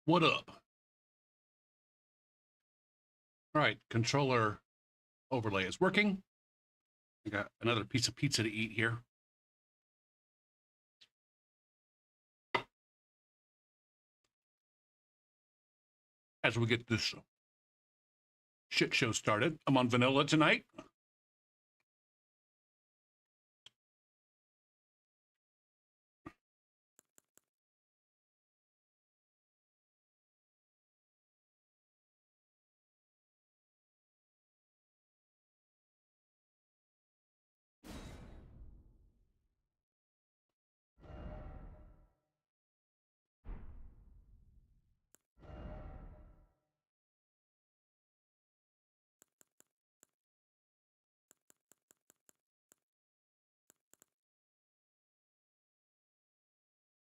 What up? All right, controller overlay is working. I got another piece of pizza to eat here. As we get this shit show started, I'm on vanilla tonight.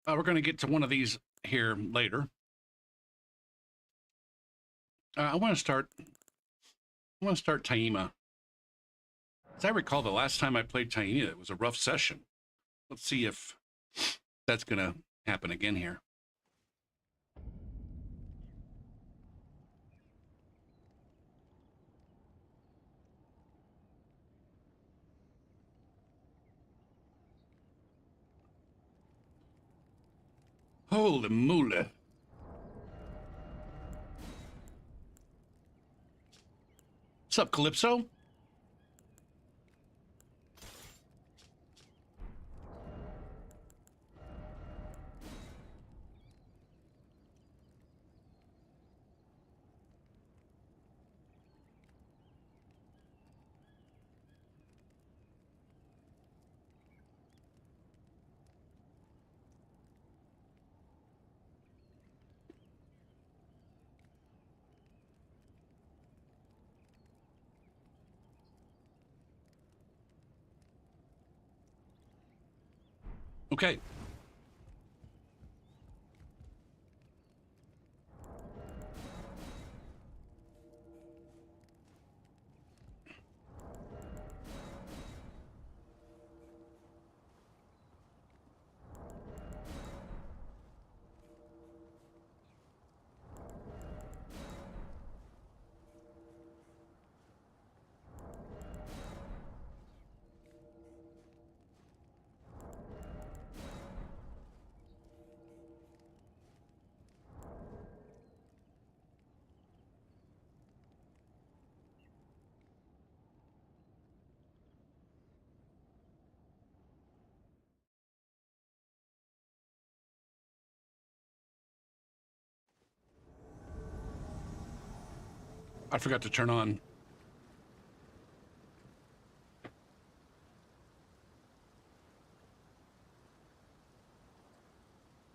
We're going to get to one of these here later. I want to start Taima. As I recall, the last time I played Taima, it was a rough session. Let's see if that's going to happen again here. Holy moly. What's up, Calypso? Okay. I forgot to turn on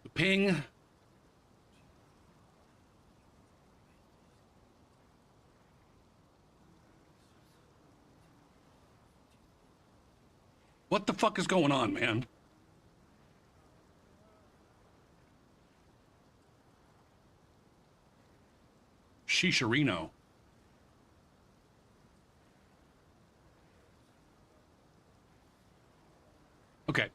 the ping. What the fuck is going on, man? Shisharino. Okay.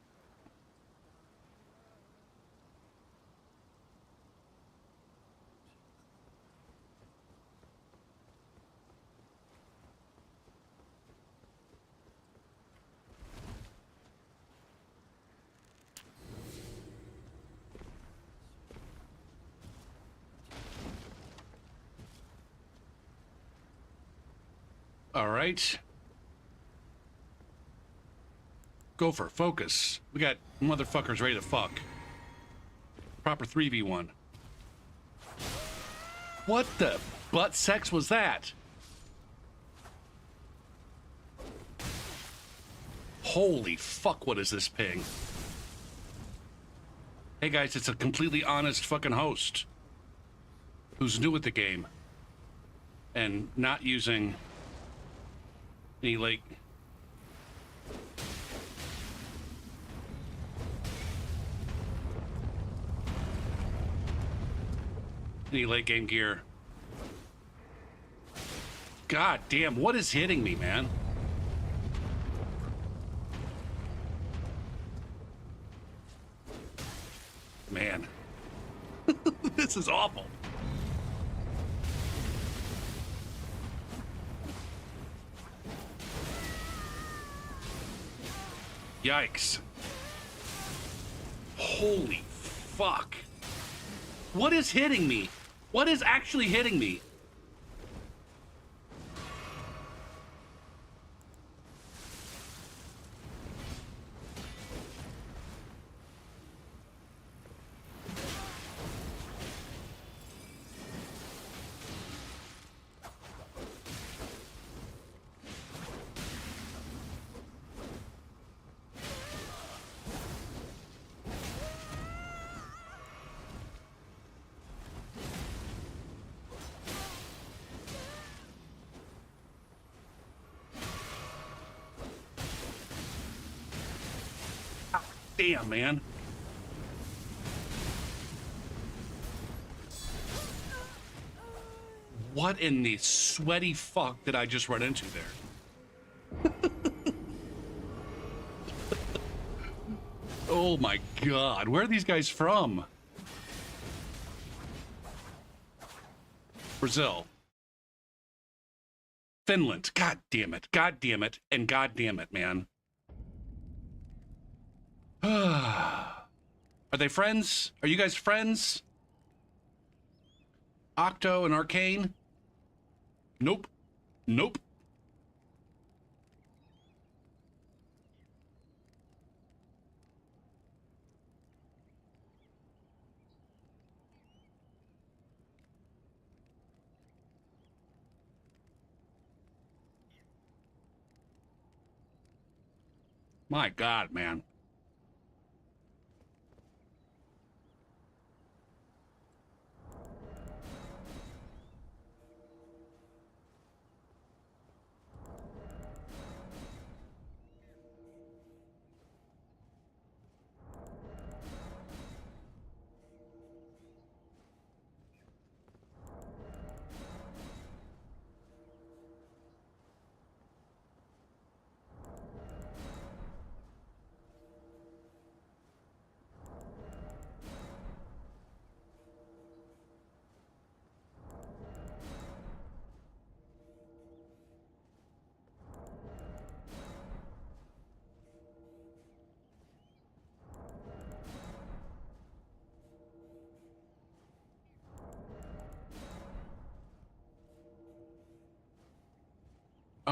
All right. Gopher, focus. We got motherfuckers ready to fuck. Proper 3v1. What the butt sex was that? Holy fuck, what is this ping? Hey guys, it's a completely honest fucking host who's new at the game and not using any like late game gear. God damn, what is hitting me, man? Man. This is awful. Yikes. Holy fuck. What is hitting me? What is actually hitting me? Damn, man. What in the sweaty fuck did I just run into there? Oh my god, where are these guys from? Brazil. Finland. God damn it. God damn it. And god damn it, man. Are they friends? Are you guys friends? Octo and Arcane? Nope. Nope. My god, man.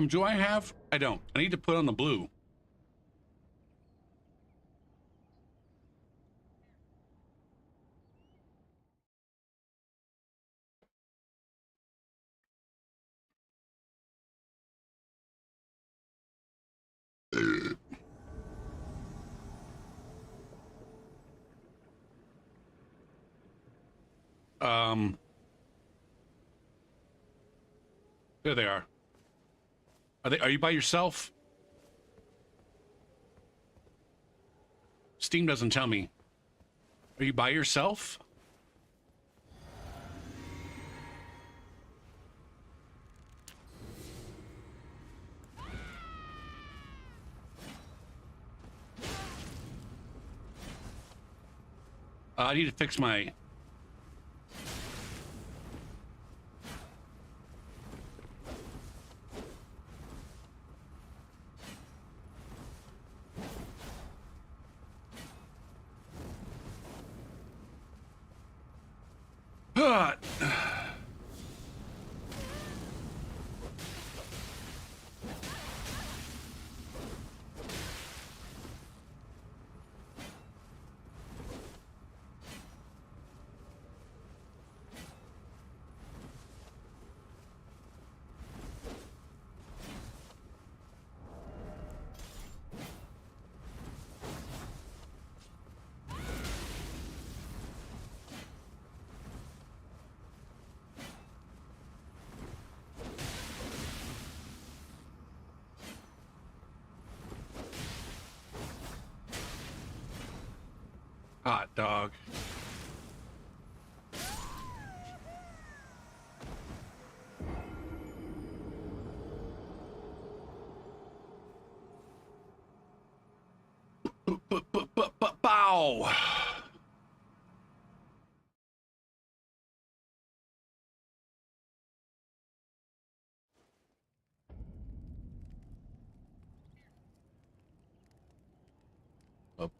Do I have? I don't. I need to put on the blue. There they are. Are you by yourself? Steam doesn't tell me. Are you by yourself? I need to fix my... Hot dog. Bow. Boom.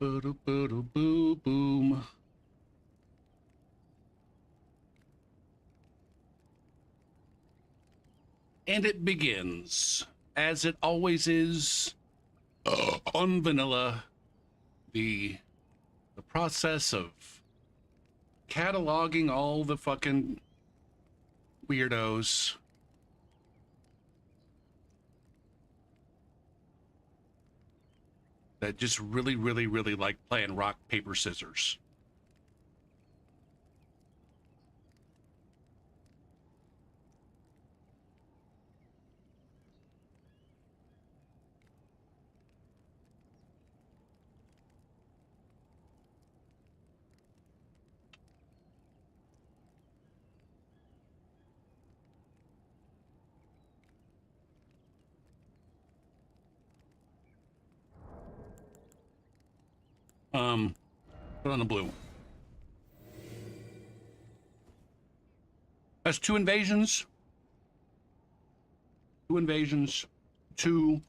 And it begins, as it always is, on vanilla, the process of cataloging all the fucking weirdos that just really, really, really like playing rock, paper, scissors. Put on the blue. That's two invasions. Two invasions. Two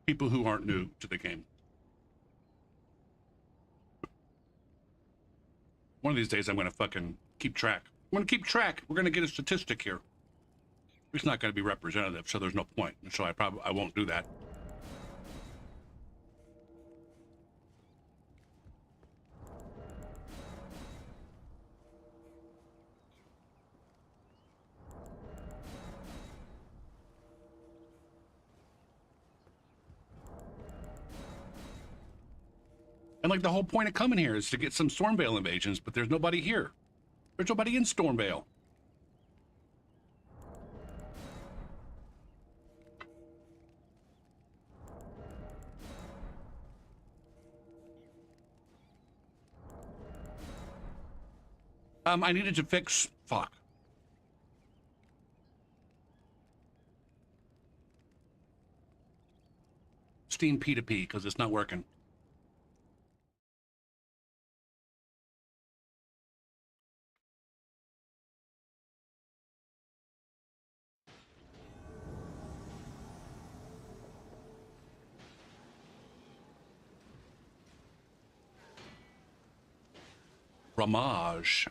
people who aren't new to the game. One of these days, I'm going to fucking keep track. I'm going to keep track. We're going to get a statistic here. It's not going to be representative, so there's no point. So I won't do that. And like the whole point of coming here is to get some Stormvale invasions, but there's nobody here. There's nobody in Stormvale. I needed to fix, fuck. Steam P2P, because it's not working. Ramage.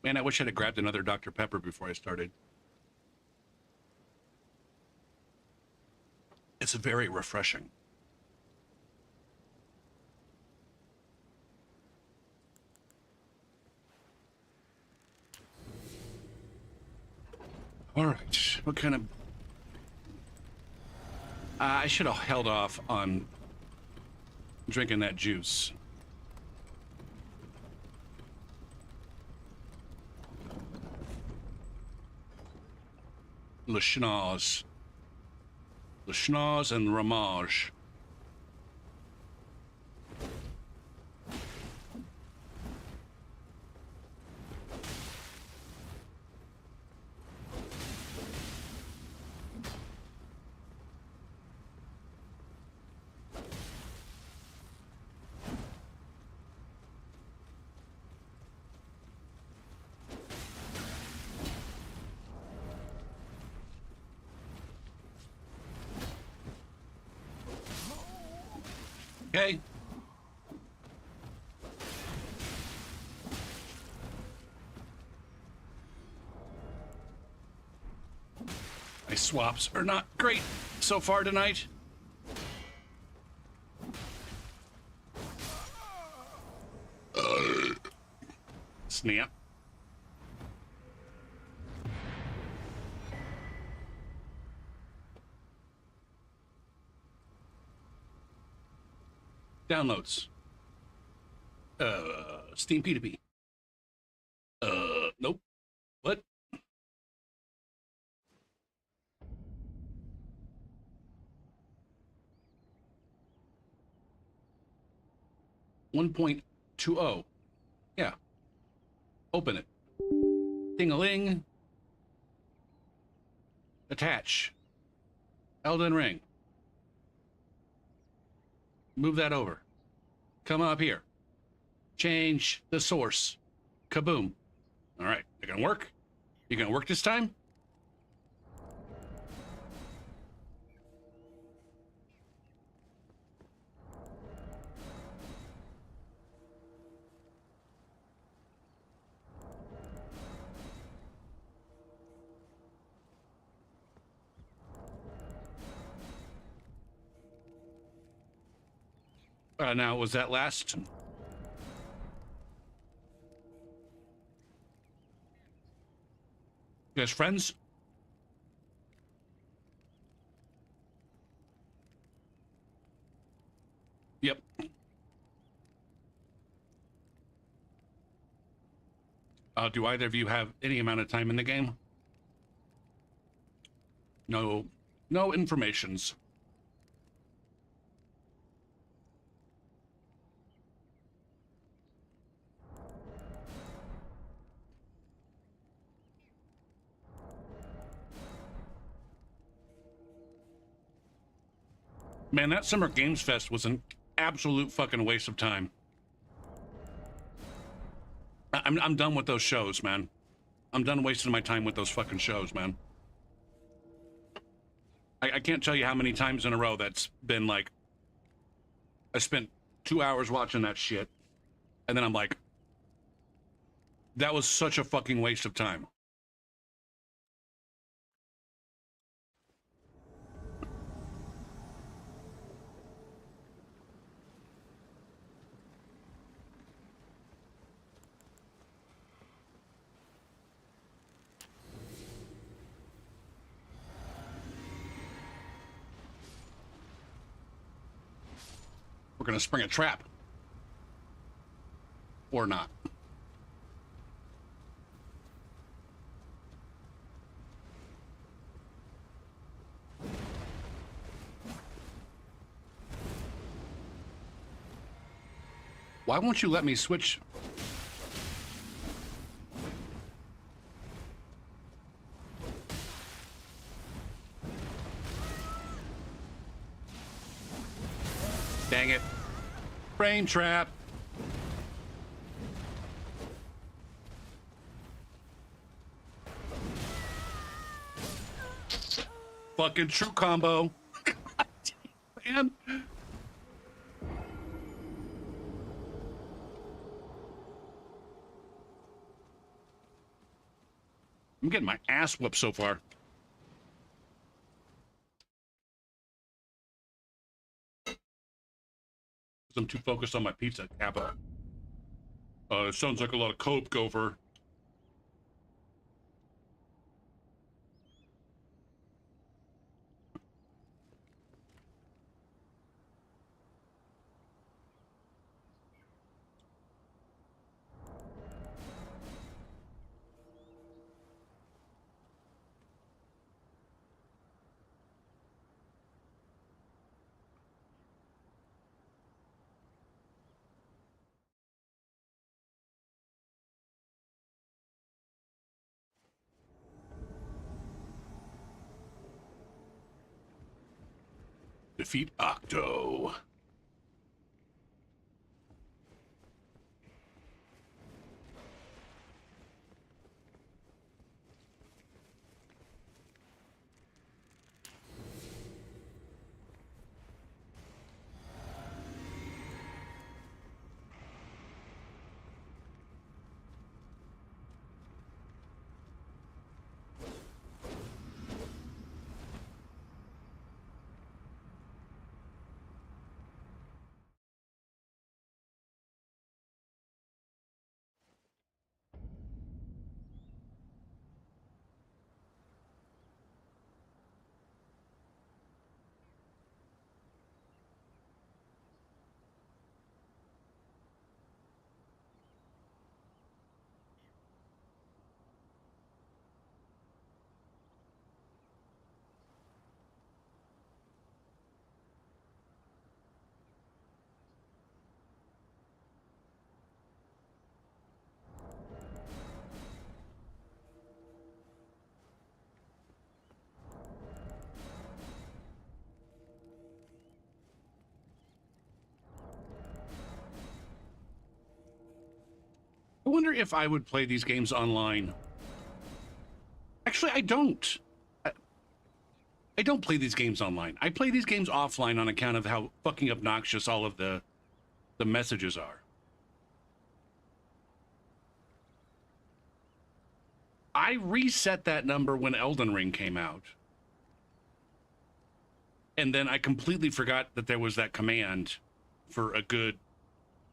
Man, I wish I'd have grabbed another Dr. Pepper before I started. It's very refreshing. All right, what kind of... I should have held off on drinking that juice. Le Schnoz. Le Schnoz and Ramage. Okay. My swaps are not great so far tonight. Snap. Downloads. Steam P2P. Nope. What? .20. Yeah. Open it. Ding-a-ling. Attach. Elden Ring. Move that over. Come up here. Change the source. Kaboom. All right, you gonna work? You gonna work this time? Now, was that last? You guys friends? Yep. Do either of you have any amount of time in the game? No. No informations. Man, that Summer Games Fest was an absolute fucking waste of time. I'm done with those shows, man. I'm done wasting my time with those fucking shows, man. I can't tell you how many times in a row that's been like, I spent 2 hours watching that shit, and then I'm like, that was such a fucking waste of time. We're gonna spring a trap. Or not. Why won't you let me switch? Dang it. Brain trap. Fucking true combo. Man. I'm getting my ass whooped so far. I'm too focused on my pizza, Kappa. It sounds like a lot of cope, Gopher. Defeat Octo. wonder if I would play these games online. Actually, I don't. I don't play these games online. I play these games offline on account of how fucking obnoxious all of the messages are. I reset that number when Elden Ring came out. And then I completely forgot that there was that command for a good,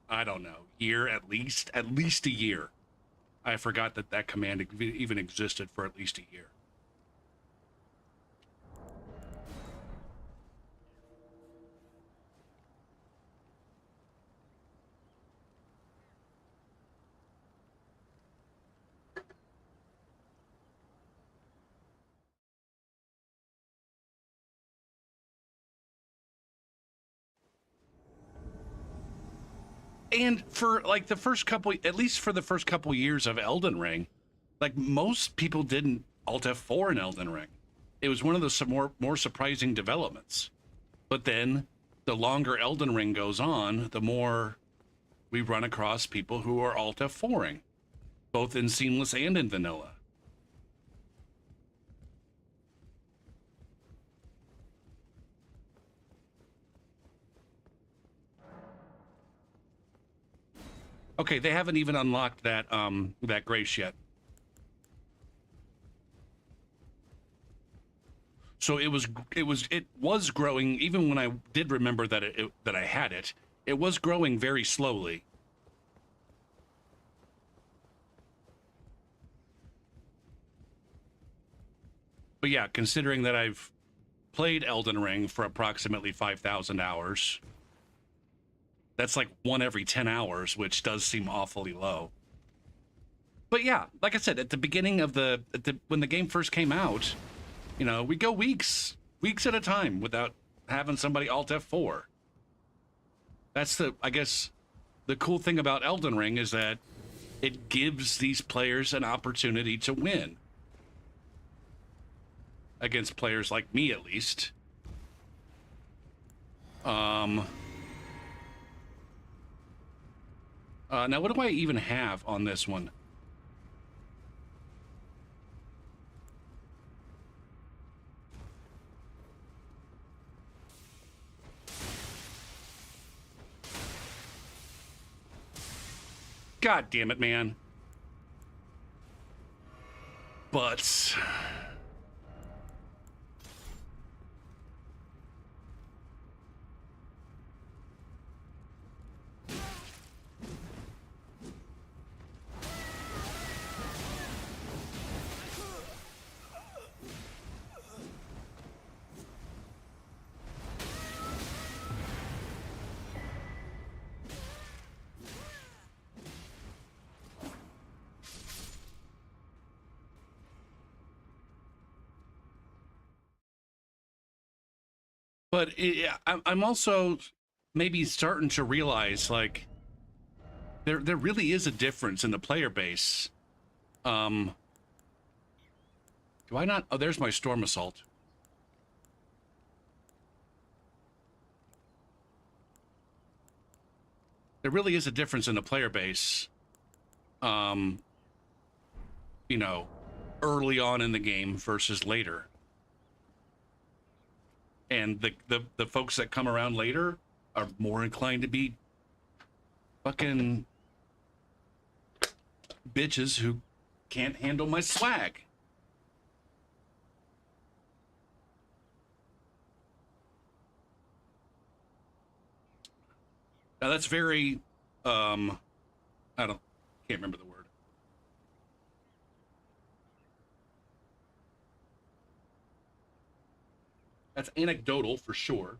I don't know, year at least a year. I forgot that that command even existed for at least a year. And for like the first couple, at least for the first couple years of Elden Ring, like most people didn't Alt F4 in Elden Ring. It was one of the more surprising developments. But then the longer Elden Ring goes on, the more we run across people who are Alt F4ing, both in Seamless and in Vanilla. Okay, they haven't even unlocked that that grace yet. So it was growing even when I did remember that that I had it. It was growing very slowly. But yeah, considering that I've played Elden Ring for approximately 5,000 hours, that's like 1 every 10 hours, which does seem awfully low. But yeah, like I said, at the beginning of when the game first came out, you know, we go weeks at a time without having somebody Alt F4. That's I guess, the cool thing about Elden Ring is that it gives these players an opportunity to win. Against players like me, at least. Now what do I even have on this one? God damn it, man. But I'm also maybe starting to realize, like, there really is a difference in the player base. Do I not? Oh, there's my Storm Assault. There really is a difference in the player base. You know, early on in the game versus later. And the folks that come around later are more inclined to be fucking bitches who can't handle my swag. Now that's very I can't remember the word. That's anecdotal for sure.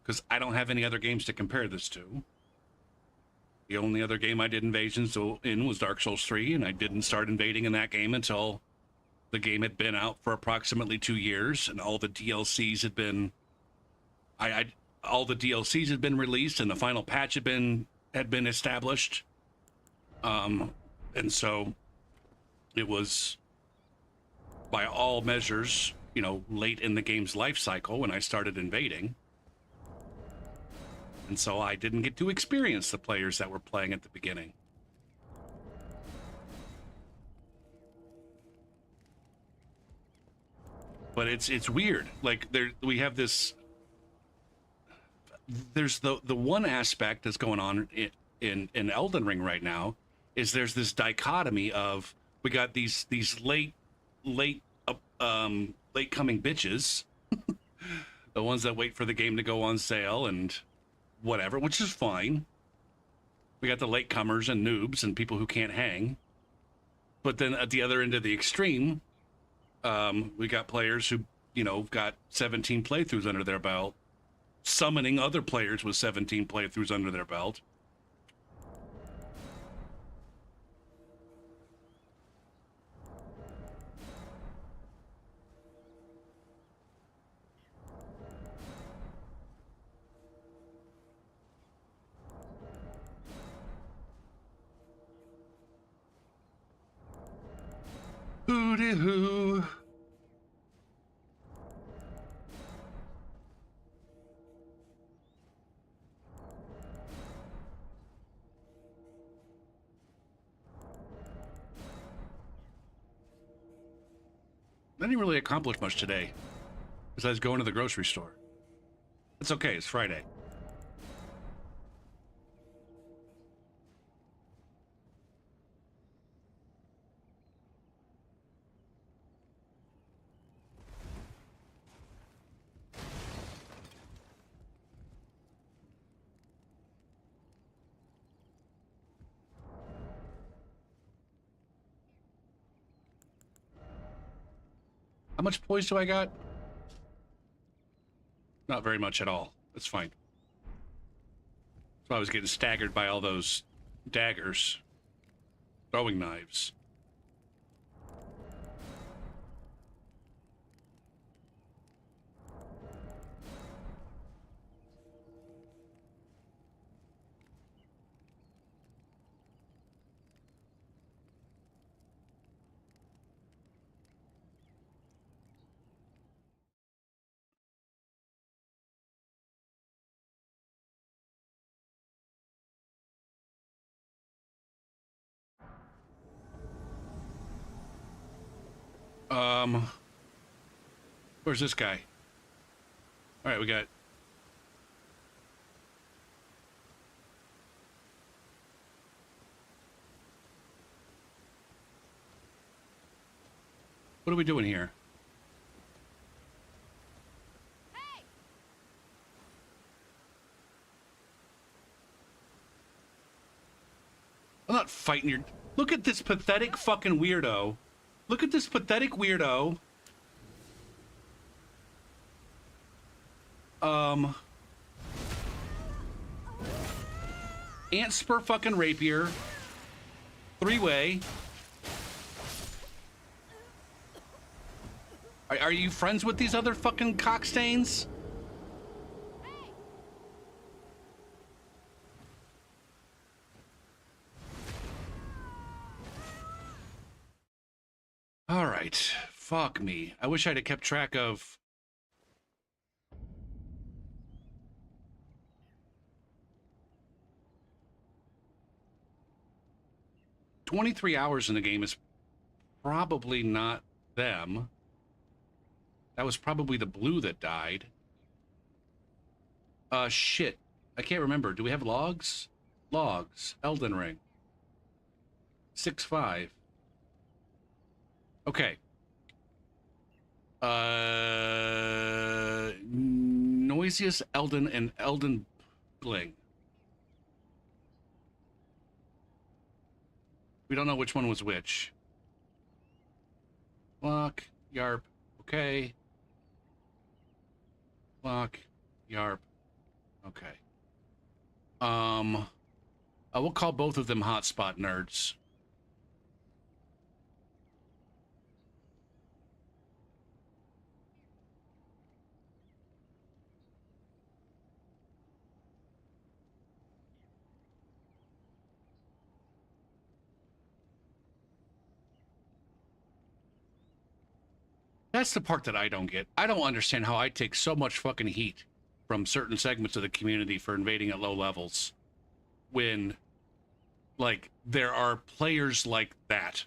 Because I don't have any other games to compare this to. The only other game I did invasions in was Dark Souls 3, and I didn't start invading in that game until the game had been out for approximately 2 years, and all the DLCs had been all the DLCs had been released, and the final patch had been established. And so it was, by all measures, you know, late in the game's life cycle when I started invading. and so I didn't get to experience the players that were playing at the beginning. But it's weird. Like we have this. There's the one aspect that's going on in Elden Ring right now is there's this dichotomy of we got these late coming bitches, the ones that wait for the game to go on sale and whatever, which is fine. We got the latecomers and noobs and people who can't hang. But then at the other end of the extreme, we got players who, you know, got 17 playthroughs under their belt, summoning other players with 17 playthroughs under their belt. Hooty-hoo. I didn't really accomplish much today, besides going to the grocery store. It's okay, it's Friday. How much poise do I got? Not very much at all. That's fine. So I was getting staggered by all those daggers, throwing knives. Where's this guy? All right, we got. What are we doing here? Hey! I'm not fighting your. Look at this pathetic fucking weirdo. Look at this pathetic weirdo. Ant spur fucking rapier. Three-way. Are you friends with these other fucking cockstains? Hey! All right. Fuck me. I wish I'd have kept track of... ...23 hours in the game is probably not them. That was probably the blue that died. Shit. I can't remember. Do we have logs? Logs. Elden Ring. 6-5. Okay. Noisiest Elden and Elden Bling. We don't know which one was which. Lock, Yarp, okay. Lock, Yarp, okay. We'll call both of them hotspot nerds. That's the part that I don't get. I don't understand how I take so much fucking heat from certain segments of the community for invading at low levels when, like, there are players like that.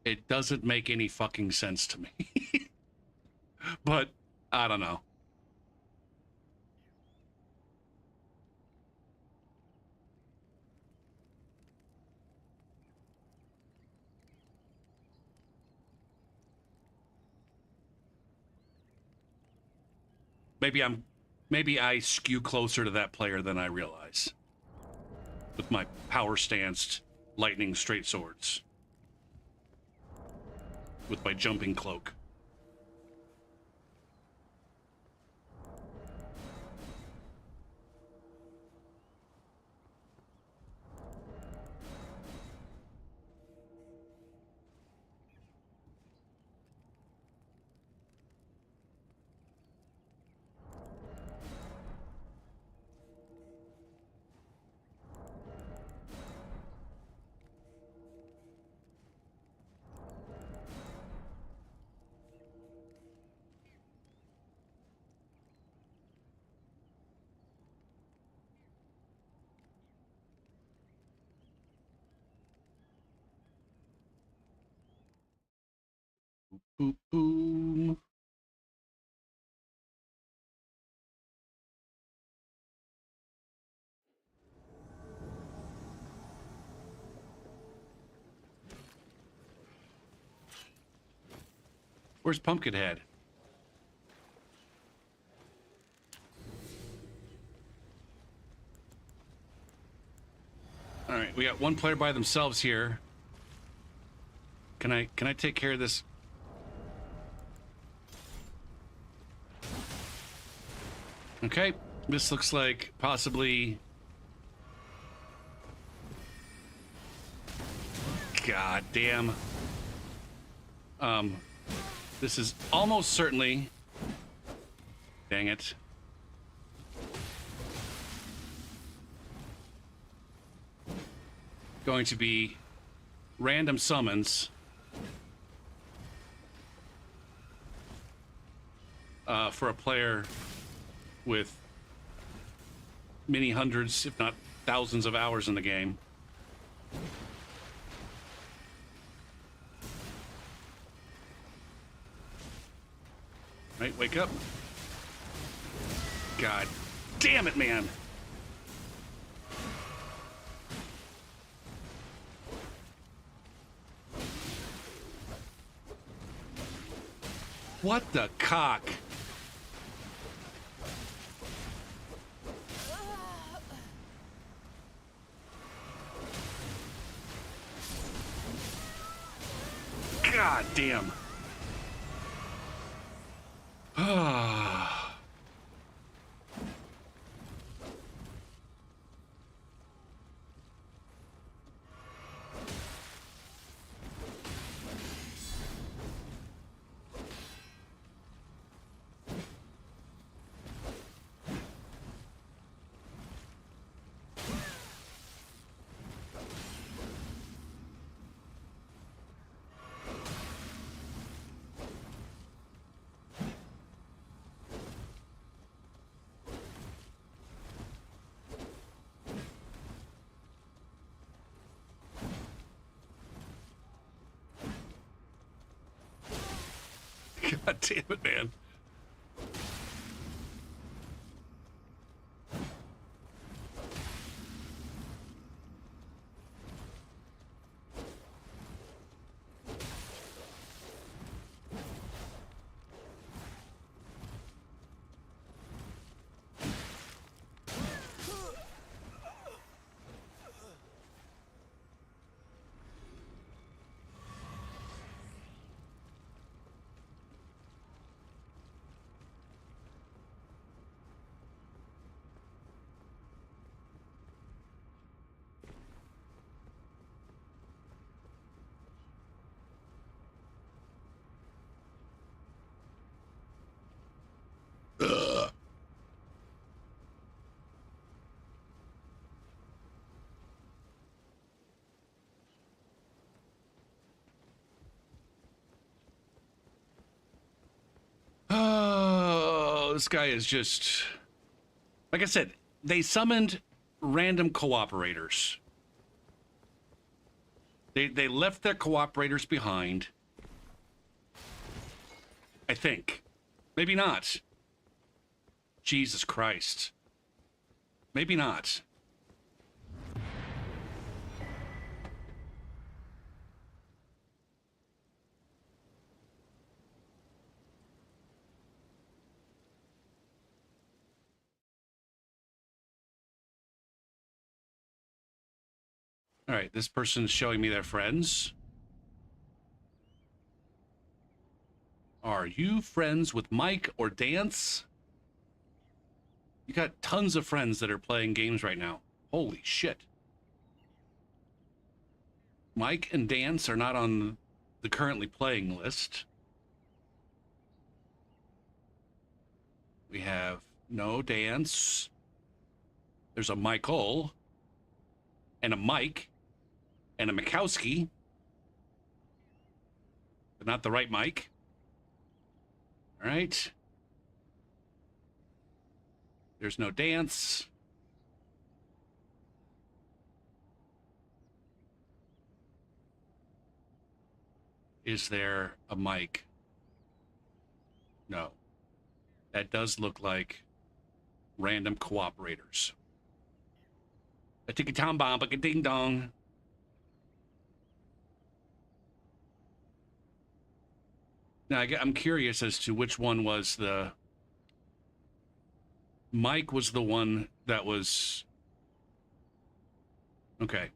It doesn't make any fucking sense to me. But I don't know. Maybe I skew closer to that player than I realize with my power stanced lightning straight swords with my jumping cloak. Boop, boom. Where's Pumpkinhead? All right, we got one player by themselves here. Can I take care of this? Okay, this looks like possibly. God damn. This is almost certainly. Dang it. Going to be random summons. For a player with many hundreds, if not thousands of hours in the game. Right, wake up. God damn it, man. What the cock? God damn. God damn it, man. this guy is just... Like I said, they summoned random cooperators. They left their cooperators behind. I think. Maybe not. Jesus Christ. Maybe not. All right, this person's showing me their friends. Are you friends with Mike or Dance? You got tons of friends that are playing games right now. Holy shit. Mike and Dance are not on the currently playing list. We have no Dance. There's a Michael and a Mike and a Mikowski, but not the right Mike. All right. There's no Dance. Is there a Mike? No. That does look like random cooperators. A ticky tom bomb, a ding dong. Now, I'm curious as to which one was the... Mike was the one that was... Okay.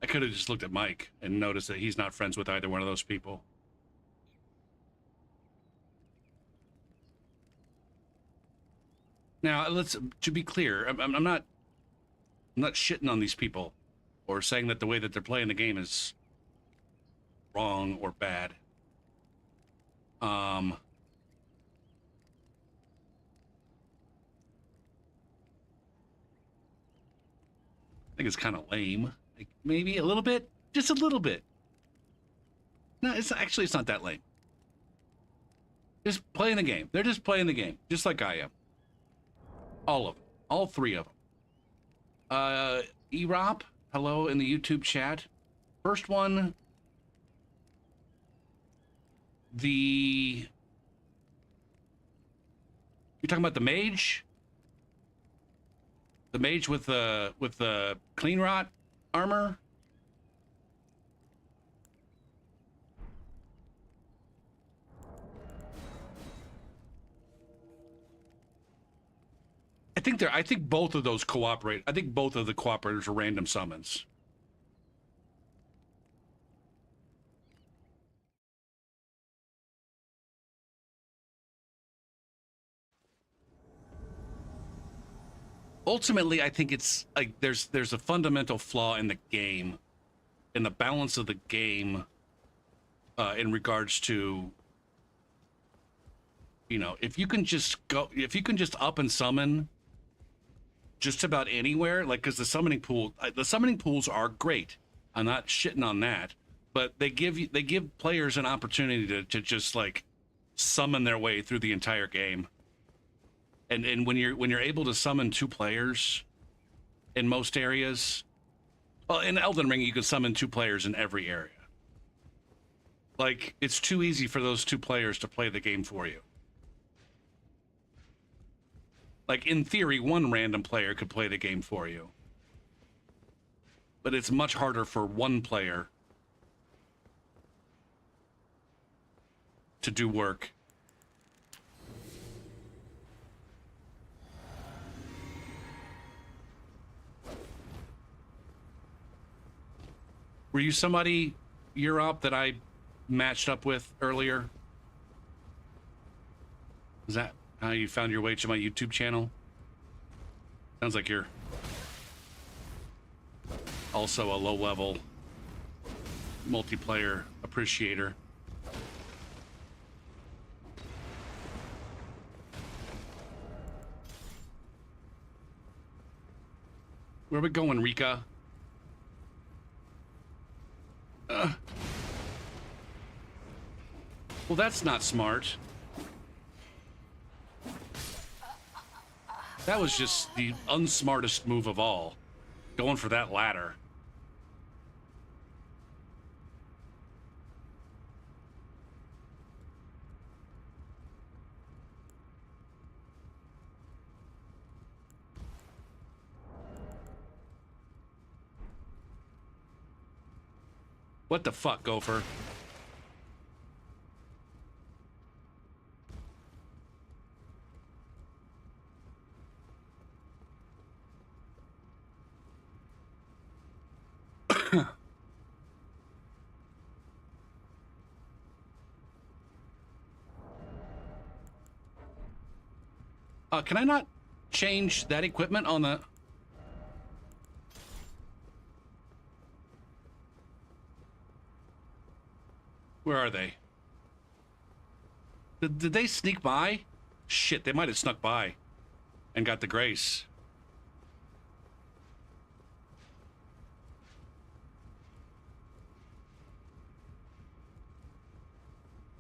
I could have just looked at Mike and noticed that he's not friends with either one of those people. Now, to be clear, I'm not shitting on these people or saying that the way that they're playing the game is wrong or bad. I think it's kind of lame. Like, maybe a little bit, just a little bit. No, it's not that lame. Just playing the game. They're just playing the game, just like I am. All of them. All three of them. Erop, hello in the YouTube chat. First one, you're talking about the mage? The mage with the clean rot armor? I think both of those cooperate. I think both of the cooperators are random summons. Ultimately, I think it's like there's a fundamental flaw in the game, in the balance of the game, in regards to, you know, if you can just up and summon just about anywhere, like, because the summoning pools are great. I'm not shitting on that, but they give players an opportunity to just like summon their way through the entire game. And when you're able to summon two players in most areas, well, in Elden Ring you can summon two players in every area. Like, it's too easy for those two players to play the game for you. Like, in theory, one random player could play the game for you. But it's much harder for one player to do work. Were you somebody, Europe, that I matched up with earlier? Is that how you found your way to my YouTube channel? Sounds like you're also a low-level multiplayer appreciator. Where are we going, Rika? Well, that's not smart. That was just the unsmartest move of all. Going for that ladder. What the fuck, Gopher? Can I not change that equipment on the... Where are they? Did they sneak by? Shit, they might have snuck by and got the grace.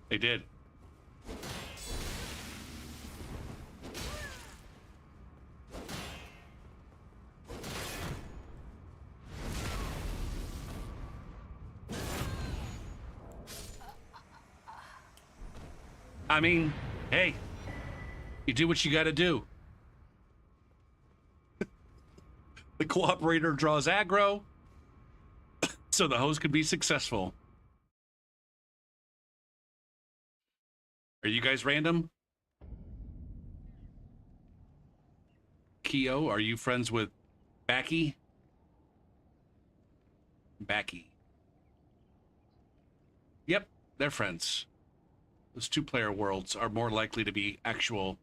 They did. I mean, hey, you do what you gotta do. The cooperator draws aggro, so the host could be successful. Are you guys random? Keo, are you friends with Backy? Backy. Yep, they're friends. Those two-player worlds are more likely to be actual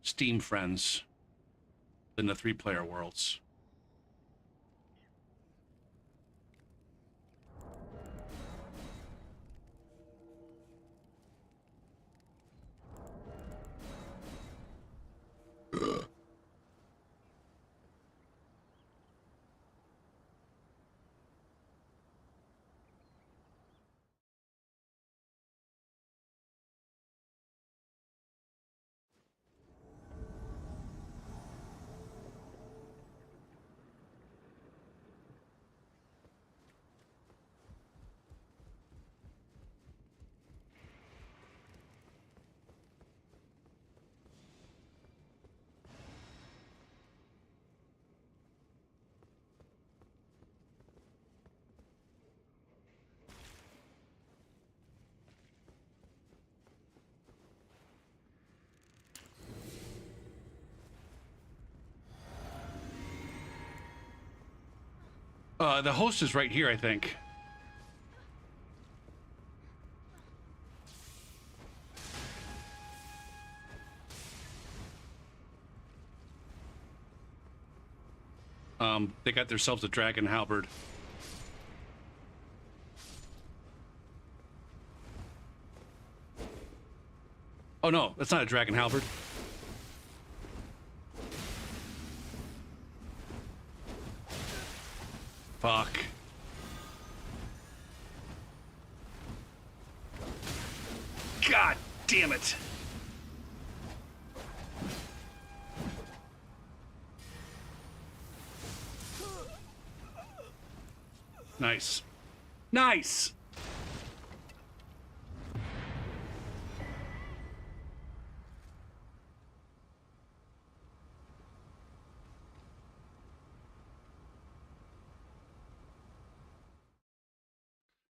Steam friends than the three-player worlds. The host is right here, I think. They got themselves a dragon halberd. Oh no, that's not a dragon halberd. Fuck. God damn it. Nice. Nice!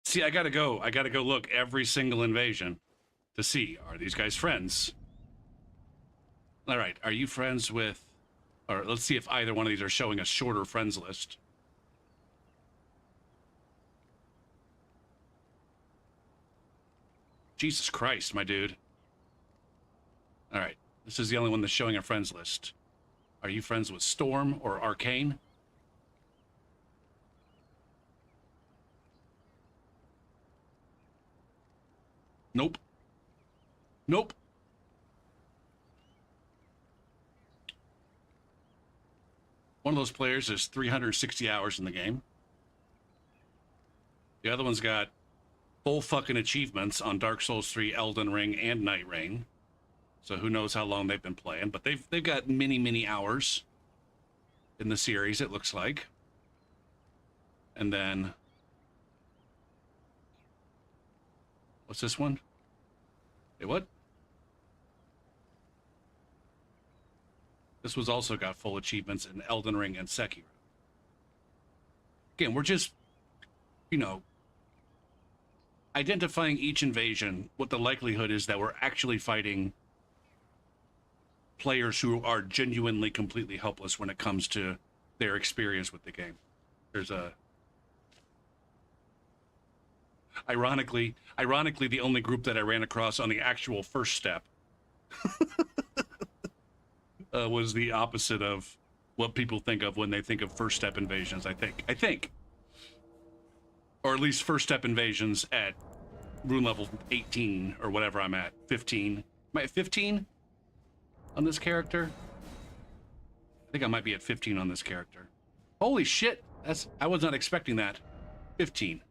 See, I gotta go. I gotta go look every single invasion to see, are these guys friends? All right, are you friends with... Or let's see if either one of these are showing a shorter friends list. Jesus Christ, my dude. All right, this is the only one that's showing a friends list. Are you friends with Storm or Arcane? Nope. Nope. One of those players is 360 hours in the game. The other one's got full fucking achievements on Dark Souls 3, Elden Ring, and Night Rain. So who knows how long they've been playing, but they've got many hours in the series, it looks like. And then what's this one? Wait, what? This was also got full achievements in Elden Ring and Sekiro. Again, we're just, you know, identifying each invasion, what the likelihood is that we're actually fighting players who are genuinely completely helpless when it comes to their experience with the game. There's a... Ironically, the only group that I ran across on the actual first step was the opposite of what people think of when they think of first step invasions, I think. Or at least first step invasions at rune level 18 or whatever I'm at. 15. Am I at 15 on this character? I think I might be at 15 on this character. Holy shit! I was not expecting that. 15.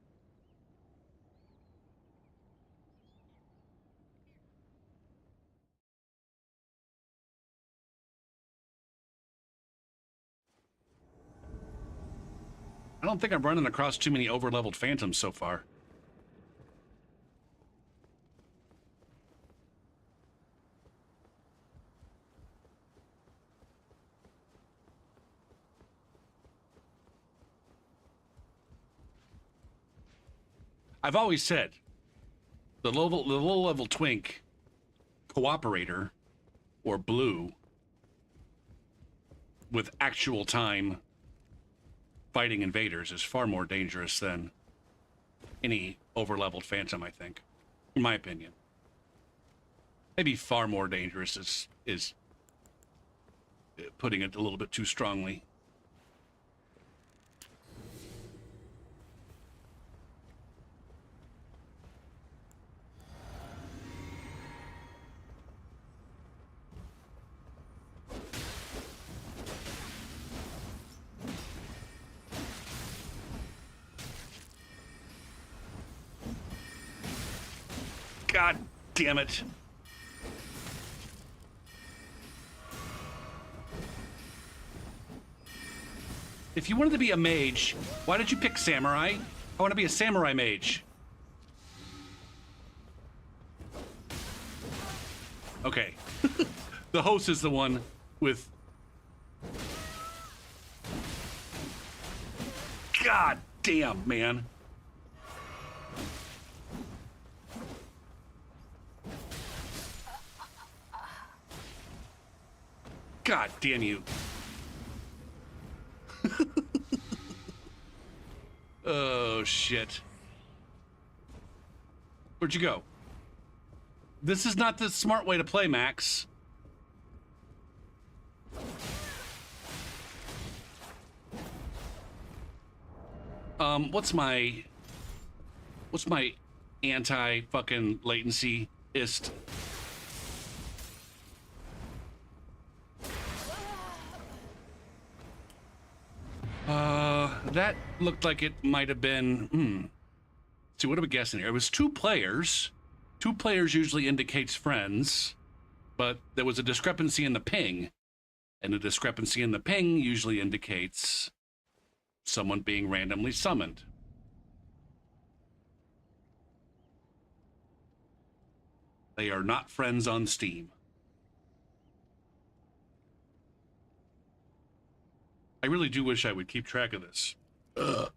I don't think I'm running across too many over-leveled phantoms so far. I've always said the low-level twink cooperator or blue with actual time fighting invaders is far more dangerous than any over-leveled phantom, I think, in my opinion. Maybe far more dangerous is putting it a little bit too strongly. God damn it. If you wanted to be a mage, why did you pick samurai? I want to be a samurai mage. Okay. The host is the one with... God damn, man. God damn you. Oh, shit. Where'd you go? This is not the smart way to play, Max. What's my anti-fucking latency-ist? That looked like it might have been, See, what are we guessing here? It was 2 players. 2 players usually indicates friends, but there was a discrepancy in the ping, and a discrepancy in the ping usually indicates someone being randomly summoned. They are not friends on Steam. I really do wish I would keep track of this. Ugh.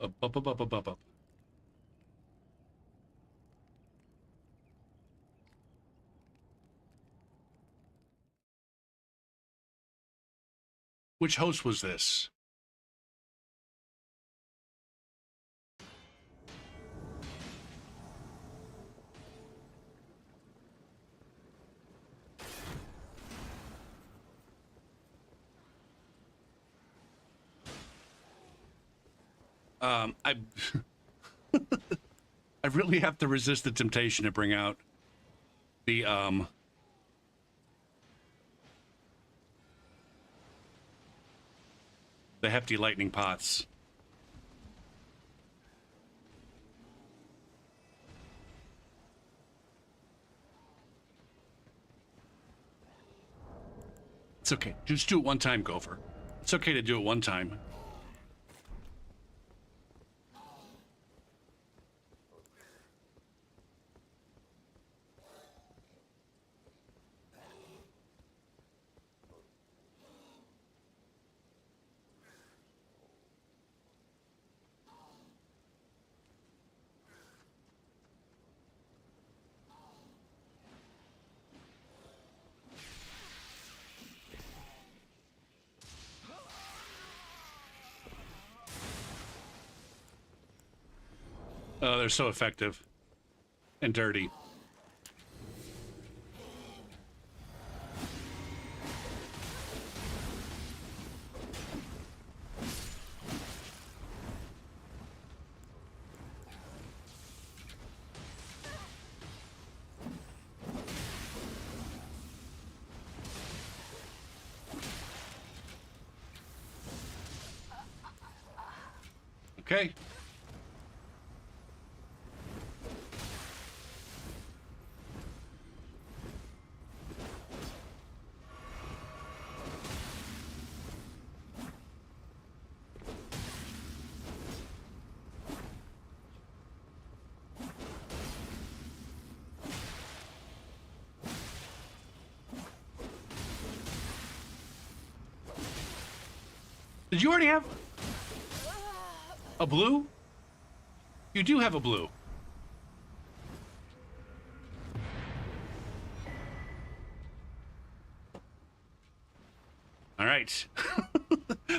Up. Which host was this? I I really have to resist the temptation to bring out the hefty lightning pots. It's okay. Just do it one time, Gopher. It's okay to do it one time. Oh, they're so effective and dirty. Okay. Did you already have a blue? You do have a blue. All right.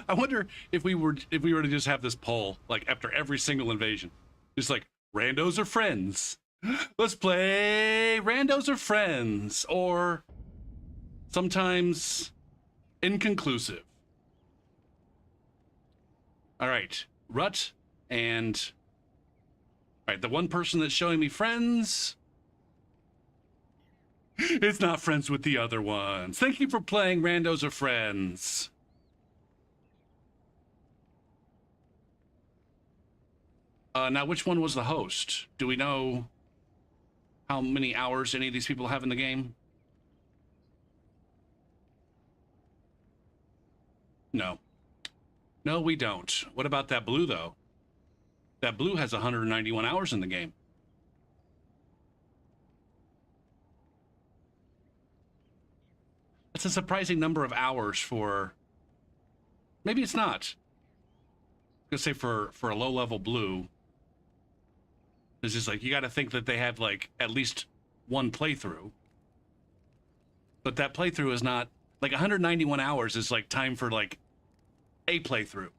I wonder if we were to just have this poll like after every single invasion. Just like randos or friends. Let's play randos or friends, or sometimes inconclusive. All right, Rut and all right, the one person that's showing me friends, it's not friends with the other ones. Thank you for playing randos or friends. Now, which one was the host? Do we know how many hours any of these people have in the game? No. No, we don't. What about that blue, though? That blue has 191 hours in the game. That's a surprising number of hours for... Maybe it's not. I'm gonna say for a low-level blue, it's just like, you gotta think that they had, like, at least one playthrough. But that playthrough is not... Like, 191 hours is, like, time for, like, a playthrough.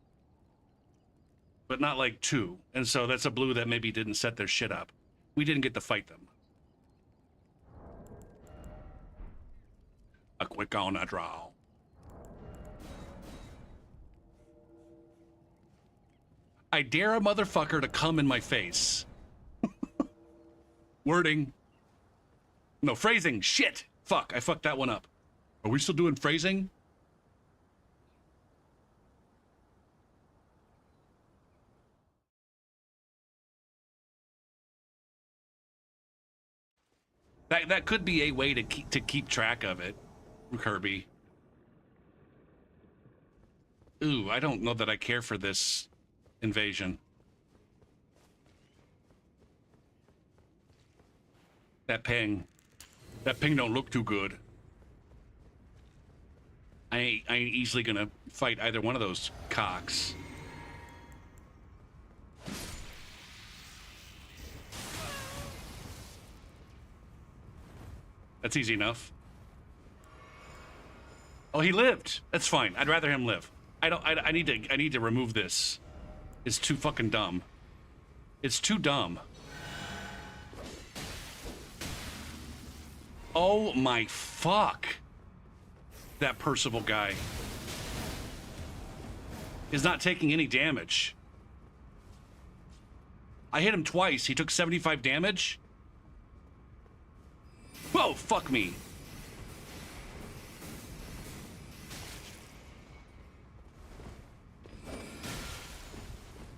But not, like, two. And so that's a blue that maybe didn't set their shit up. We didn't get to fight them. A quick on a draw. I dare a motherfucker to come in my face. Wording. No, phrasing. Shit. Fuck, I fucked that one up. Are we still doing phrasing? That could be a way to keep track of it, Kirby. Ooh, I don't know that I care for this invasion. That ping don't look too good. I ain't easily gonna fight either one of those cocks. That's easy enough. Oh, he lived. That's fine. I'd rather him live. I need to remove this. It's too fucking dumb. It's too dumb. Oh my fuck. That Percival guy is not taking any damage. I hit him twice. He took 75 damage. Whoa, fuck me.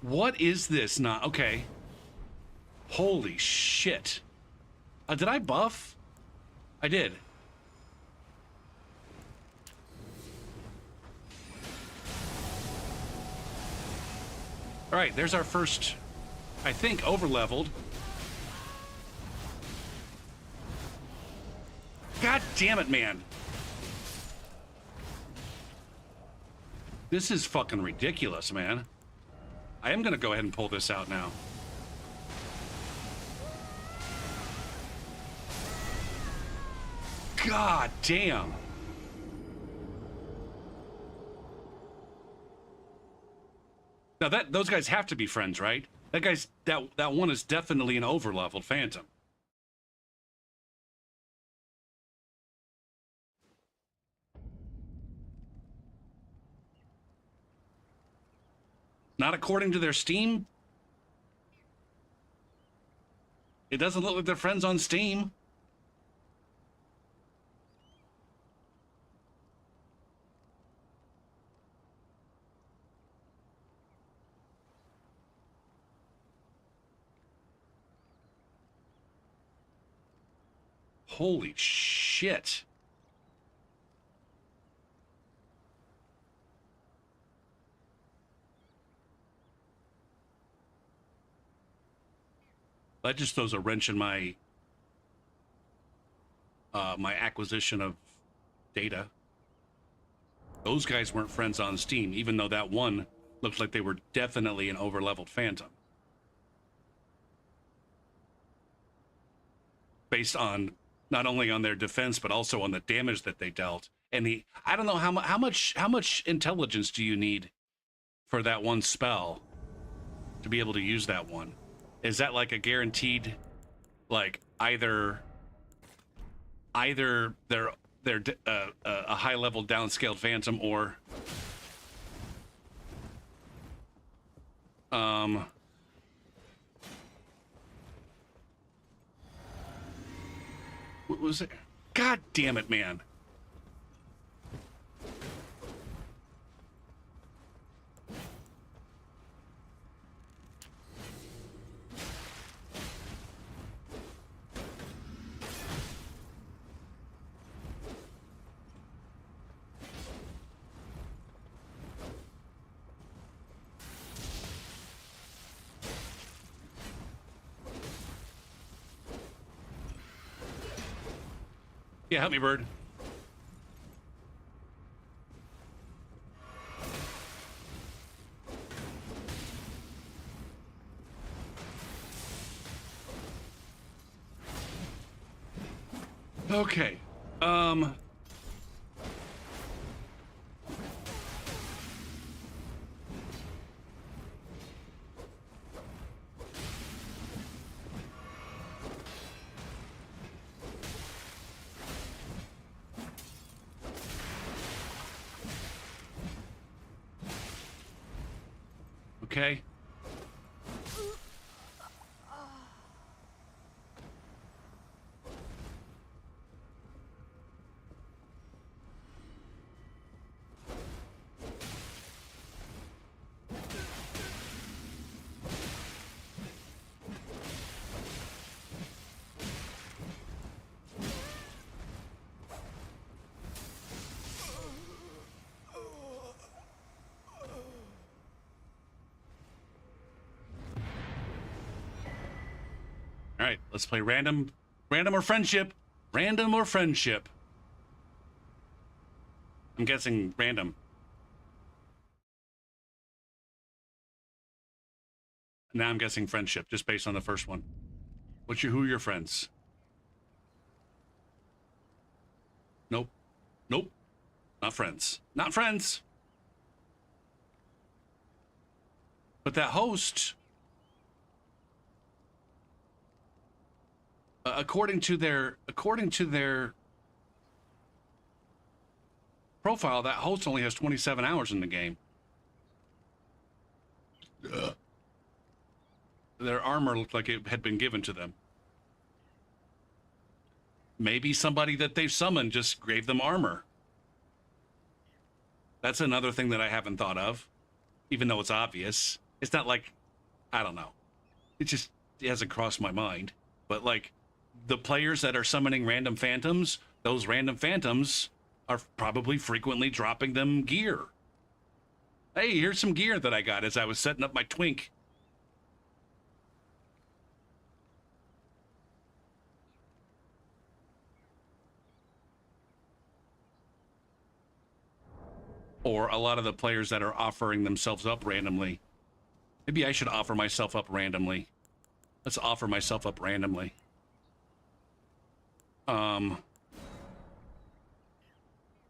What is this? Not okay. Holy shit. Did I buff? I did. All right, there's our first, I think, over-leveled. God damn it, man. This is fucking ridiculous, man. I am gonna go ahead and pull this out now. God damn. Now those guys have to be friends, right? That one is definitely an over-leveled Phantom. Not according to their Steam. It doesn't look like they're friends on Steam. Holy shit. That just throws a wrench in my my acquisition of data. Those guys weren't friends on Steam, even though that one looked like they were definitely an over-leveled Phantom. Based on not only on their defense, but also on the damage that they dealt. And I don't know how much intelligence do you need for that one spell to be able to use that one? Is that like a guaranteed, like either they're a high level downscaled Phantom or what was it? God damn it, man. Yeah, help me, bird. Okay. Okay. All right, let's play random or friendship. Random or friendship. I'm guessing random. Now I'm guessing friendship, just based on the first one. Who are your friends? Nope. Nope. Not friends. Not friends. But that host, according to their profile, that host only has 27 hours in the game. Their armor looked like it had been given to them. Maybe somebody that they've summoned just gave them armor. That's another thing that I haven't thought of, even though it's obvious. It's not like, I don't know. It hasn't crossed my mind. But like, the players that are summoning random phantoms, those random phantoms are probably frequently dropping them gear. Hey, here's some gear that I got as I was setting up my twink. Or a lot of the players that are offering themselves up randomly. Maybe I should offer myself up randomly. Let's offer myself up randomly.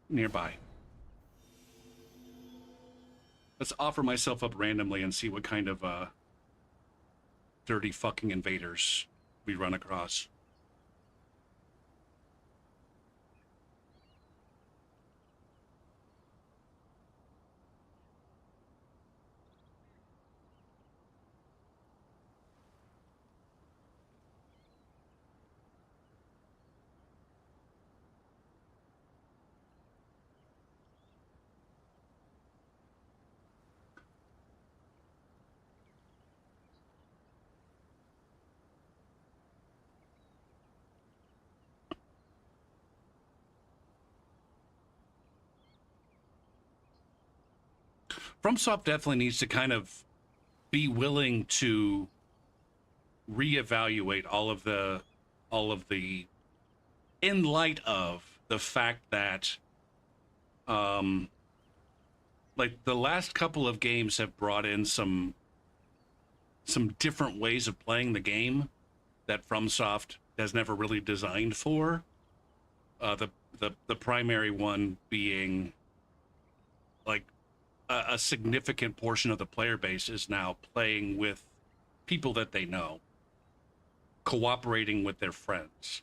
Nearby. Let's offer myself up randomly and see what kind of dirty fucking invaders we run across. FromSoft definitely needs to kind of be willing to reevaluate all of the in light of the fact that like the last couple of games have brought in some different ways of playing the game that FromSoft has never really designed for. The primary one being like a significant portion of the player base is now playing with people that they know, cooperating with their friends.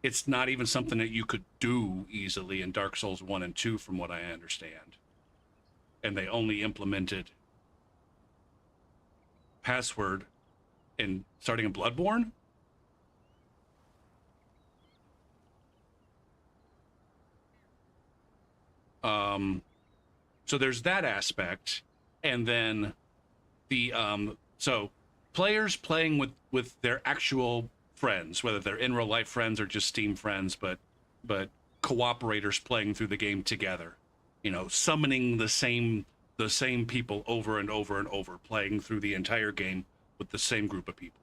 It's not even something that you could do easily in Dark Souls 1 and 2 from what I understand. And they only implemented password starting in Bloodborne. So there's that aspect, and then the so players playing with their actual friends, whether they're in real life friends or just Steam friends, but cooperators playing through the game together, you know, summoning the same people over and over and over, playing through the entire game with the same group of people.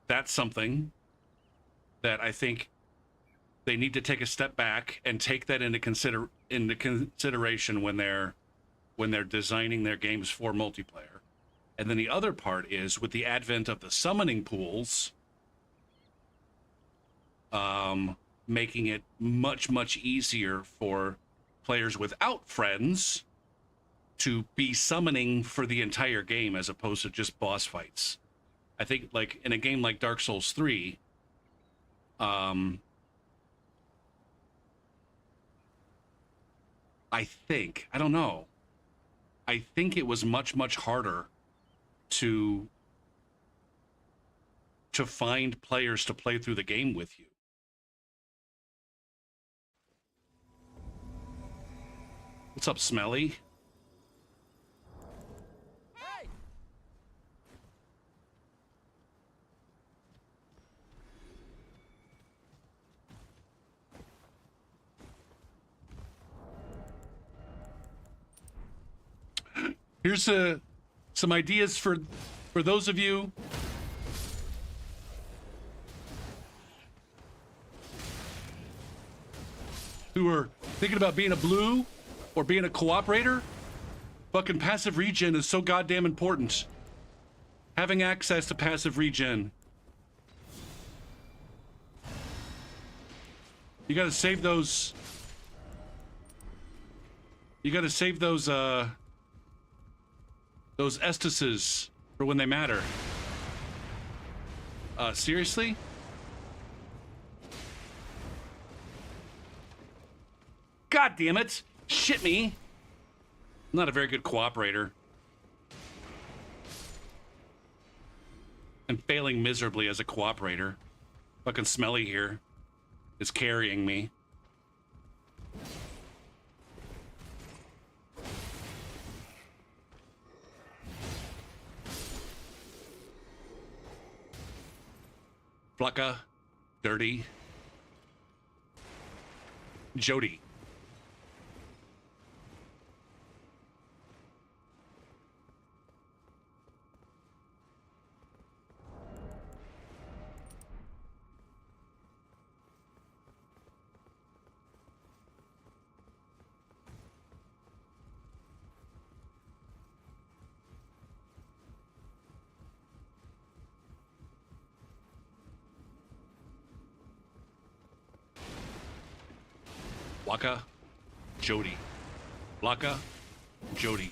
That's something that I think they need to take a step back and take that into consideration when they're designing their games for multiplayer. And then the other part is with the advent of the summoning pools, making it much easier for players without friends to be summoning for the entire game as opposed to just boss fights. I think like in a game like Dark Souls 3, I don't know. I think it was much harder to find players to play through the game with you. What's up, Smelly? Hey! Here's some ideas for those of you who are thinking about being a blue or being a cooperator. Fucking passive regen is so goddamn important. Having access to passive regen. You gotta save those... You gotta save those estases for when they matter. Seriously? God damn it! Shit me! I'm not a very good cooperator. I'm failing miserably as a cooperator. Fucking Smelly here is carrying me. Flucka, Dirty, Jody. Waka, Jody. Laka, Jody.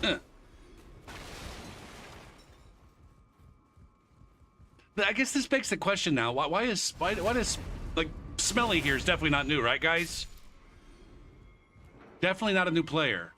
I guess this begs the question now. Why does like Smelly here is definitely not new, right, guys? Definitely not a new player.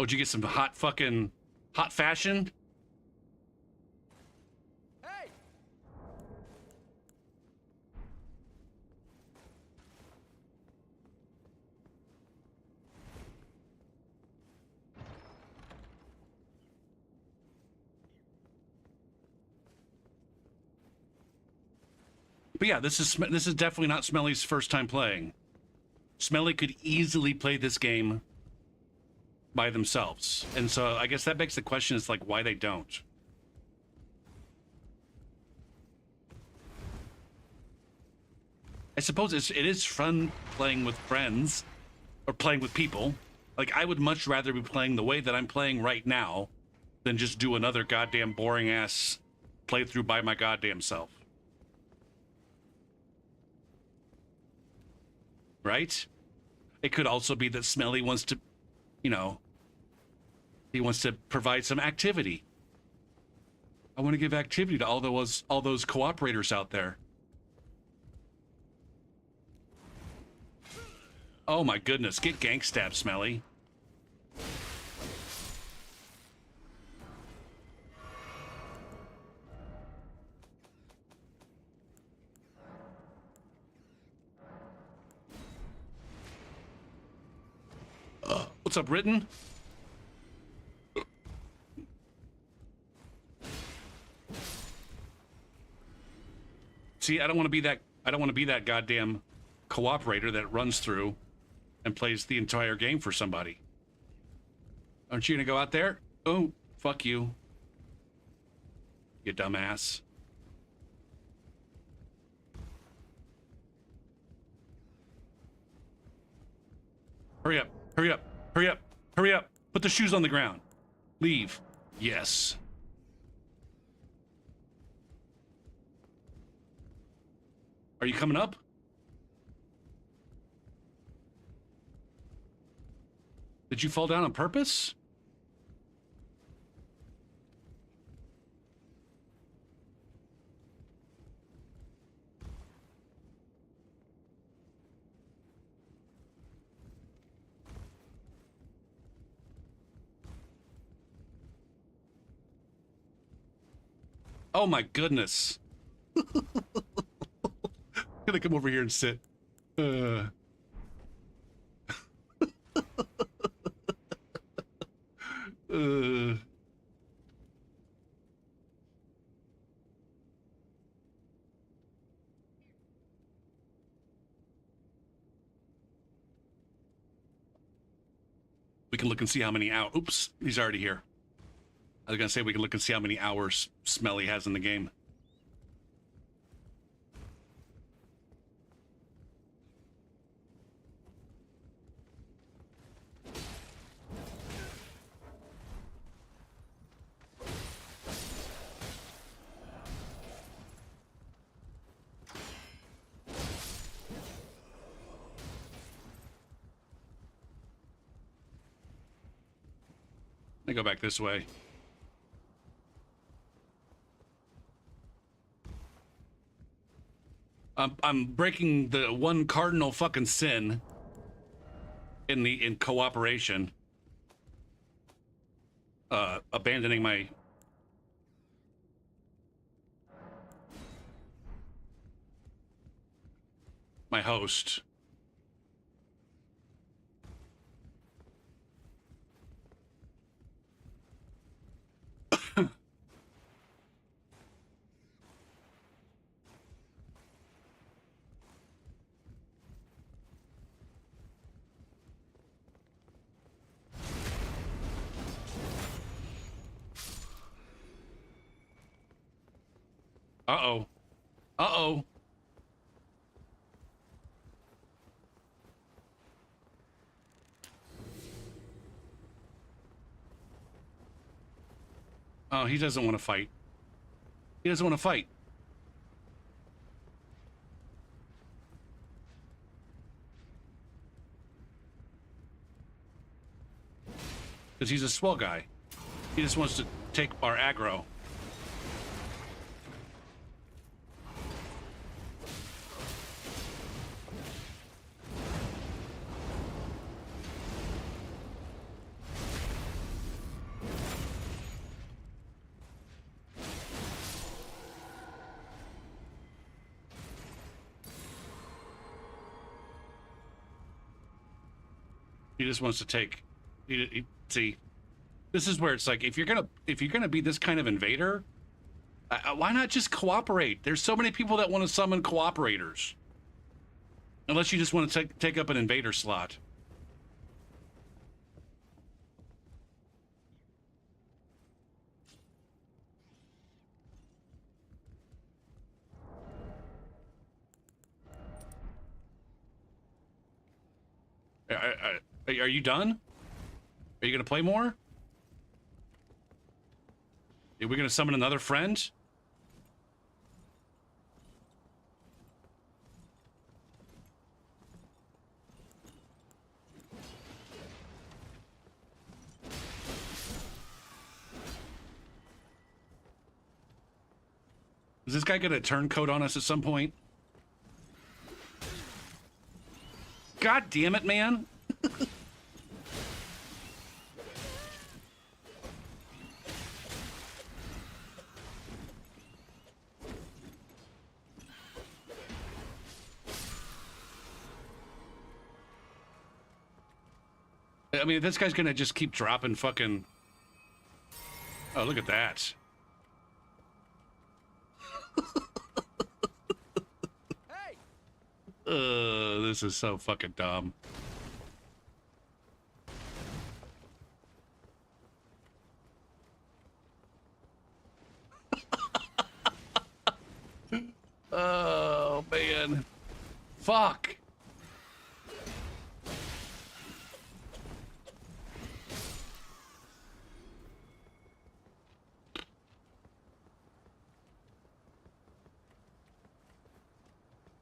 Oh, did you get some hot fashion? Hey! But yeah, this is definitely not Smelly's first time playing. Smelly could easily play this game by themselves. And so I guess that begs the question is like why they don't. I suppose it is fun playing with friends or playing with people. Like I would much rather be playing the way that I'm playing right now than just do another goddamn boring ass playthrough by my goddamn self. Right? It could also be that Smelly wants to, you know, he wants to provide some activity. I want to give activity to all those cooperators out there. Oh my goodness, get gank stabbed, Smelly. What's up, Ritten? See, I don't want to be that goddamn cooperator that runs through and plays the entire game for somebody. Aren't you gonna go out there? Oh, fuck you. You dumbass. Hurry up, hurry up, hurry up, hurry up. Put the shoes on the ground. Leave. Yes. Are you coming up? Did you fall down on purpose? Oh my goodness. I'm gonna come over here and sit. Uh, we can look and see how many hours. Oops, he's already here. I was gonna say we can look and see how many hours Smelly has in the game. Let me go back this way. I'm breaking the one cardinal fucking sin in cooperation. Abandoning my host. Uh-oh. Uh-oh. Oh, he doesn't want to fight. He doesn't want to fight. Because he's a swell guy. He just wants to take our aggro. He just wants to take. See, this is where it's like if you're gonna be this kind of invader, why not just cooperate? There's so many people that want to summon cooperators. Unless you just want to take up an invader slot. Are you done? Are you gonna play more? Are we gonna summon another friend? Is this guy gonna turncoat on us at some point? God damn it, man! I mean, this guy's gonna just keep dropping fucking... Oh, look at that. Hey! This is so fucking dumb. Oh, man. Fuck.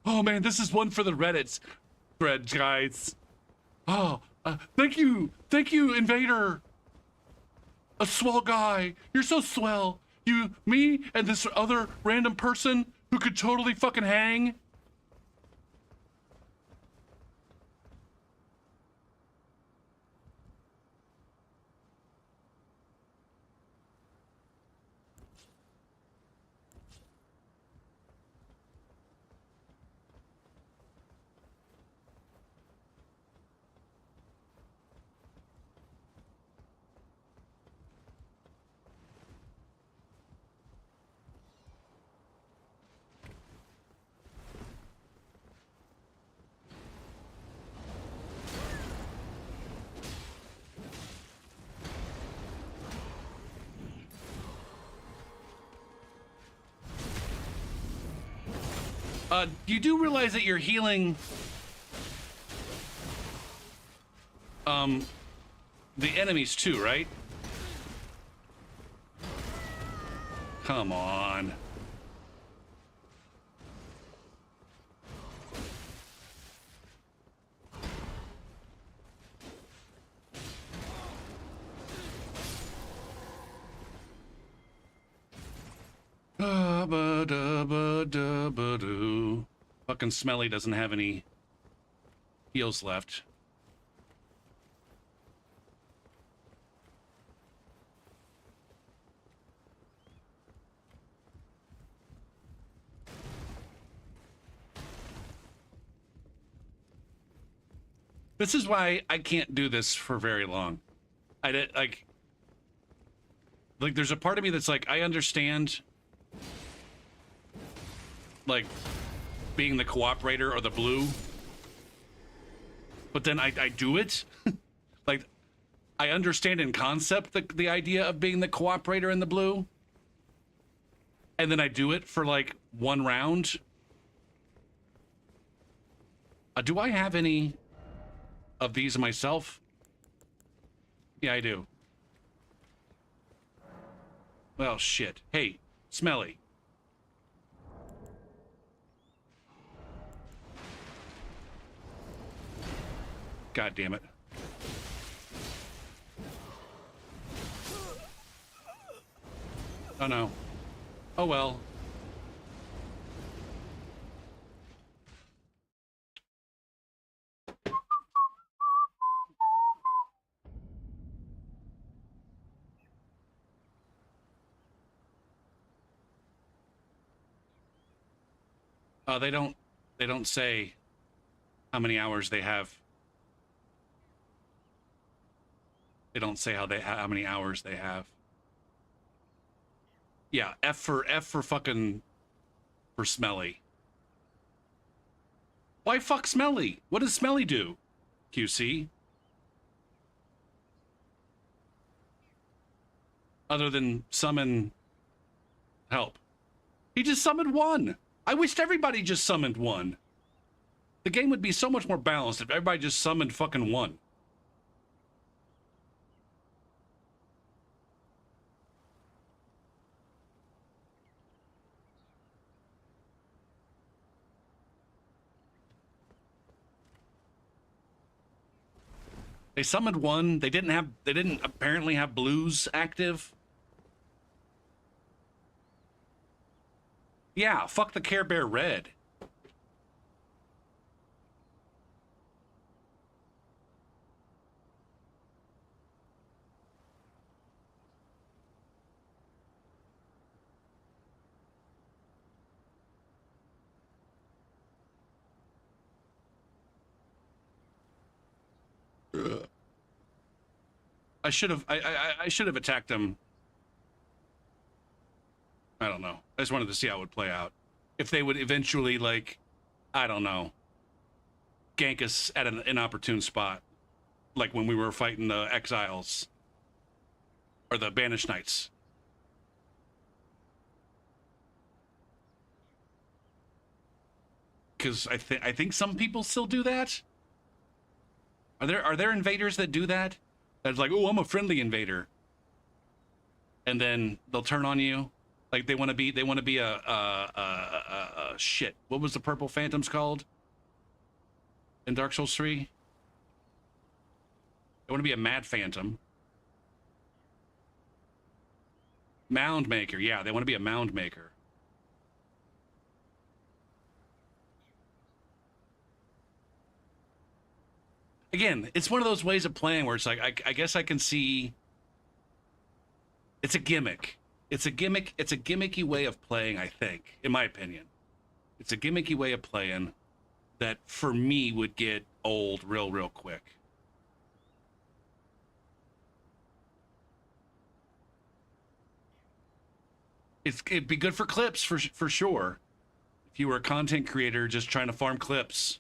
Oh man, this is one for the Reddit thread, guys. Oh, thank you, Invader. A swell guy. You're so swell. Me, and this other random person who could totally fucking hang. You do realize that you're healing the enemies too, right? Come on. Ba-da-ba-da-ba-doo. Fucking Smelly doesn't have any heals left. This is why I can't do this for very long. I did like there's a part of me that's like I understand like being the cooperator or the blue, but then I do it. Like I understand in concept the idea of being the cooperator in the blue, and then I do it for like one round. Do I have any of these myself? Yeah, I do. Well, shit. Hey, Smelly. God damn it. Oh no. Oh well. They don't say how many hours they have. They don't say how many hours they have. Yeah, F for fucking for Smelly. Why fuck Smelly? What does Smelly do? QC? Other than summon help. He just summoned one. I wished everybody just summoned one. The game would be so much more balanced if everybody just summoned fucking one. They summoned one. They didn't apparently have blues active. Yeah, fuck the Care Bear Red. I should have attacked them. I don't know. I just wanted to see how it would play out. If they would eventually, like, I don't know, gank us at an inopportune spot. Like when we were fighting the Exiles. Or the Banished Knights. Because I think some people still do that. Are there invaders that do that? That's like, oh, I'm a friendly invader, and then they'll turn on you, like they want to be a shit. What was the purple phantoms called in Dark Souls 3? They want to be a mad phantom. Mound maker, yeah, they want to be a mound maker. Again, it's one of those ways of playing where it's like I guess I can see it's a gimmick. It's a gimmick. It's a gimmicky way of playing, I think, in my opinion. It's a gimmicky way of playing that for me would get old real quick. It'd be good for clips for sure. If you were a content creator just trying to farm clips.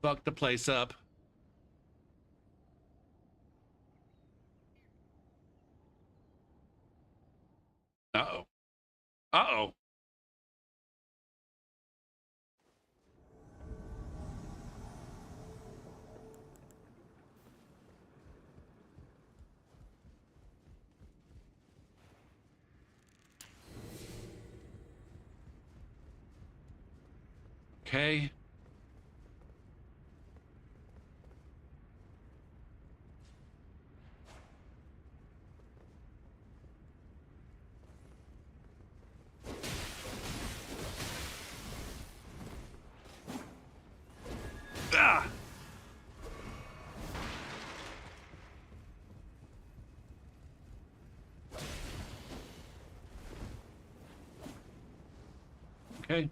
Fuck the place up. Uh-oh. Uh-oh. Okay. Ah! Okay.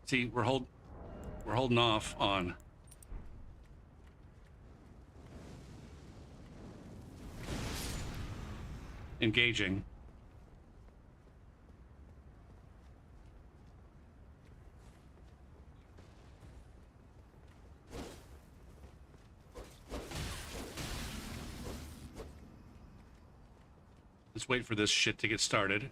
See, we're holding off on engaging. Let's wait for this shit to get started.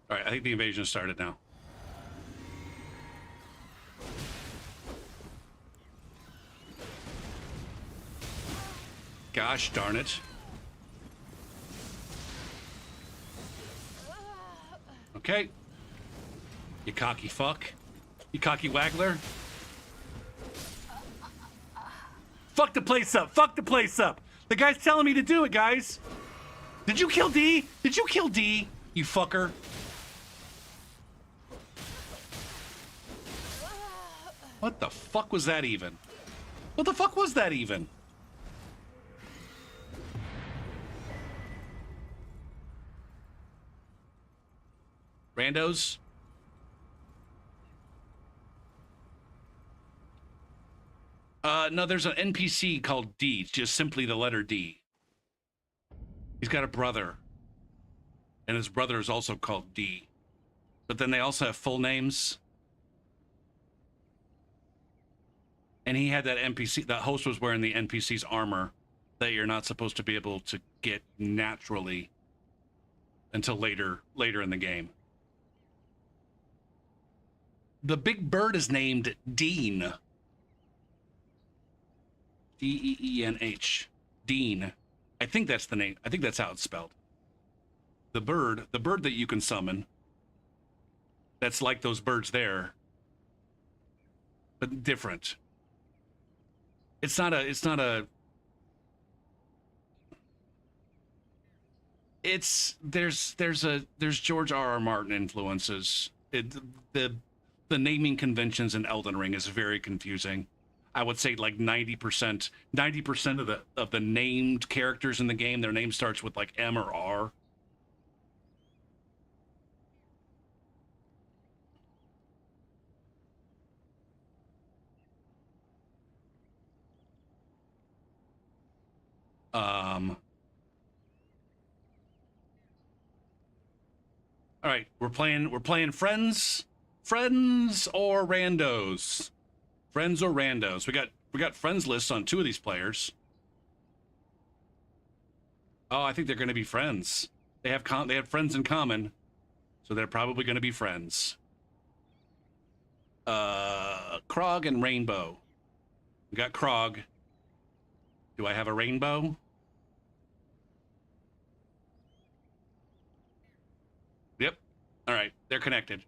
All right, I think the invasion started now. Gosh darn it. Okay. You cocky fuck. You cocky waggler. Fuck the place up. Fuck the place up. The guy's telling me to do it, guys. Did you kill D? Did you kill D? You fucker. What the fuck was that even? What the fuck was that even? Randos? No, there's an NPC called D. It's just simply the letter D. He's got a brother. And his brother is also called D. But then they also have full names. And he had that NPC, that host was wearing the NPC's armor that you're not supposed to be able to get naturally until later in the game. The big bird is named Dean. D-E-E-N-H. Dean. I think that's the name. I think that's how it's spelled. The bird that you can summon, that's like those birds there, but different. It's not a, there's George R.R. Martin influences. The naming conventions in Elden Ring is very confusing. I would say like 90% of the named characters in the game, their name starts with like M or R. All right, we're playing friends or randos. Friends or randos. We got friends lists on 2 of these players. Oh, I think they're going to be friends. They have friends in common, so they're probably going to be friends. Krog and Rainbow. We got Krog. Do I have a Rainbow? Yep. All right, they're connected.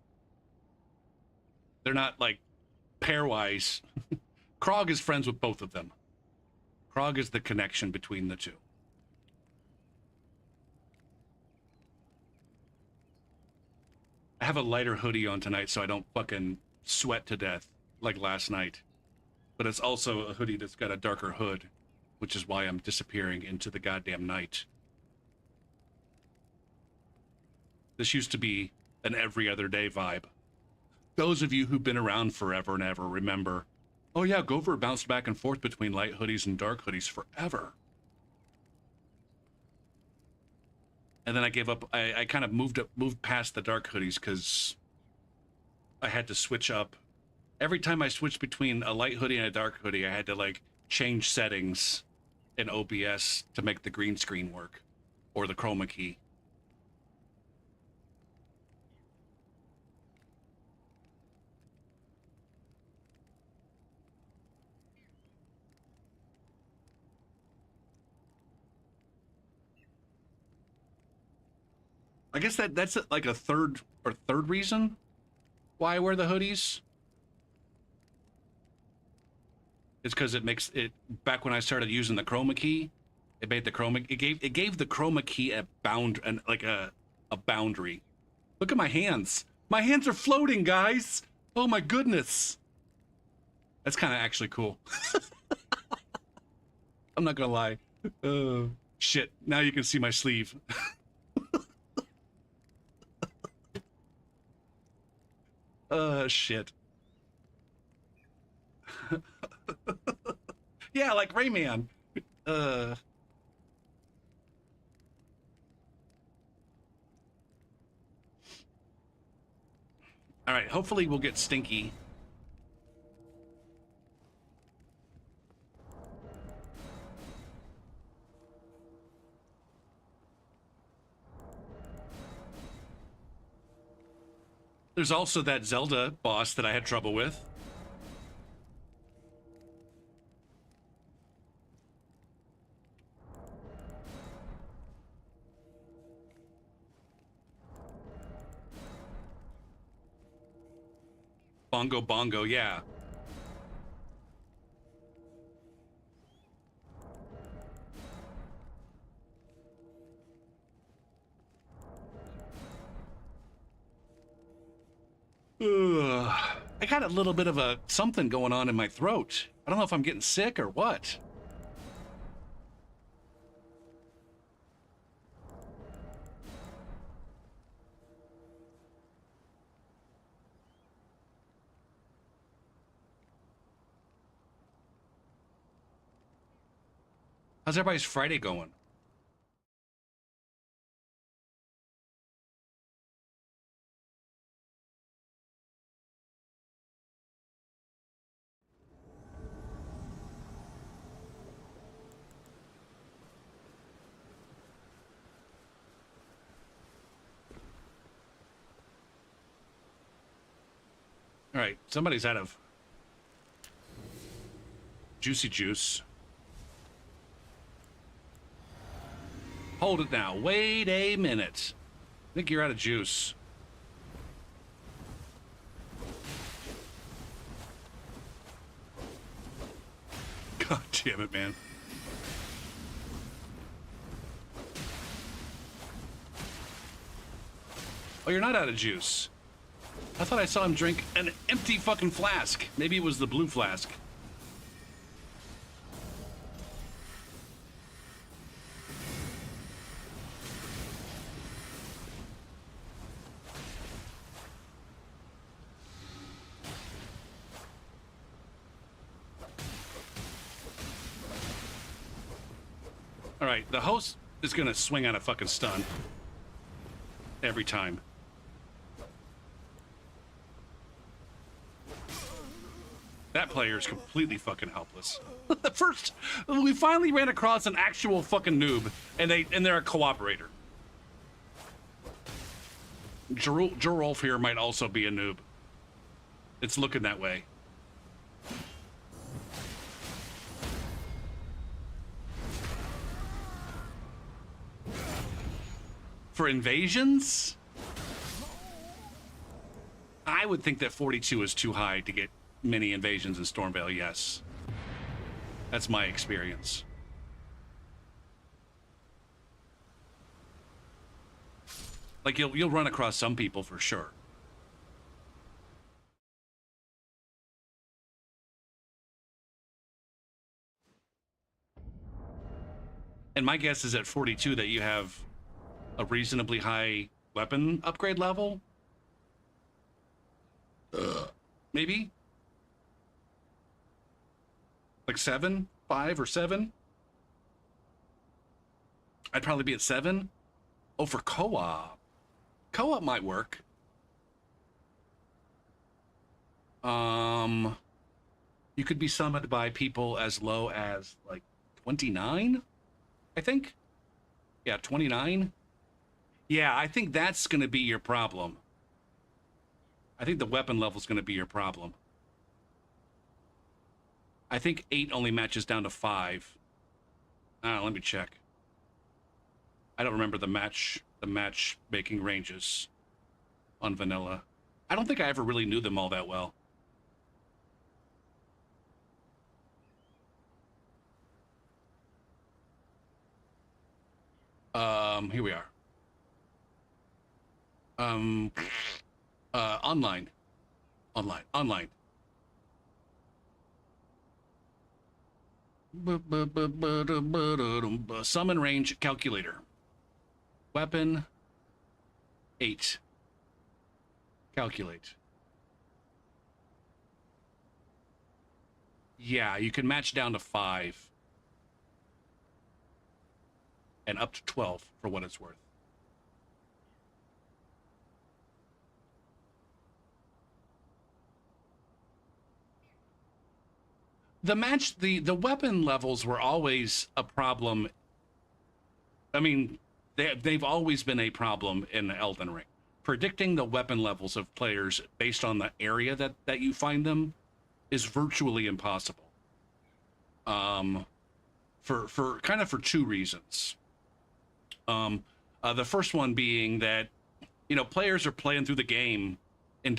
They're not like pairwise. Krog is friends with both of them. Krog is the connection between the two. I have a lighter hoodie on tonight so I don't fucking sweat to death like last night. But it's also a hoodie that's got a darker hood, which is why I'm disappearing into the goddamn night. This used to be an every other day vibe. Those of you who've been around forever and ever remember, Oh yeah, Gopher bounced back and forth between light hoodies and dark hoodies forever. And then I gave up. I kind of moved past the dark hoodies because I had to switch up. Every time I switched between a light hoodie and a dark hoodie, I had to like change settings in OBS to make the green screen work or the chroma key. I guess that's like a third reason why I wear the hoodies. It's because it makes it, back when I started using the chroma key, it made the chroma, it gave the chroma key a boundary. Look at my hands. My hands are floating, guys. Oh my goodness. That's kind of actually cool. I'm not gonna lie. Shit, now you can see my sleeve. Shit. Yeah, like Rayman. All right, hopefully we'll get Stinky. There's also that Zelda boss that I had trouble with. Bongo Bongo, yeah. Ugh. I got a little bit of a something going on in my throat. I don't know if I'm getting sick or what. How's everybody's Friday going? All right, somebody's out of juicy juice. Hold it now. Wait a minute. I think you're out of juice. God damn it, man. Oh, you're not out of juice. I thought I saw him drink an empty fucking flask. Maybe it was the blue flask. All right, the host is gonna swing on a fucking stun every time. That player is completely fucking helpless. First, we finally ran across an actual fucking noob, and they're a cooperator. Gerolf here might also be a noob. It's looking that way. For invasions, I would think that 42 is too high to get many invasions in Stormvale, yes. That's my experience. Like, you'll run across some people for sure. And my guess is at 42 that you have a reasonably high weapon upgrade level. Maybe? Like 7, 5, or 7. I'd probably be at 7. Oh, for co-op. Co-op might work. You could be summoned by people as low as like 29, I think. Yeah, 29. Yeah, I think that's going to be your problem. I think the weapon level is going to be your problem. I think 8 only matches down to 5. Let me check. I don't remember the matchmaking ranges on vanilla. I don't think I ever really knew them all that well. Here we are. Online. Summon range calculator. Weapon 8. Calculate. Yeah, you can match down to 5. And up to 12 for what it's worth. The weapon levels were always a problem. I mean, they've always been a problem in Elden Ring. Predicting the weapon levels of players based on the area that you find them is virtually impossible. For kind of for 2 reasons. The first one being that, players are playing through the game in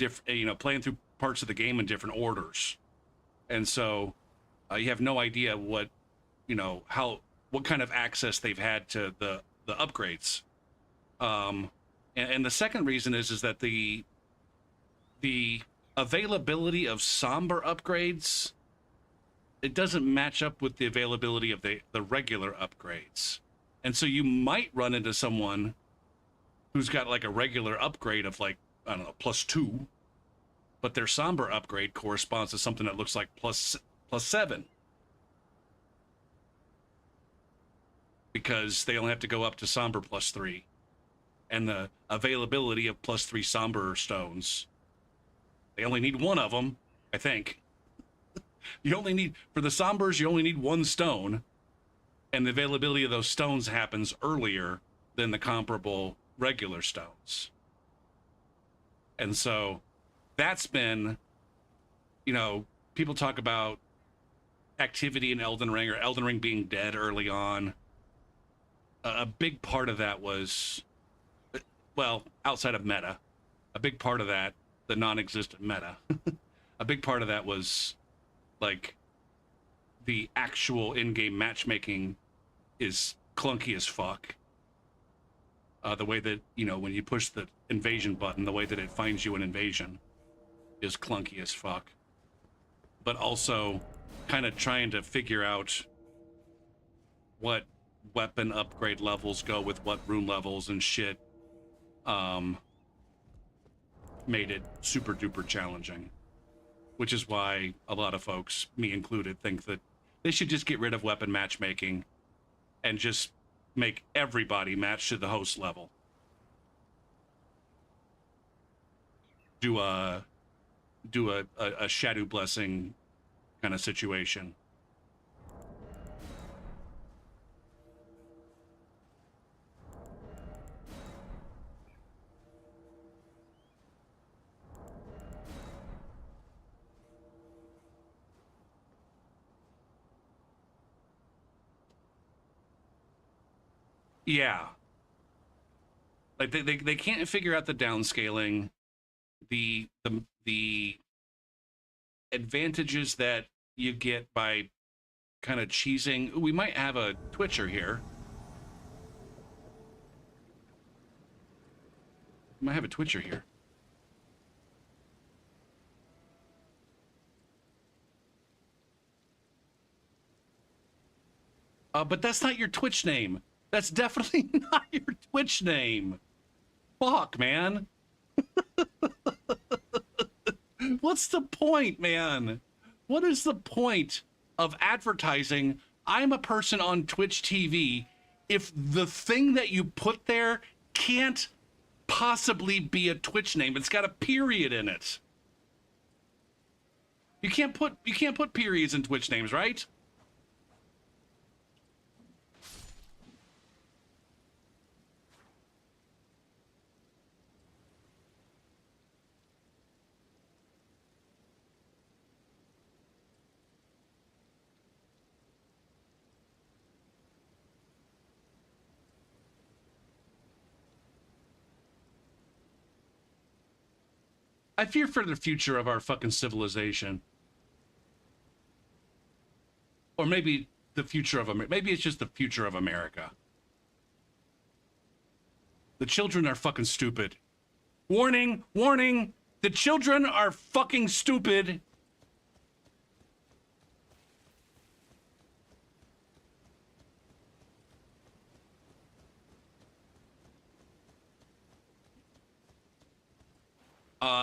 playing through parts of the game in different orders. And so you have no idea what kind of access they've had to the upgrades. And the second reason is that the availability of somber upgrades, it doesn't match up with the availability of the regular upgrades. And so you might run into someone who's got like a regular upgrade of like, I don't know, +2, but their somber upgrade corresponds to something that looks like +7. Because they only have to go up to somber +3. And the availability of +3 somber stones, they only need 1 of them, I think. For the sombers, you only need 1 stone. And the availability of those stones happens earlier than the comparable regular stones. And so that's been, people talk about activity in Elden Ring or Elden Ring being dead early on. A big part of that was, well, outside of meta, a big part of that, the non-existent meta, a big part of that was like the actual in-game matchmaking is clunky as fuck. The way that, when you push the invasion button, the way that it finds you an invasion is clunky as fuck. But also kind of trying to figure out what weapon upgrade levels go with what room levels and shit made it super duper challenging. Which is why a lot of folks, me included, think that they should just get rid of weapon matchmaking and just make everybody match to the host level. Do a shadow blessing kind of situation. Yeah. Like they can't figure out the downscaling, the advantages that you get by kind of cheesing. We might have a Twitcher here. We might have a Twitcher here. But that's not your Twitch name. That's definitely not your Twitch name. Fuck, man. What's the point, man? What is the point of advertising, I'm a person on Twitch TV, if the thing that you put there can't possibly be a Twitch name. It's got a period in it. You can't put periods in Twitch names, right? I fear for the future of our fucking civilization. Or maybe the future of America. Maybe it's just the future of America. The children are fucking stupid. Warning, warning, the children are fucking stupid.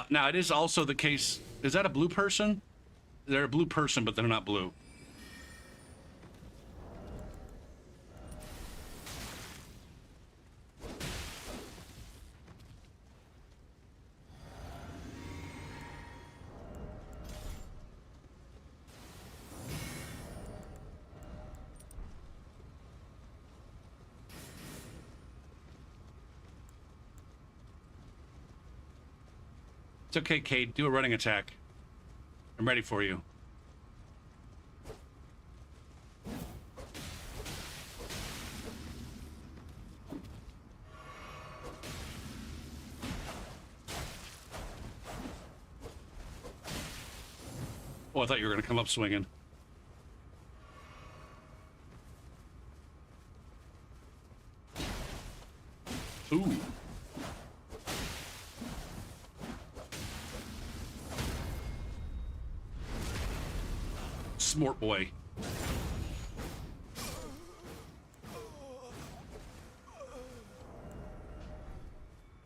Now, it is also the case... Is that a blue person? They're a blue person, but they're not blue. It's okay, Cade. Do a running attack. I'm ready for you. Oh, I thought you were going to come up swinging. Ooh. Smart boy.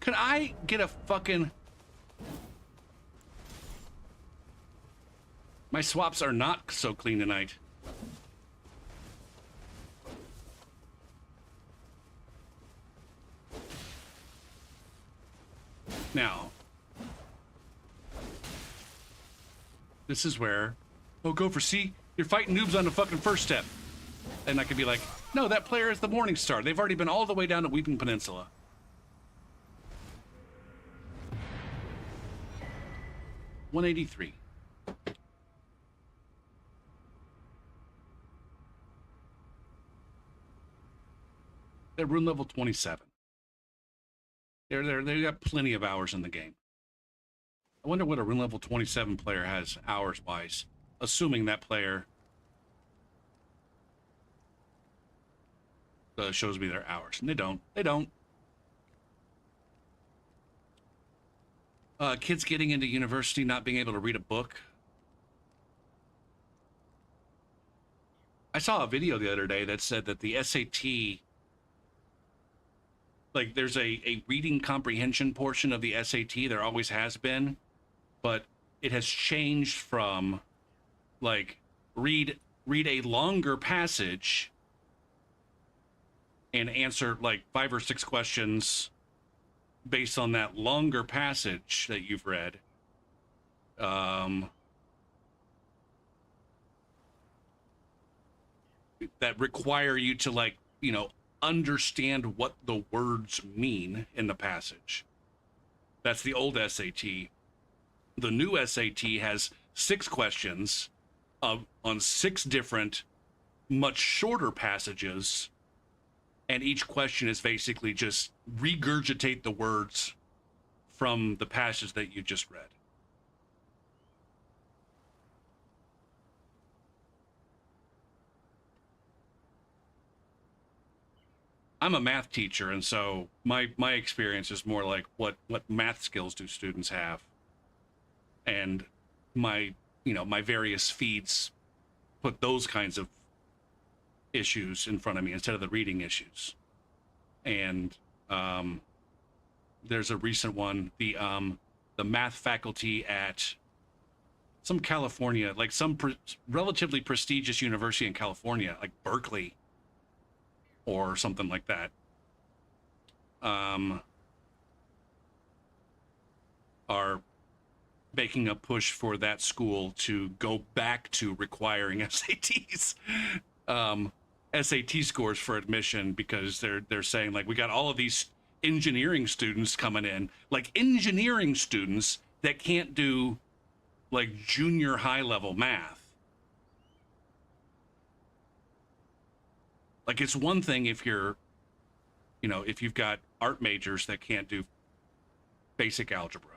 Could I get a fucking... My swaps are not so clean tonight. Now, this is where... Oh, go for C. You're fighting noobs on the fucking first step. And I could be like, no, that player is the Morning Star. They've already been all the way down to Weeping Peninsula. $183. They're rune level 27. They got plenty of hours in the game. I wonder what a rune level 27 player has hours-wise. Assuming that player shows me their hours. And they don't. They don't. Kids getting into university not being able to read a book. I saw a video the other day that said that the SAT... Like, there's a reading comprehension portion of the SAT. There always has been. But it has changed from... like read a longer passage and answer like 5 or 6 questions based on that longer passage that you've read. That require you to, like, you know, understand what the words mean in the passage. That's the old SAT. The new SAT has 6 questions on 6 different, much shorter passages, and each question is basically just regurgitate the words from the passage that you just read. I'm a math teacher, and so my experience is more like what math skills do students have, and my various feeds put those kinds of issues in front of me instead of the reading issues. And there's a recent one, the math faculty at California, like some relatively prestigious university in California, like Berkeley or something like that, are making a push for that school to go back to requiring SATs, SAT scores for admission, because they're saying, like, we got all of these engineering students coming in, like engineering students that can't do like junior high level math. Like, it's one thing if you're, if you've got art majors that can't do basic algebra,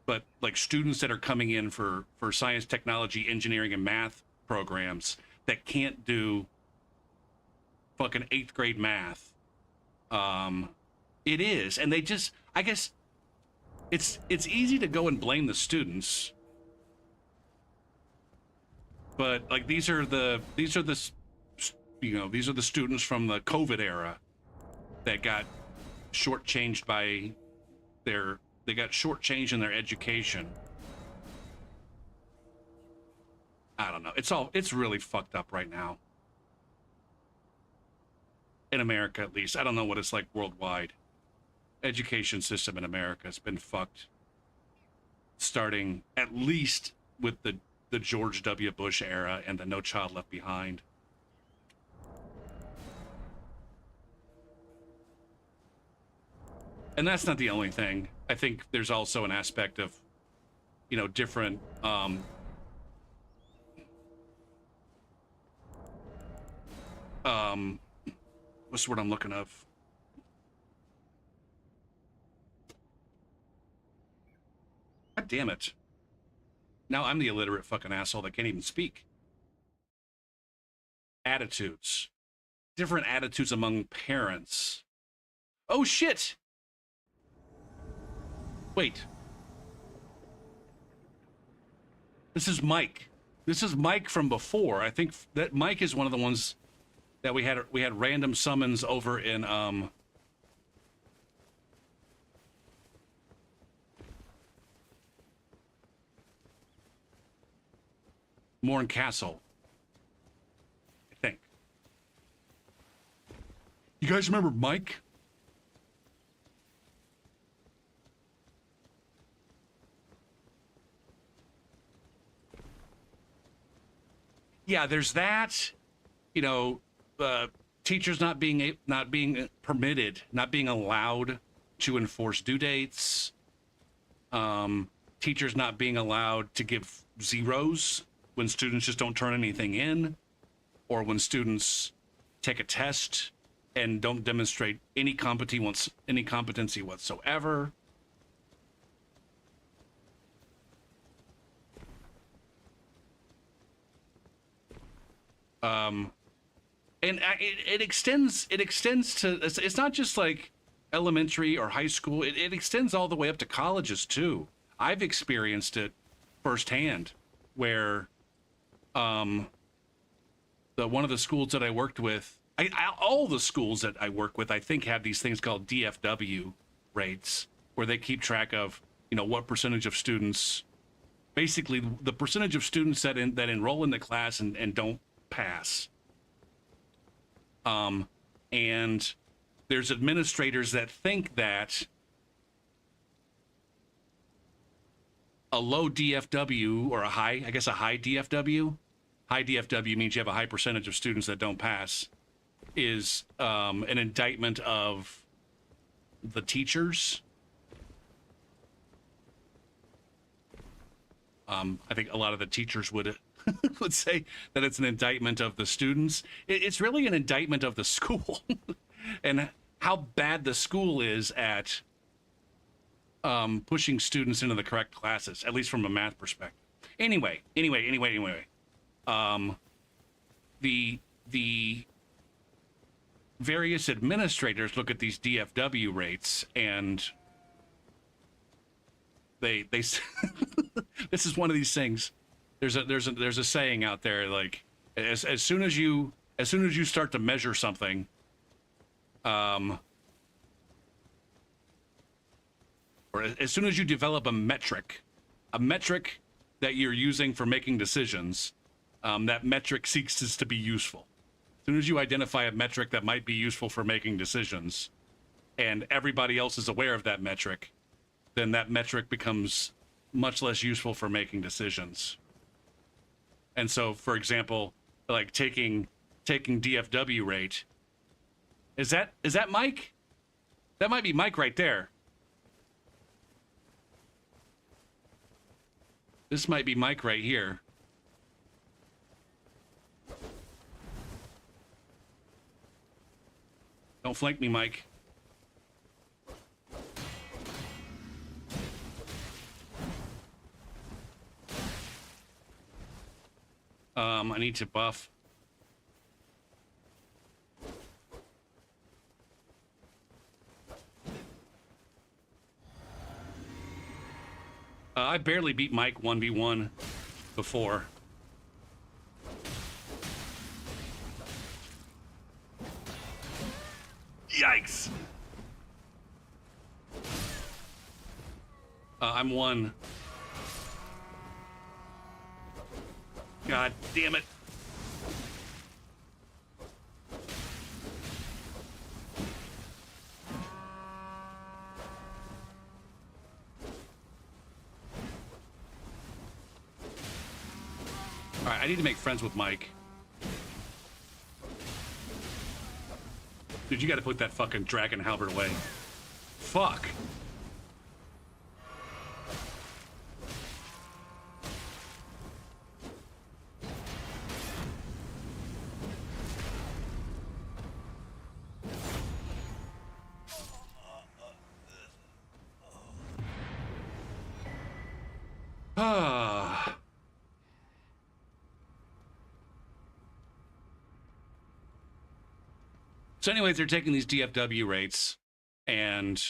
but like students that are coming in for science, technology, engineering, and math programs that can't do fucking 8th grade math. It is, and they just, I guess it's easy to go and blame the students, but like these are the these are the students from the COVID era that got shortchanged by they got shortchanged in their education. I don't know. It's really fucked up right now. In America, at least. I don't know what it's like worldwide. Education system in America has been fucked. Starting at least with the George W. Bush era and the No Child Left Behind. And that's not the only thing. I think there's also an aspect of, different, what's the word I'm looking of? God damn it. Now I'm the illiterate fucking asshole that can't even speak. Attitudes. Different attitudes among parents. Oh shit! Wait. This is Mike. This is Mike from before. I think that Mike is one of the ones that we had random summons over in Morn Castle, I think. You guys remember Mike? Yeah, there's that. Teachers not being permitted, not being allowed to enforce due dates. Teachers not being allowed to give zeros when students just don't turn anything in, or when students take a test and don't demonstrate any competency whatsoever. And it extends to, it's not just like elementary or high school. It extends all the way up to colleges too. I've experienced it firsthand, where one of the schools that I worked with, all the schools that I work with, I think, have these things called DFW rates, where they keep track of, what percentage of students, basically the percentage of students that enroll in the class and don't pass. And there's administrators that think that a low DFW or a high DFW, high DFW means you have a high percentage of students that don't pass, is an indictment of the teachers. I think a lot of the teachers would would say that it's an indictment of the students. It's really an indictment of the school and how bad the school is at pushing students into the correct classes, at least from a math perspective. Anyway. The various administrators look at these DFW rates, and they this is one of these things. There's a saying out there, like, as soon as you start to measure something, or as soon as you develop a metric that you're using for making decisions, that metric seeks to be useful. As soon as you identify a metric that might be useful for making decisions, and everybody else is aware of that metric, then that metric becomes much less useful for making decisions. And so, for example, like taking DFW rate, is that Mike? That might be Mike right there. This might be Mike right here. Don't flank me, Mike. I need to buff. I barely beat Mike 1v1 before. Yikes! I'm one. God damn it. All right, I need to make friends with Mike. Dude, you gotta put that fucking dragon halberd away. Fuck. Ah. So anyways, they're taking these DFW rates, and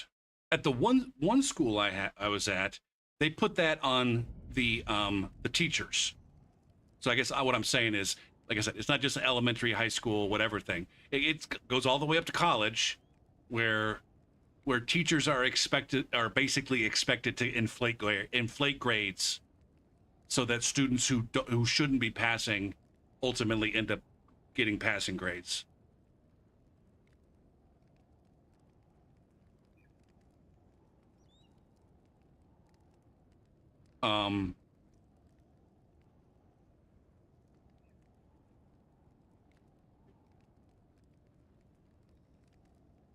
at the one school I was at, they put that on the teachers. So I guess what I'm saying is, like I said, it's not just elementary, high school, whatever thing. It goes all the way up to college, where teachers are basically expected to inflate grades, so that students who shouldn't be passing ultimately end up getting passing grades.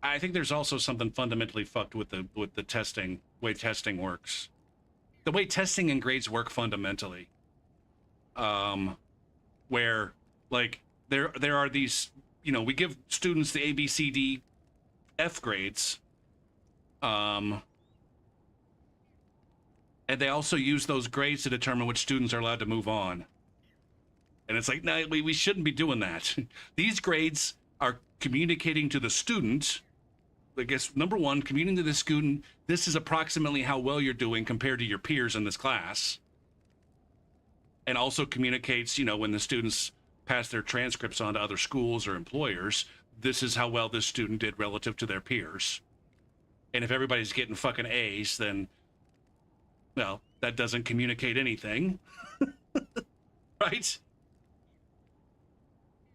I think there's also something fundamentally fucked with the testing, way testing works. The way testing and grades work fundamentally. Where like there are these, we give students the A, B, C, D, F grades. And they also use those grades to determine which students are allowed to move on. And it's like, no, we shouldn't be doing that. These grades are communicating to the student, I guess, number one, communicating to the student, this is approximately how well you're doing compared to your peers in this class. And also communicates, when the students pass their transcripts on to other schools or employers, this is how well this student did relative to their peers. And if everybody's getting fucking A's, then, well, that doesn't communicate anything. Right?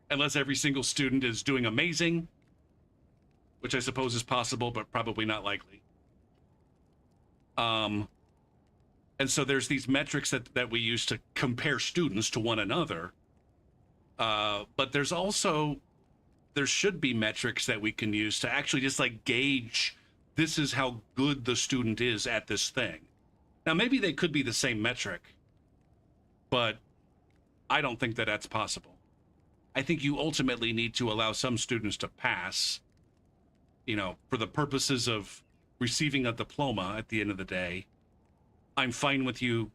Unless every single student is doing amazing, which I suppose is possible, but probably not likely. And so there's these metrics that we use to compare students to one another. But there should be metrics that we can use to actually just like gauge, this is how good the student is at this thing. Now, maybe they could be the same metric, but I don't think that that's possible. I think you ultimately need to allow some students to pass, for the purposes of receiving a diploma at the end of the day. I'm fine with you,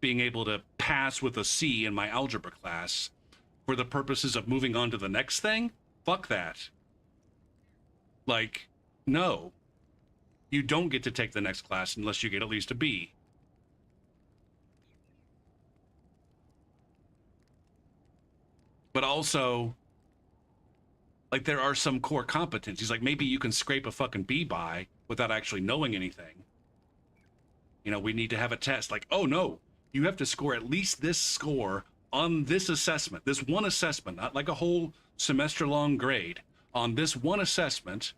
being able to pass with a C in my algebra class. For the purposes of moving on to the next thing, fuck that. Like, no. You don't get to take the next class unless you get at least a B. But also, like, there are some core competencies. Like, maybe you can scrape a fucking B by without actually knowing anything. We need to have a test. Like, oh no, You have to score at least this score on this assessment, this one assessment, not like a whole semester long grade, on this one assessment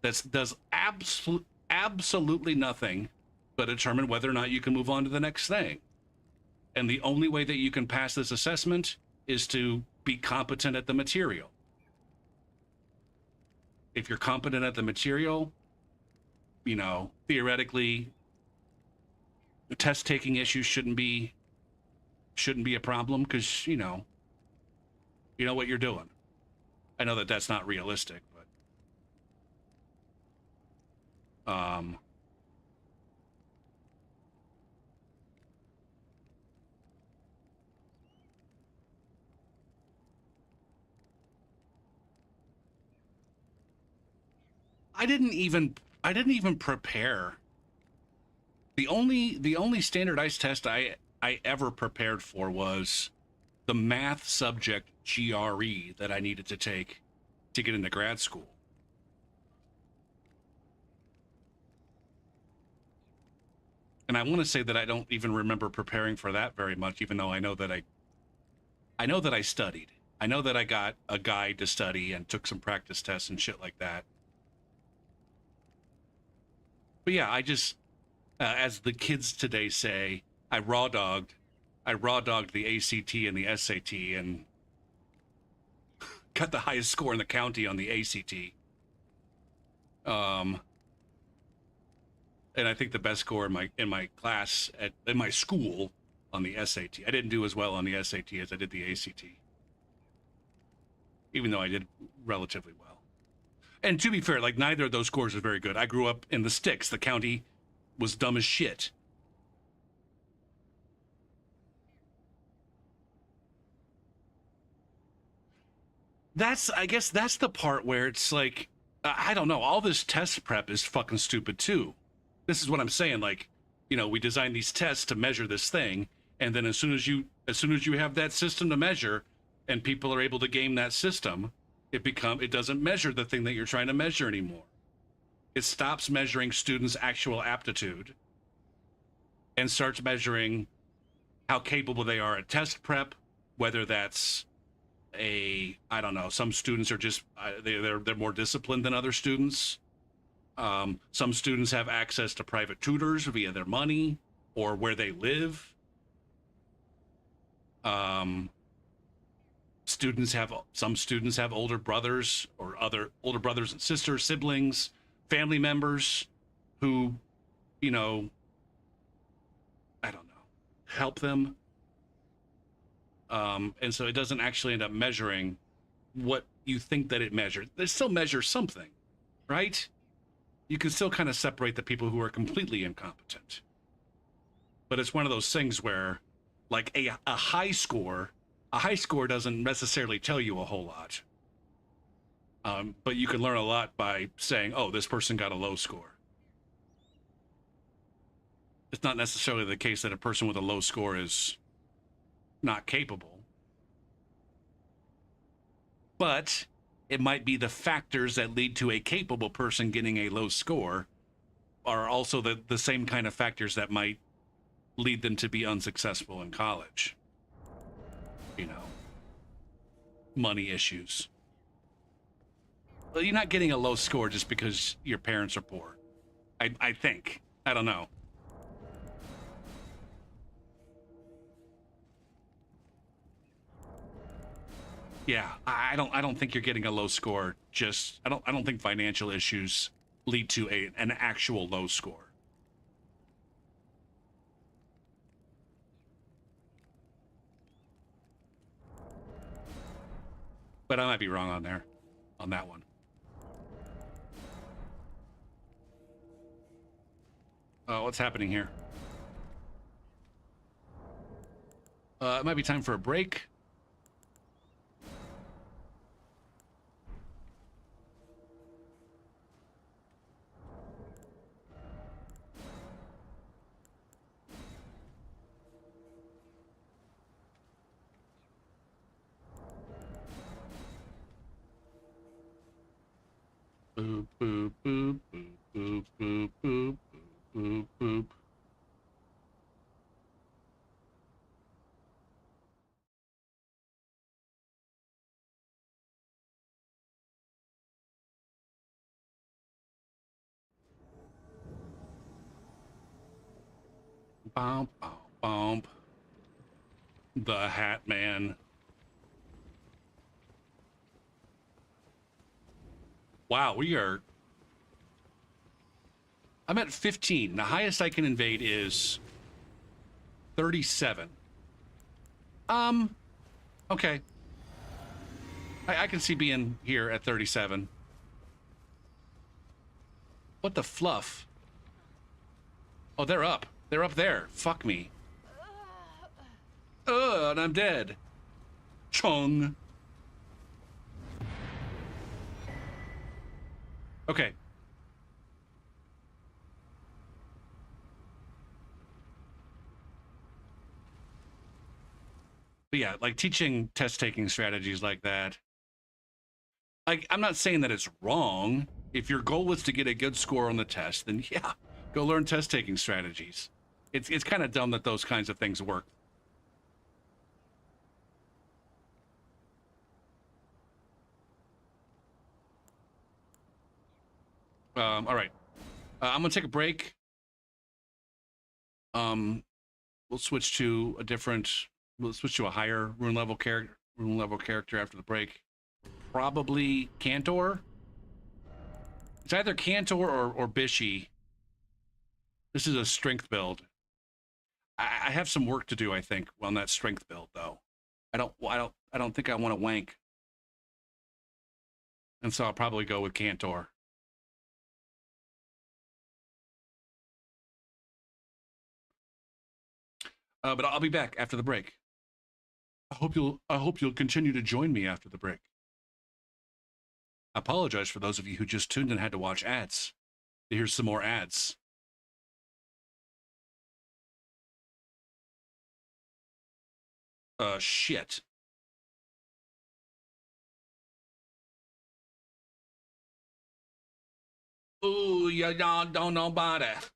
that does absolutely nothing but determine whether or not you can move on to the next thing. And the only way that you can pass this assessment is to be competent at the material. If you're competent at the material, you know, theoretically, test taking issues shouldn't be a problem because you know what you're doing. I know that that's not realistic, but I didn't even prepare. The only standardized test I ever prepared for was the math subject GRE that I needed to take to get into grad school. And I want to say that I don't even remember preparing for that very much, even though I know that I studied. I know that I got a guide to study and took some practice tests and shit like that. But yeah, I just, as the kids today say, I raw dogged the ACT and the SAT and got the highest score in the county on the ACT. And I think the best score in my class in my school on the SAT. I didn't do as well on the SAT as I did the ACT, even though I did relatively well. And to be fair, like neither of those scores are very good. I grew up in the sticks. The county was dumb as shit. I guess that's the part where it's like, I don't know, all this test prep is fucking stupid too. This is what I'm saying. Like, you know, we design these tests to measure this thing, and then as soon as you have that system to measure, and people are able to game that system, it doesn't measure the thing that you're trying to measure anymore. It stops measuring students' actual aptitude and starts measuring how capable they are at test prep, whether that's I don't know, some students are just they're more disciplined than other students. Some students have access to private tutors via their money or where they live. Some students have older brothers or other older brothers and sisters, siblings, family members who, you know, I don't know, help them. And so it doesn't actually end up measuring what you think that it measured. It still measures something, right? You can still kind of separate the people who are completely incompetent. But it's one of those things where, like a high score doesn't necessarily tell you a whole lot. But you can learn a lot by saying, oh, this person got a low score. It's not necessarily the case that a person with a low score is not capable. But it might be the factors that lead to a capable person getting a low score are also the same kind of factors that might lead them to be unsuccessful in college. You know, money issues. Well, you're not getting a low score just because your parents are poor. I think. I don't know. Yeah, I don't think you're getting a low score. I don't think financial issues lead to an actual low score. But I might be wrong on that one. What's happening here? It might be time for a break. Boop, boop, boop, boop, boop, boop, boop, boop, boop. Bump, bump, bump. The Hat Man. Wow, we are... I'm at 15. The highest I can invade is 37. Okay. I can see being here at 37. What the fluff? Oh, they're up. They're up there. Fuck me. And I'm dead. Chung. Okay. But yeah, like teaching test-taking strategies like that. Like, I'm not saying that it's wrong. If your goal is to get a good score on the test, then yeah, go learn test-taking strategies. It's kind of dumb that those kinds of things work. All right. I'm gonna take a break. Um, we'll switch to a different. We'll switch to a higher rune level character. Rune level character after the break. Probably Cantor. It's either Cantor or Bishy. This is a strength build. I have some work to do, I think, on that strength build, though. I don't think I want to wank, and so I'll probably go with Cantor. But I'll be back after the break. I hope you'll continue to join me after the break. I apologize for those of you who just tuned in and had to watch ads. Here's some more ads. Shit. Ooh, you don't know about it.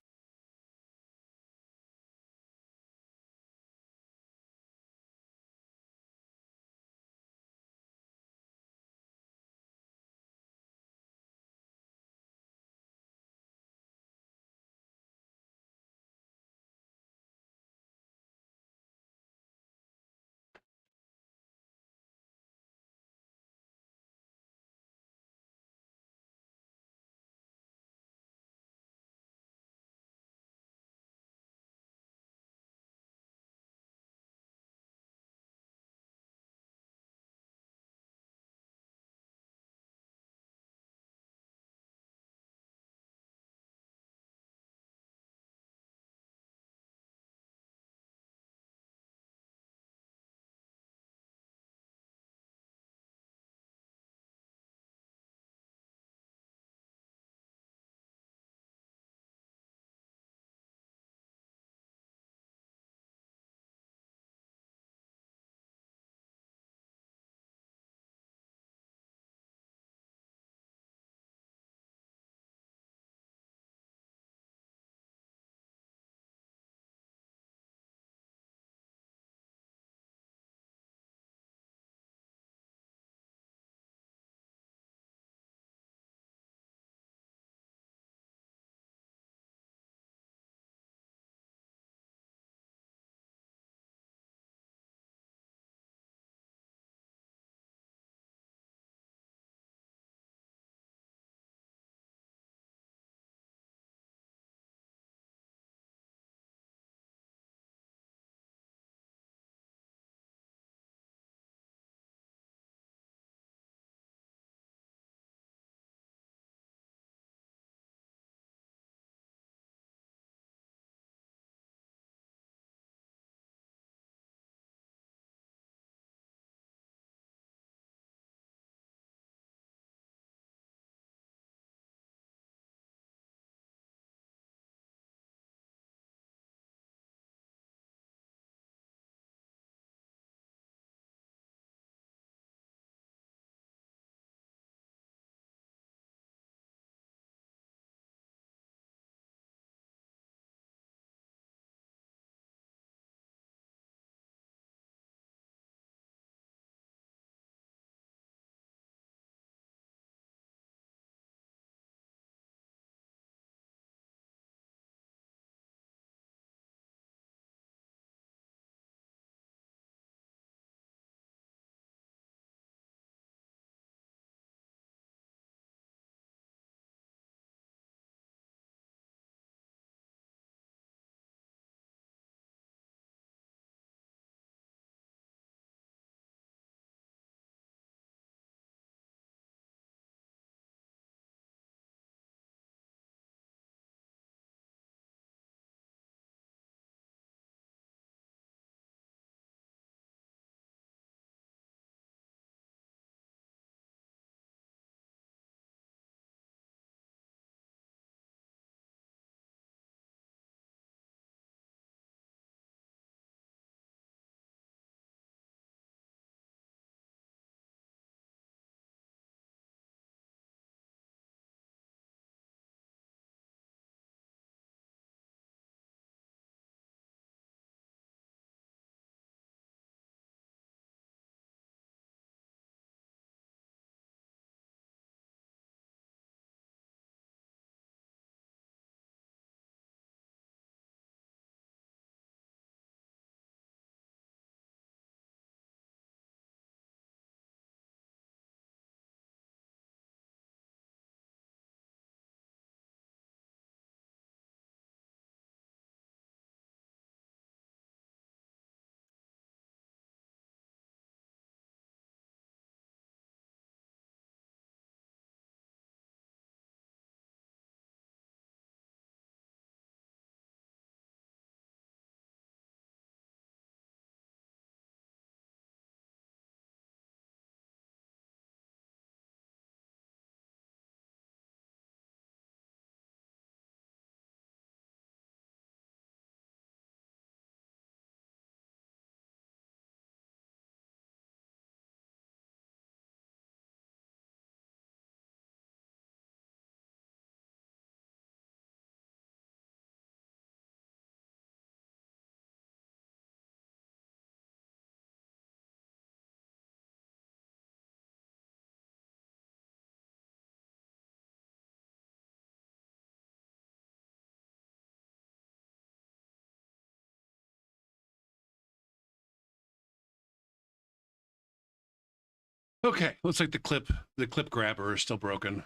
Okay, looks like the clip grabber is still broken.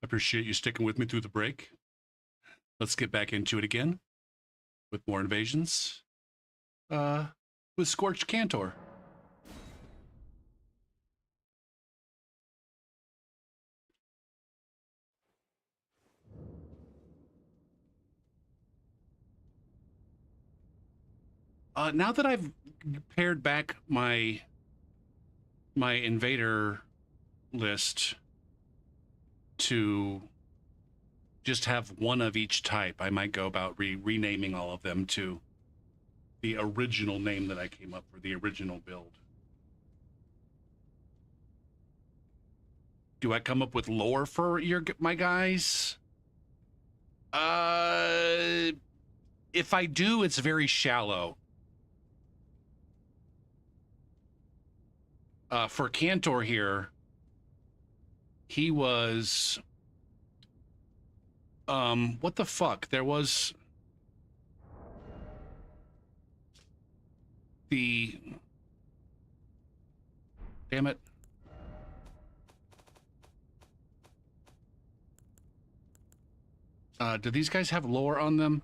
Appreciate you sticking with me through the break. Let's get back into it again with more invasions. With Scorched Cantor. Now that I've pared back my invader list to just have one of each type, I might go about renaming all of them to the original name that I came up for, the original build. Do I come up with lore for my guys? If I do, it's very shallow. For Cantor here, he was, what the fuck? There was the, damn it. Do these guys have lore on them?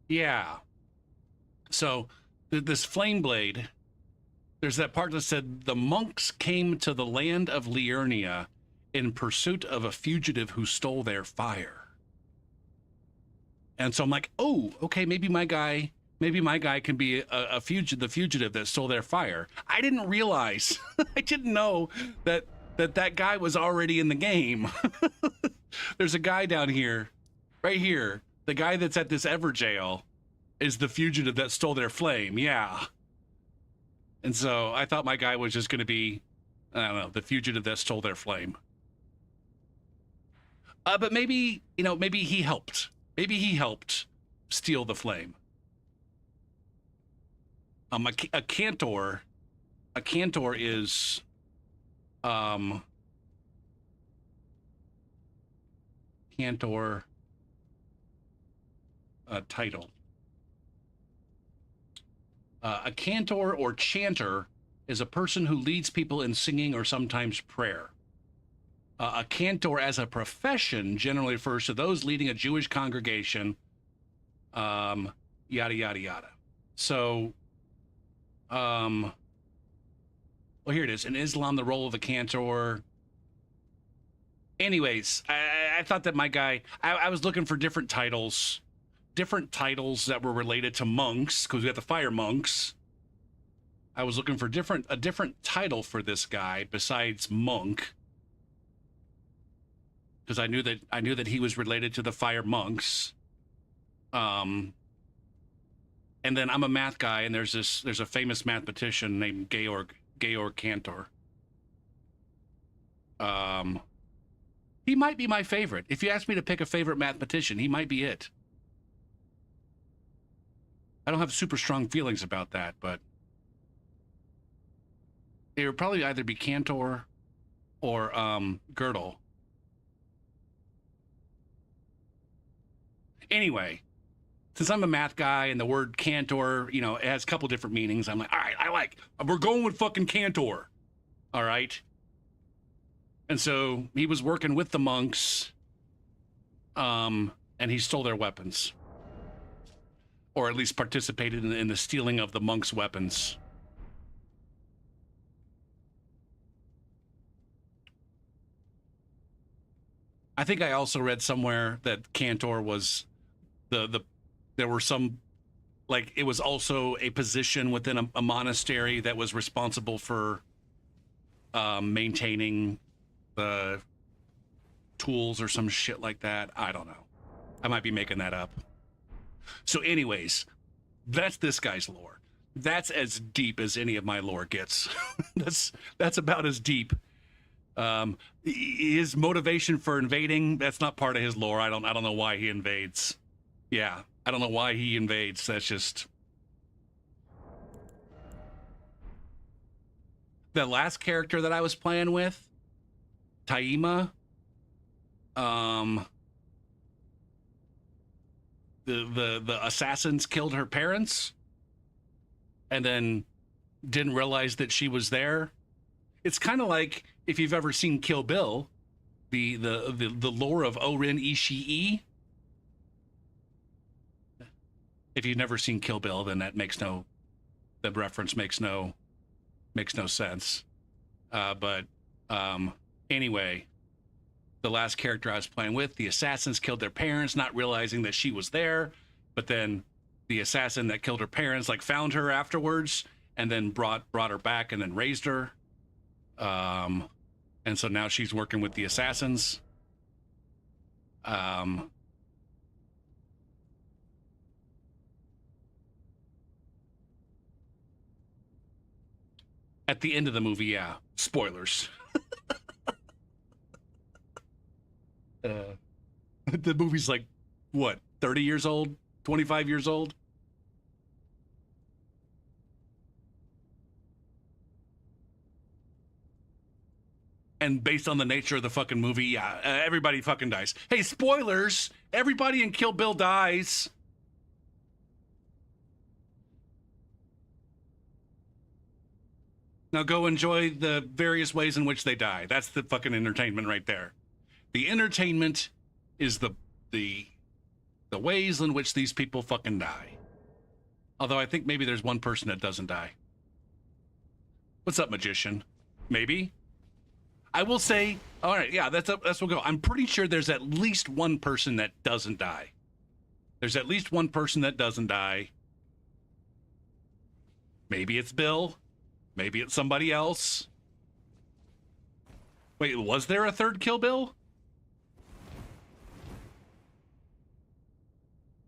Yeah. So this flame blade, there's that part that said the monks came to the land of Liurnia in pursuit of a fugitive who stole their fire. And so I'm like, oh, okay, maybe my guy can be the fugitive that stole their fire. I didn't realize, I didn't know that guy was already in the game. There's a guy down here, right here. The guy that's at this Ever jail is the fugitive that stole their flame. Yeah. And so I thought my guy was just going to be, I don't know, the fugitive that stole their flame. But maybe, maybe he helped. Maybe he helped steal the flame. A cantor is, cantor title. A cantor or chanter is a person who leads people in singing or sometimes prayer. A cantor as a profession generally refers to those leading a Jewish congregation, yada, yada, yada. So, well, here it is. In Islam, the role of the cantor. Anyways, I thought that my guy, I was looking for different titles that were related to monks, because we got the fire monks. I was looking for a different title for this guy besides monk, because I knew that he was related to the fire monks. And then I'm a math guy, and there's a famous mathematician named Georg Cantor. He might be my favorite. If you ask me to pick a favorite mathematician, he might be it. I don't have super strong feelings about that, but it would probably either be Cantor or Gödel. Anyway, since I'm a math guy and the word Cantor, it has a couple different meanings, I'm like, all right, we're going with fucking Cantor. All right. And so he was working with the monks, and he stole their weapons. Or at least participated in the stealing of the monks' weapons. I think I also read somewhere that Cantor was there were some, like, it was also a position within a monastery that was responsible for maintaining the tools or some shit like that. I don't know. I might be making that up. So anyways, that's this guy's lore. That's as deep as any of my lore gets. that's about as deep. His motivation for invading, that's not part of his lore. I don't know why he invades. Yeah, I don't know why he invades. That's just the last character that I was playing with, Taima. the assassins killed her parents and then didn't realize that she was there. It's kind of like if you've ever seen Kill Bill, the lore of Orin Ishii. If you've never seen Kill Bill, then the reference makes no sense. But anyway, the last character I was playing with, the assassins killed their parents, not realizing that she was there. But then the assassin that killed her parents like found her afterwards and then brought her back and then raised her. And so now she's working with the assassins. At the end of the movie, yeah, spoilers. The movie's like, what, 30 years old? 25 years old? And based on the nature of the fucking movie, yeah, everybody fucking dies. Hey, spoilers! Everybody in Kill Bill dies. Now go enjoy the various ways in which they die. That's the fucking entertainment right there. The entertainment is the ways in which these people fucking die. Although I think maybe there's one person that doesn't die. What's up, magician? Maybe. I will say, all right, yeah, that's what we'll go. I'm pretty sure there's at least one person that doesn't die. There's at least one person that doesn't die. Maybe it's Bill. Maybe it's somebody else. Wait, was there a third Kill Bill?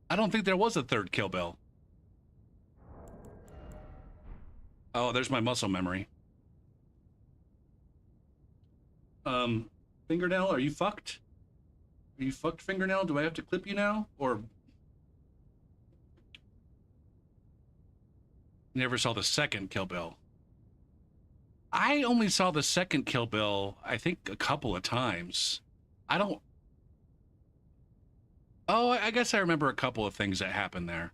I don't think there was a third Kill Bill. Oh, there's my muscle memory. Fingernail, are you fucked? Are you fucked, Fingernail? Do I have to clip you now? Or... Never saw the second Kill Bill. I only saw the second Kill Bill, I think, a couple of times. I don't... Oh, I guess I remember a couple of things that happened there.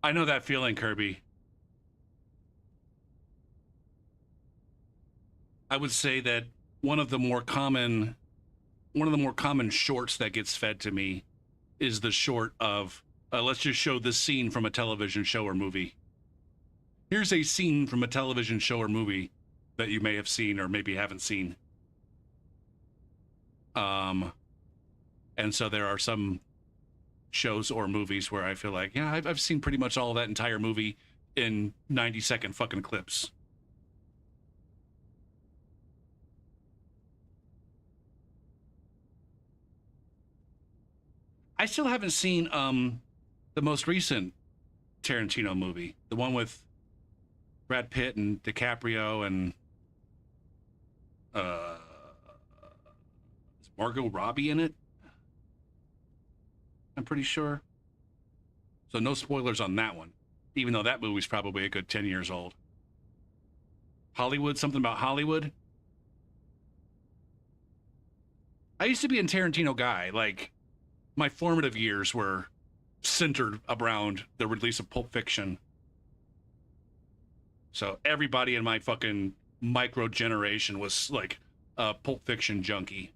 I know that feeling, Kirby. I would say that one of the more common shorts that gets fed to me is the short of let's just show this scene from a television show or movie. Here's a scene from a television show or movie that you may have seen or maybe haven't seen. And so there are some shows or movies where I feel like, yeah, I've seen pretty much all of that entire movie in 90-second fucking clips. I still haven't seen the most recent Tarantino movie, the one with Brad Pitt and DiCaprio and is Margot Robbie in it? I'm pretty sure. So no spoilers on that one, even though that movie's probably a good 10 years old. Hollywood, something about Hollywood. I used to be a Tarantino guy. Like, my formative years were centered around the release of Pulp Fiction. So everybody in my fucking micro generation was like a Pulp Fiction junkie.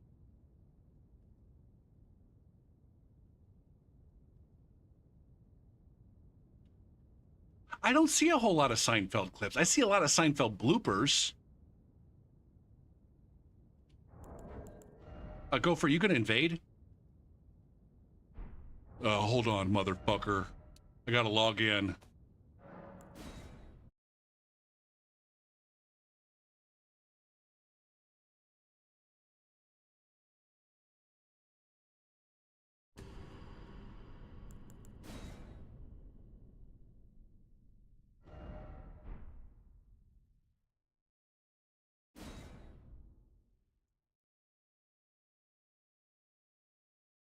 I don't see a whole lot of Seinfeld clips. I see a lot of Seinfeld bloopers. Gopher, you gonna invade? Hold on, motherfucker. I gotta log in.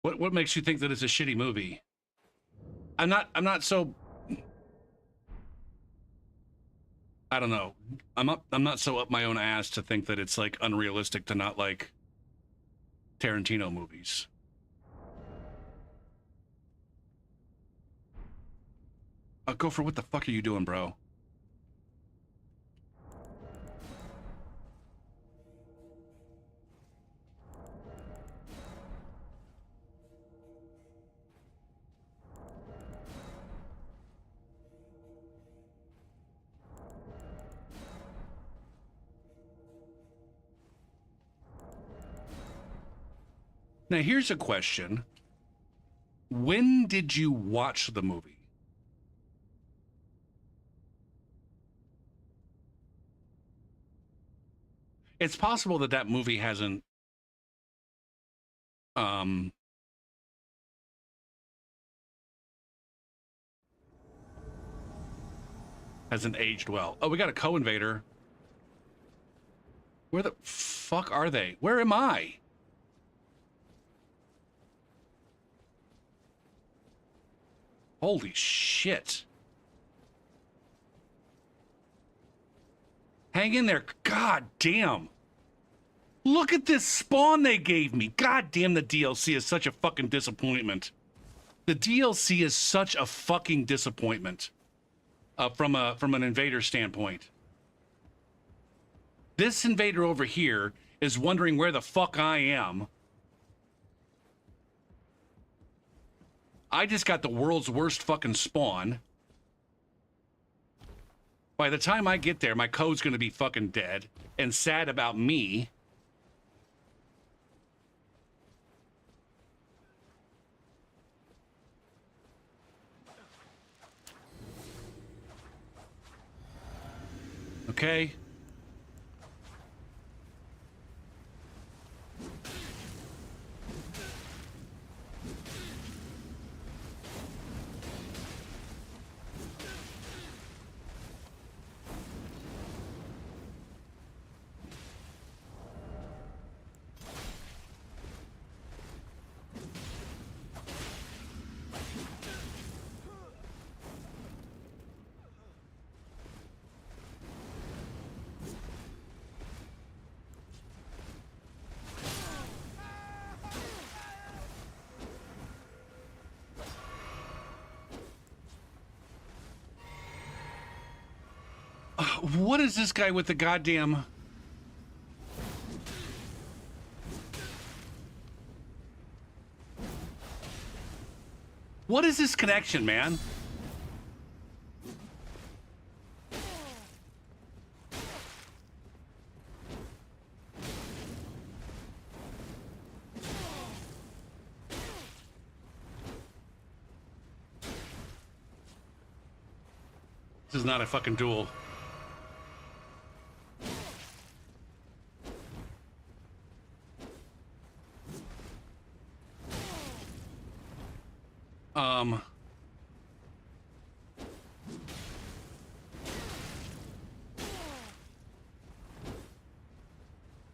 What makes you think that it's a shitty movie? I'm not so, I don't know. I'm not so up my own ass to think that it's like unrealistic to not like Tarantino movies. Gopher, what the fuck are you doing, bro? Now, here's a question. When did you watch the movie? It's possible that that movie um, hasn't aged well. Oh, we got a co-invader. Where the fuck are they? Where am I? Holy shit. Hang in there. God damn. Look at this spawn they gave me. God damn, the DLC is such a fucking disappointment. The DLC is such a fucking disappointment from an invader standpoint. This invader over here is wondering where the fuck I am. I just got the world's worst fucking spawn. By the time I get there, my code's gonna be fucking dead and sad about me. Okay. What is this guy with the goddamn... What is this connection, man? This is not a fucking duel.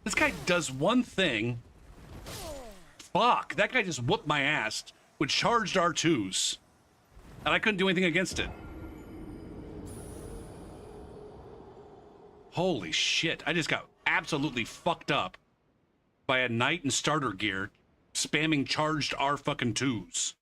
This guy does one thing. Fuck, that guy just whooped my ass with charged R2s. And I couldn't do anything against it. Holy shit, I just got absolutely fucked up by a knight in starter gear spamming charged R fucking 2s.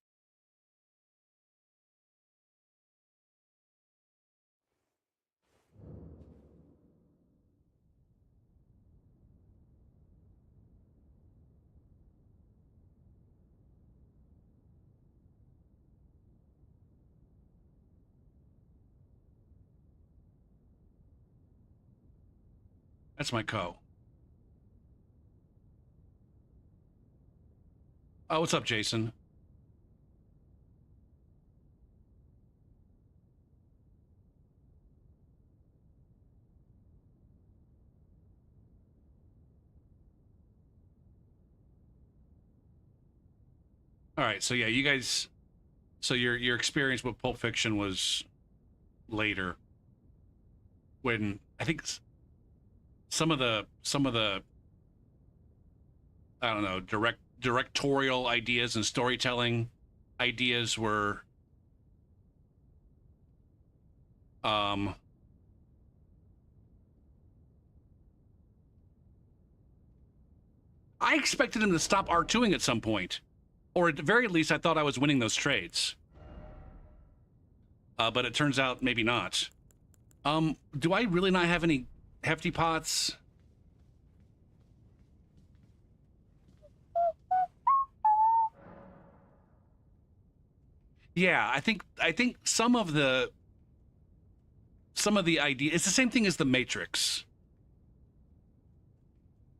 That's my co. Oh, what's up, Jason? All right, so yeah, you guys, so your experience with Pulp Fiction was later, when I think some of the I don't know, directorial ideas and storytelling ideas were I expected him to stop R2ing at some point, or at the very least I thought I was winning those trades, but it turns out maybe not. Do I really not have any hefty pots? Yeah, I think some of the idea, it's the same thing as the Matrix.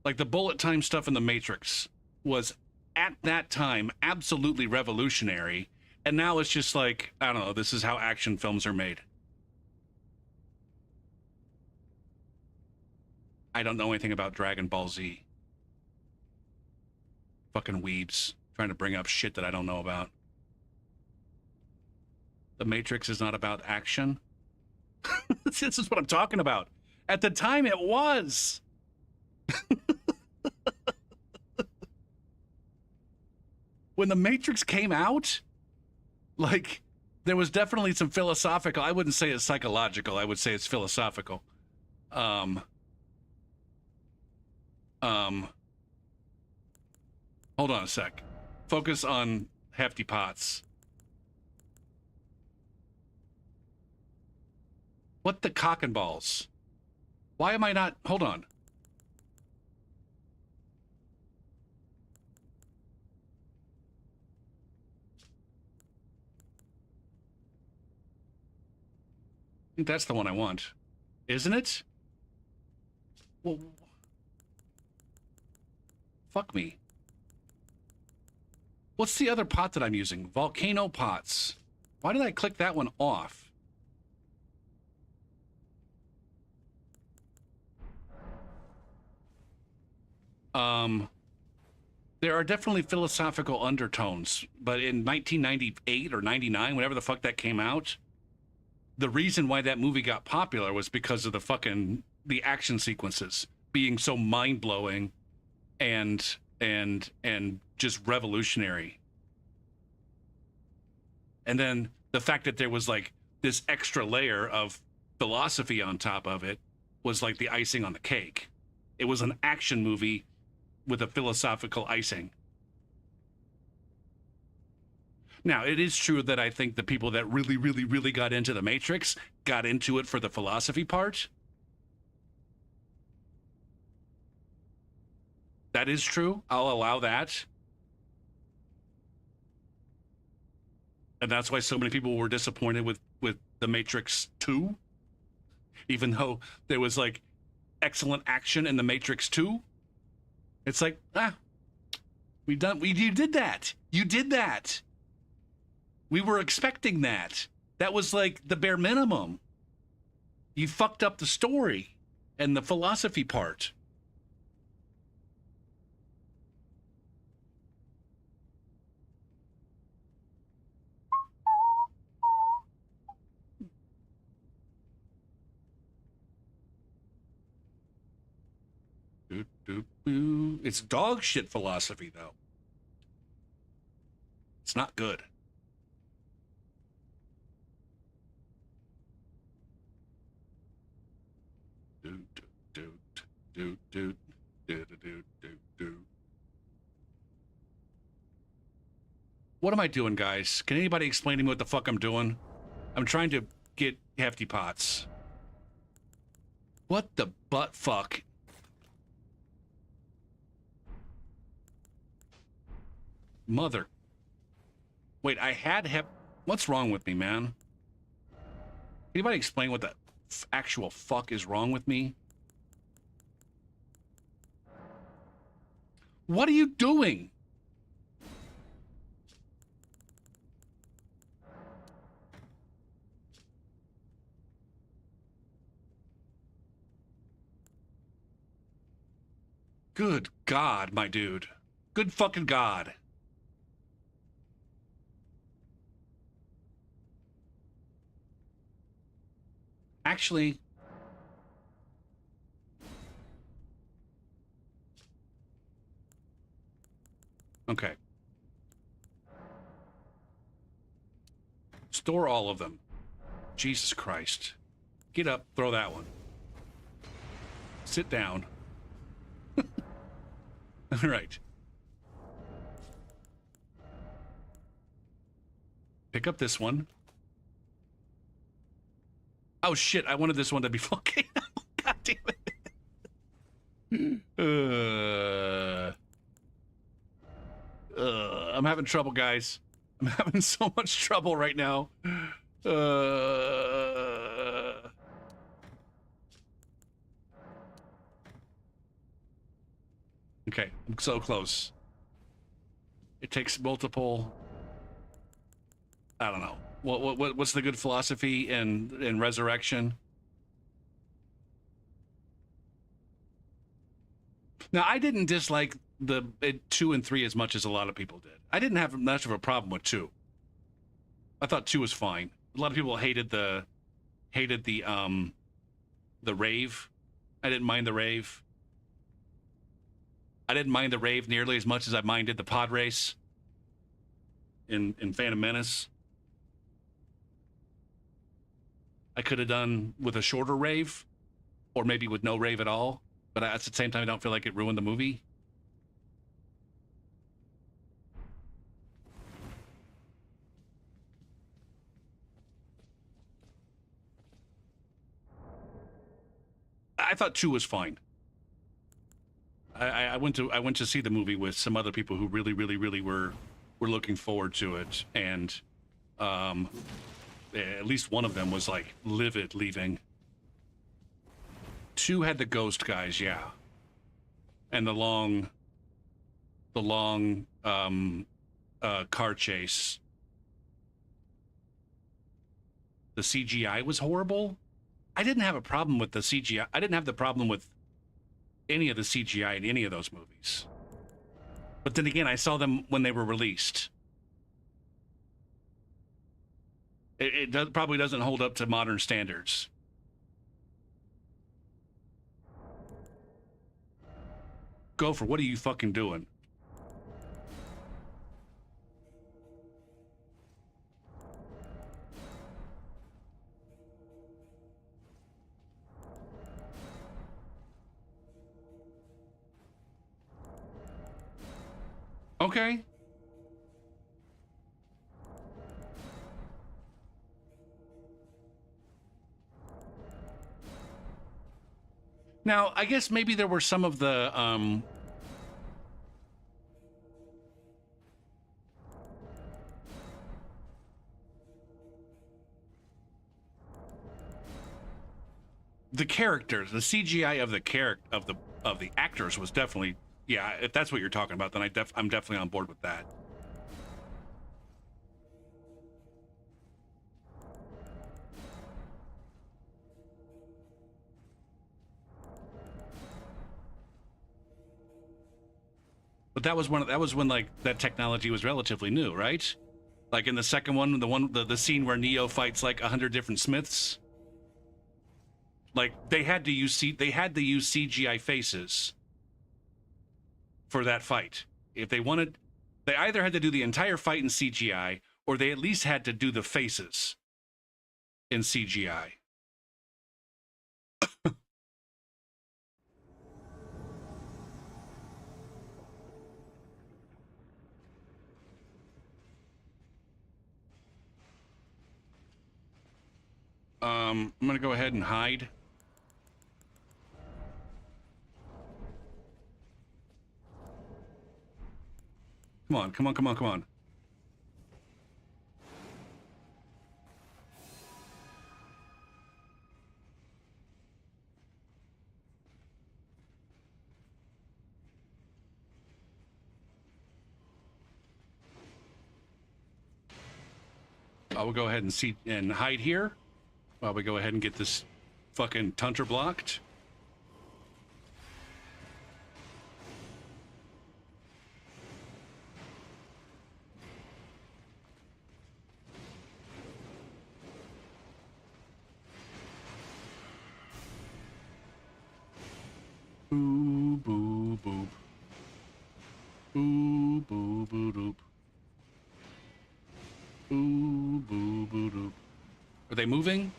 Like the bullet time stuff in the Matrix was at that time absolutely revolutionary, and now it's just like, I don't know, this is how action films are made. I don't know anything about Dragon Ball Z. Fucking weebs trying to bring up shit that I don't know about. The Matrix is not about action. This is what I'm talking about. At the time, it was. When the Matrix came out, like, there was definitely some philosophical. I wouldn't say it's psychological. I would say it's philosophical. Hold on a sec. Focus on hefty pots. What the cock and balls? Why am I not? Hold on. I think that's the one I want. Isn't it? Well, fuck me. What's the other pot that I'm using? Volcano pots. Why did I click that one off? There are definitely philosophical undertones, but in 1998 or 99, whenever the fuck that came out, the reason why that movie got popular was because of the action sequences being so mind-blowing and just revolutionary. And then the fact that there was like this extra layer of philosophy on top of it was like the icing on the cake. It was an action movie with a philosophical icing. Now, it is true that I think the people that really, really, really got into the Matrix got into it for the philosophy part. That is true. I'll allow that. And that's why so many people were disappointed with The Matrix 2. Even though there was like excellent action in The Matrix 2. It's like, you did that. You did that. We were expecting that. That was like the bare minimum. You fucked up the story and the philosophy part. It's dog shit philosophy, though. It's not good. What am I doing, guys? Can anybody explain to me what the fuck I'm doing? I'm trying to get hefty pots. What the butt fuck? Mother. Wait, I had what's wrong with me, man? Anybody explain what the actual fuck is wrong with me? What are you doing? Good God, my dude. Good fucking God. Actually, Okay. Store all of them. Jesus Christ. Get up, throw that one. Sit down. All right. Pick up this one. Oh shit, I wanted this one to be fucking. God damn it. I'm having trouble, guys. I'm having so much trouble right now. Okay, I'm so close. It takes multiple. I don't know. What's the good philosophy in resurrection? Now, I didn't dislike the 2 and 3 as much as a lot of people did. I didn't have much of a problem with 2. I thought 2 was fine. A lot of people hated the rave. I didn't mind the rave. I didn't mind the rave nearly as much as I minded the pod race in Phantom Menace. I could have done with a shorter rave, or maybe with no rave at all. But at the same time, I don't feel like it ruined the movie. I thought 2 was fine. I went to see the movie with some other people who really were looking forward to it, and at least one of them was like livid leaving. 2 had the ghost guys, yeah, and the long car chase. The CGI was horrible. I didn't have a problem with the CGI. I didn't have the problem with any of the CGI in any of those movies. But then again, I saw them when they were released. It probably doesn't hold up to modern standards. Gopher, what are you fucking doing? Okay. Now, I guess maybe there were some of the characters, the CGI of the of the actors was definitely, yeah, if that's what you're talking about, then I'm definitely on board with that. But that was when like that technology was relatively new, right? Like in the second one, the scene where Neo fights like 100 different Smiths. Like they had to use CGI faces for that fight. If they wanted, they either had to do the entire fight in CGI, or they at least had to do the faces in CGI. I'm gonna go ahead and hide. Come on, come on, come on, come on. I will go ahead and hide here while we go ahead and get this fucking Tunter blocked. Boo, boo, boop. Boo, boo, they moving?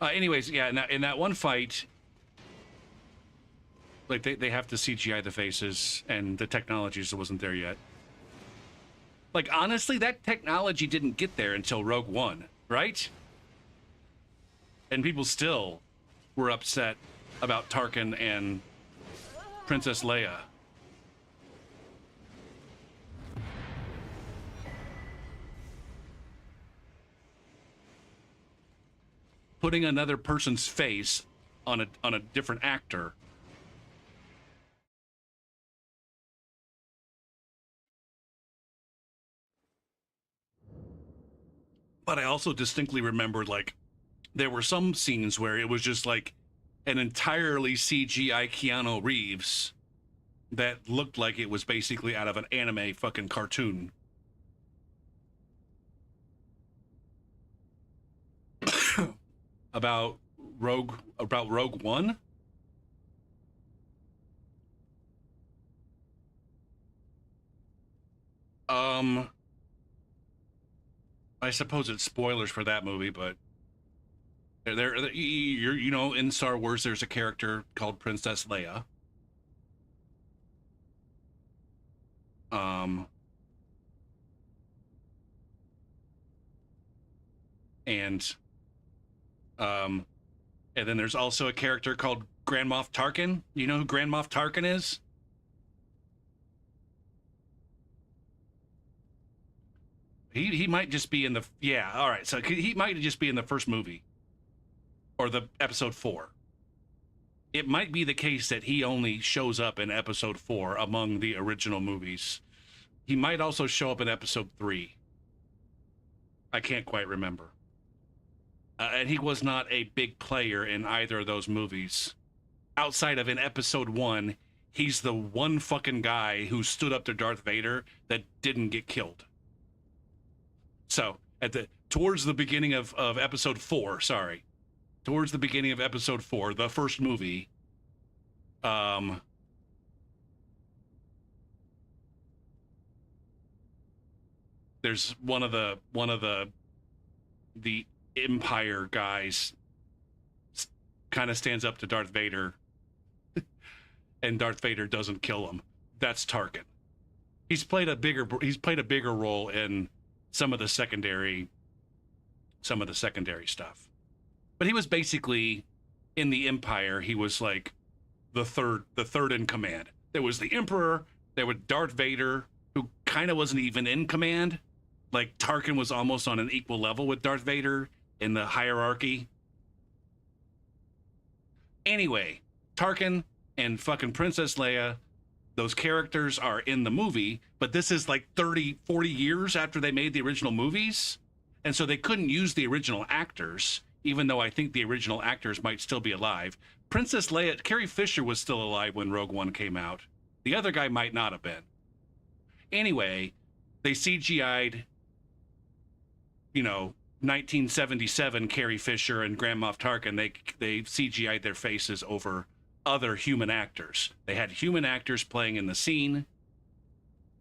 Anyways, yeah, in that one fight, like they have to CGI the faces, and the technology just wasn't there yet. Like, honestly, that technology didn't get there until Rogue One, right? And people still were upset about Tarkin and Princess Leia. Putting another person's face on a different actor. But I also distinctly remembered, like, there were some scenes where it was just like an entirely CGI Keanu Reeves that looked like it was basically out of an anime fucking cartoon. about Rogue One? I suppose it's spoilers for that movie, but you know, in Star Wars, there's a character called Princess Leia. Um, and and then there's also a character called Grand Moff Tarkin. You know who Grand Moff Tarkin is? He might just be in the, yeah, all right. So he might just be in the first movie or the episode 4. It might be the case that he only shows up in episode 4 among the original movies. He might also show up in episode 3. I can't quite remember. And he was not a big player in either of those movies. Outside of in episode 1, he's the one fucking guy who stood up to Darth Vader that didn't get killed. So towards the beginning of episode 4, towards the beginning of episode 4, the first movie, there's one of the Empire guys kind of stands up to Darth Vader, and Darth Vader doesn't kill him. That's Tarkin. He's played a bigger role in some of the secondary stuff. But he was basically, in the Empire, he was like the third in command. There was the Emperor, there was Darth Vader, who kind of wasn't even in command. Like, Tarkin was almost on an equal level with Darth Vader in the hierarchy. Anyway, Tarkin and fucking Princess Leia, those characters are in the movie, but this is like 30, 40 years after they made the original movies. And so they couldn't use the original actors, even though I think the original actors might still be alive. Princess Leia, Carrie Fisher was still alive when Rogue One came out. The other guy might not have been. Anyway, they CGI'd, you know, 1977 Carrie Fisher and Grand Moff Tarkin. They CGI'd their faces over other human actors. They had human actors playing in the scene.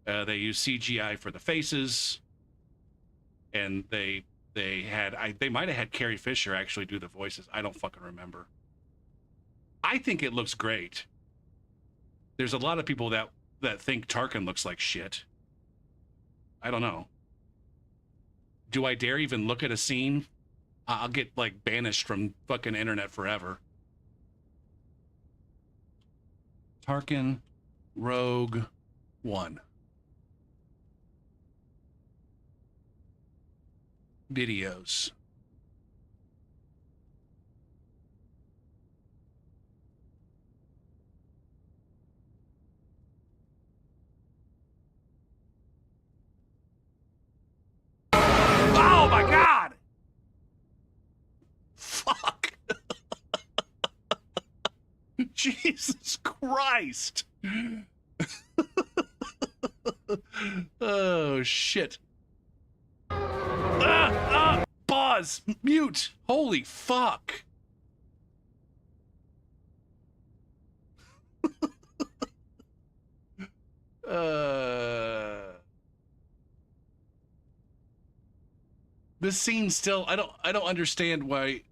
They used CGI for the faces, and they might have had Carrie Fisher actually do the voices. I don't fucking remember. I think it looks great. There's a lot of people that think Tarkin looks like shit. I don't know. Do I dare even look at a scene? I'll get like banished from fucking internet forever. Tarkin, Rogue One. Videos. Oh my God! Fuck! Jesus Christ. Oh, shit. Pause. Mute. Holy fuck. This scene still, I don't understand why.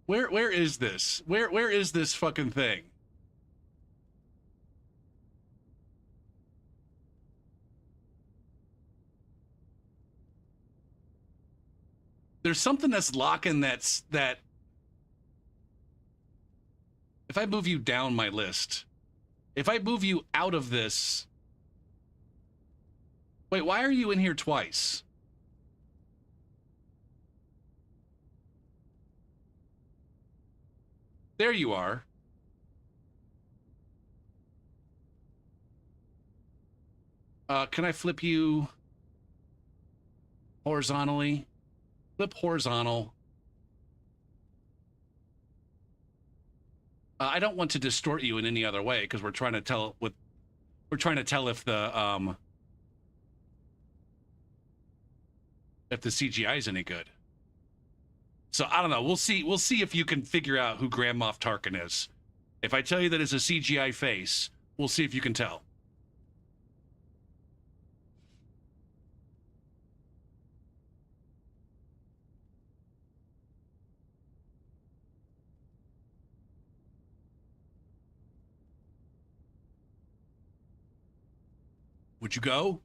Where is this? Where is this fucking thing? There's something that's locking that. If I move you down my list, if I move you out of this. Wait, why are you in here twice? There you are. Can I flip you horizontally? Flip horizontal. I don't want to distort you in any other way because we're trying to tell if the CGI is any good. So I don't know. We'll see if you can figure out who Grand Moff Tarkin is. If I tell you that it's a CGI face, we'll see if you can tell. Would you go?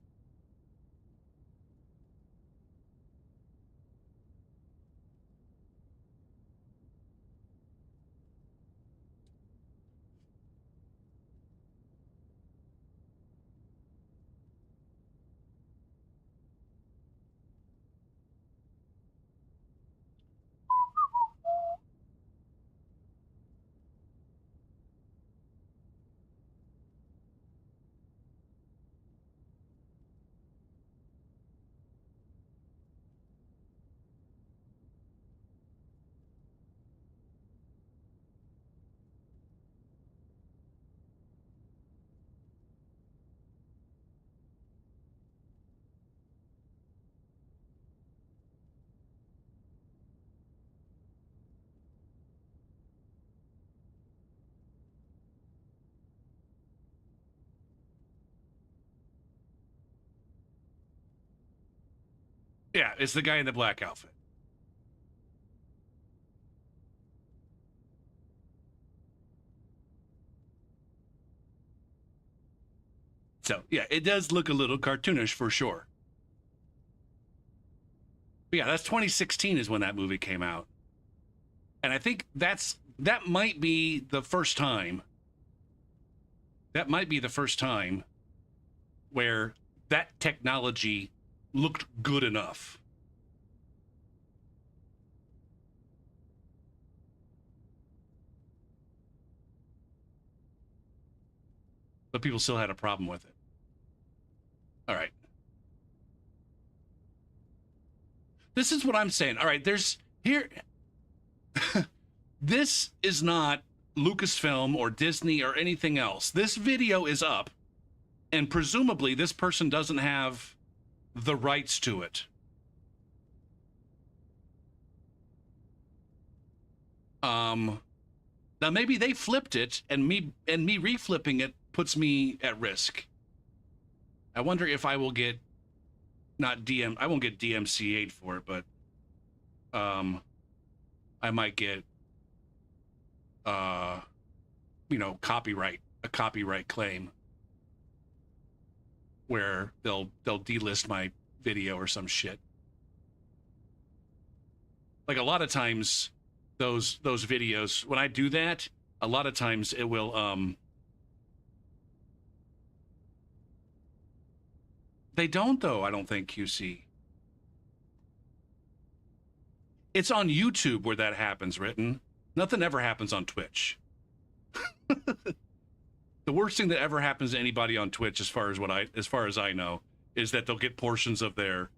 Yeah, it's the guy in the black outfit. So, yeah, it does look a little cartoonish for sure. But yeah, that's 2016 is when that movie came out. And I think that might be the first time. That might be the first time where that technology looked good enough. But people still had a problem with it. All right. This is what I'm saying. All right, there's here. This is not Lucasfilm or Disney or anything else. This video is up, and presumably this person doesn't have the rights to it. Now maybe they flipped it, and me reflipping it puts me at risk. I wonder if I will get I won't get DMCA'd for it, but I might get a copyright claim where they'll delist my video or some shit. Like a lot of times those videos, when I do that, a lot of times it will they don't though, I don't think, QC. It's on YouTube where that happens, written. Nothing ever happens on Twitch. The worst thing that ever happens to anybody on Twitch, as far as I know, is that they'll get portions of their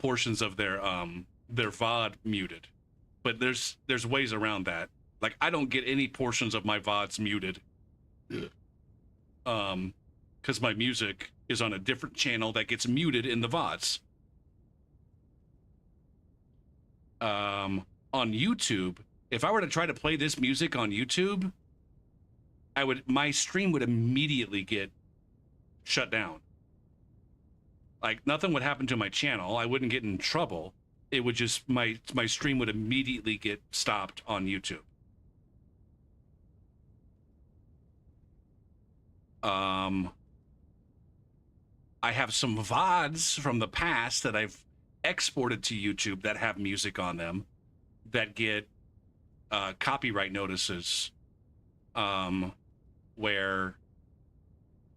VOD muted. but there's ways around that. Like, I don't get any portions of my VODs muted. Because my music is on a different channel that gets muted in the VODs. On YouTube, if I were to try to play this music on YouTube, my stream would immediately get shut down. Like, nothing would happen to my channel. I wouldn't get in trouble. It would just, my stream would immediately get stopped on YouTube. I have some VODs from the past that I've exported to YouTube that have music on them that get copyright notices, where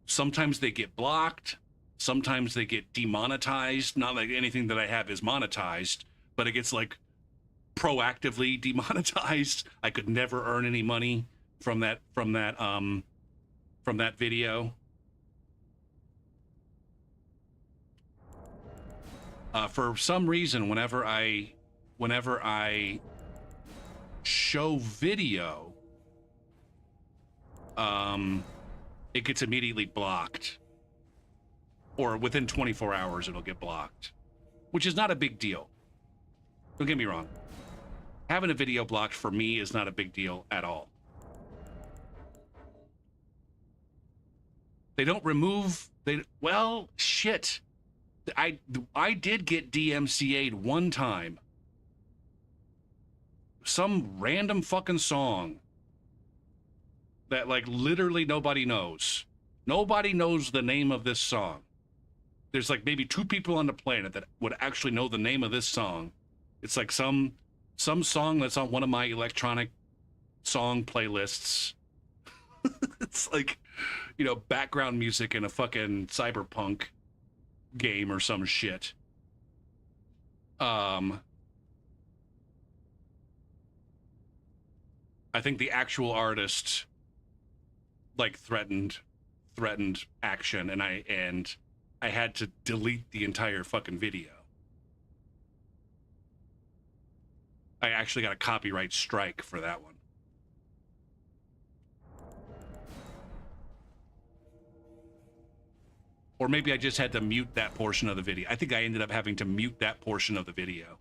sometimes they get blocked, sometimes they get demonetized. Not like anything that I have is monetized, but it gets like proactively demonetized. I could never earn any money from that video. For some reason, whenever I show video, it gets immediately blocked, or within 24 hours it'll get blocked, which is not a big deal. Don't get me wrong. Having a video blocked for me is not a big deal at all. They don't remove, well, shit. I did get DMCA'd one time. Some random fucking song that, like, literally nobody knows. Nobody knows the name of this song. There's like maybe 2 people on the planet that would actually know the name of this song. It's like some song that's on one of my electronic song playlists. It's like, you know, background music in a fucking cyberpunk game or some shit. I think the actual artist like threatened action, and I had to delete the entire fucking video. I actually got a copyright strike for that one. Or maybe I just had to mute that portion of the video. I think I ended up having to mute that portion of the video.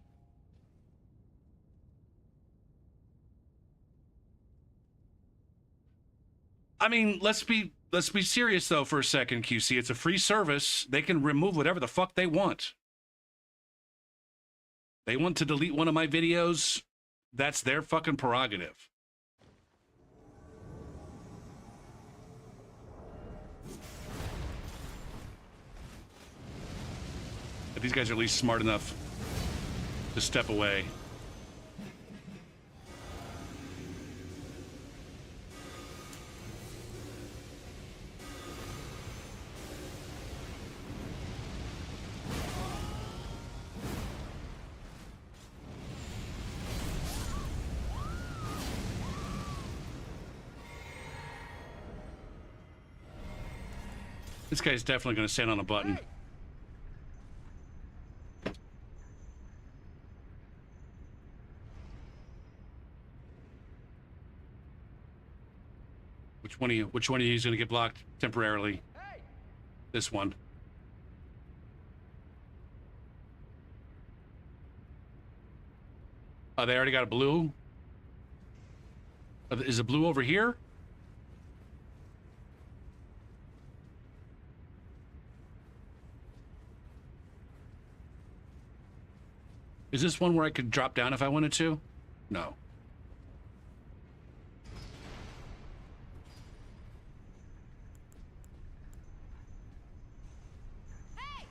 I mean, let's be serious though for a second, QC. It's a free service. They can remove whatever the fuck they want. They want to delete one of my videos, that's their fucking prerogative. But these guys are at least smart enough to step away. This guy's definitely going to stand on a button. Which one of you is going to get blocked temporarily? Hey! This one. Oh, they already got a blue? Is the blue over here? Is this one where I could drop down if I wanted to? No. Hey!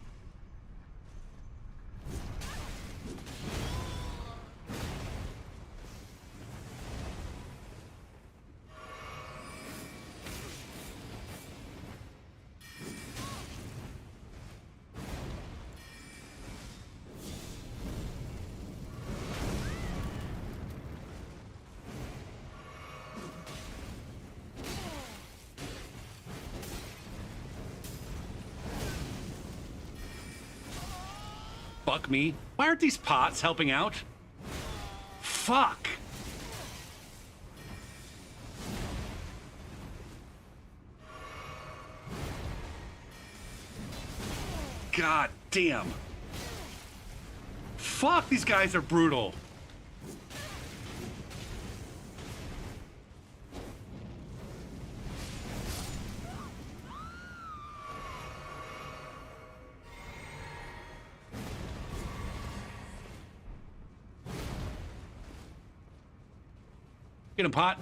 Fuck me. Why aren't these pots helping out? Fuck! God damn. Fuck, these guys are brutal. Get him, Pot.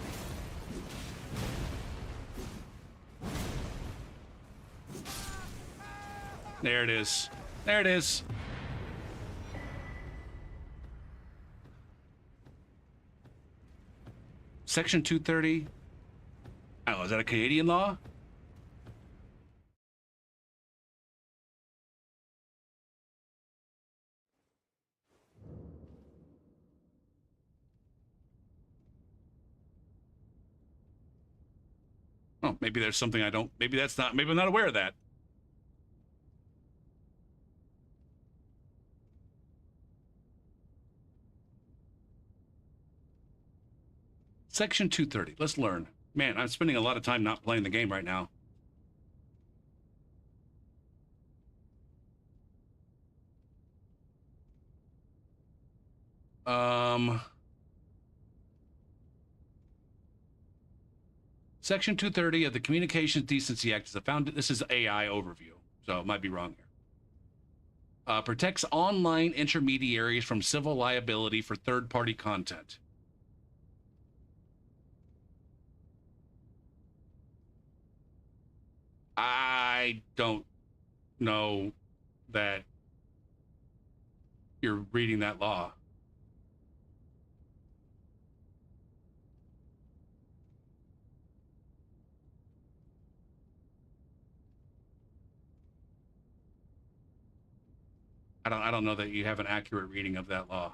There it is. There it is. Section 230. Oh, is that a Canadian law? Oh, maybe there's something I don't. Maybe that's not. Maybe I'm not aware of that. Section 230. Let's learn. Man, I'm spending a lot of time not playing the game right now. Section 230 of the Communications Decency Act is this is AI overview, so it might be wrong here. Protects online intermediaries from civil liability for third-party content. I don't know that you're reading that law. I don't know that you have an accurate reading of that law.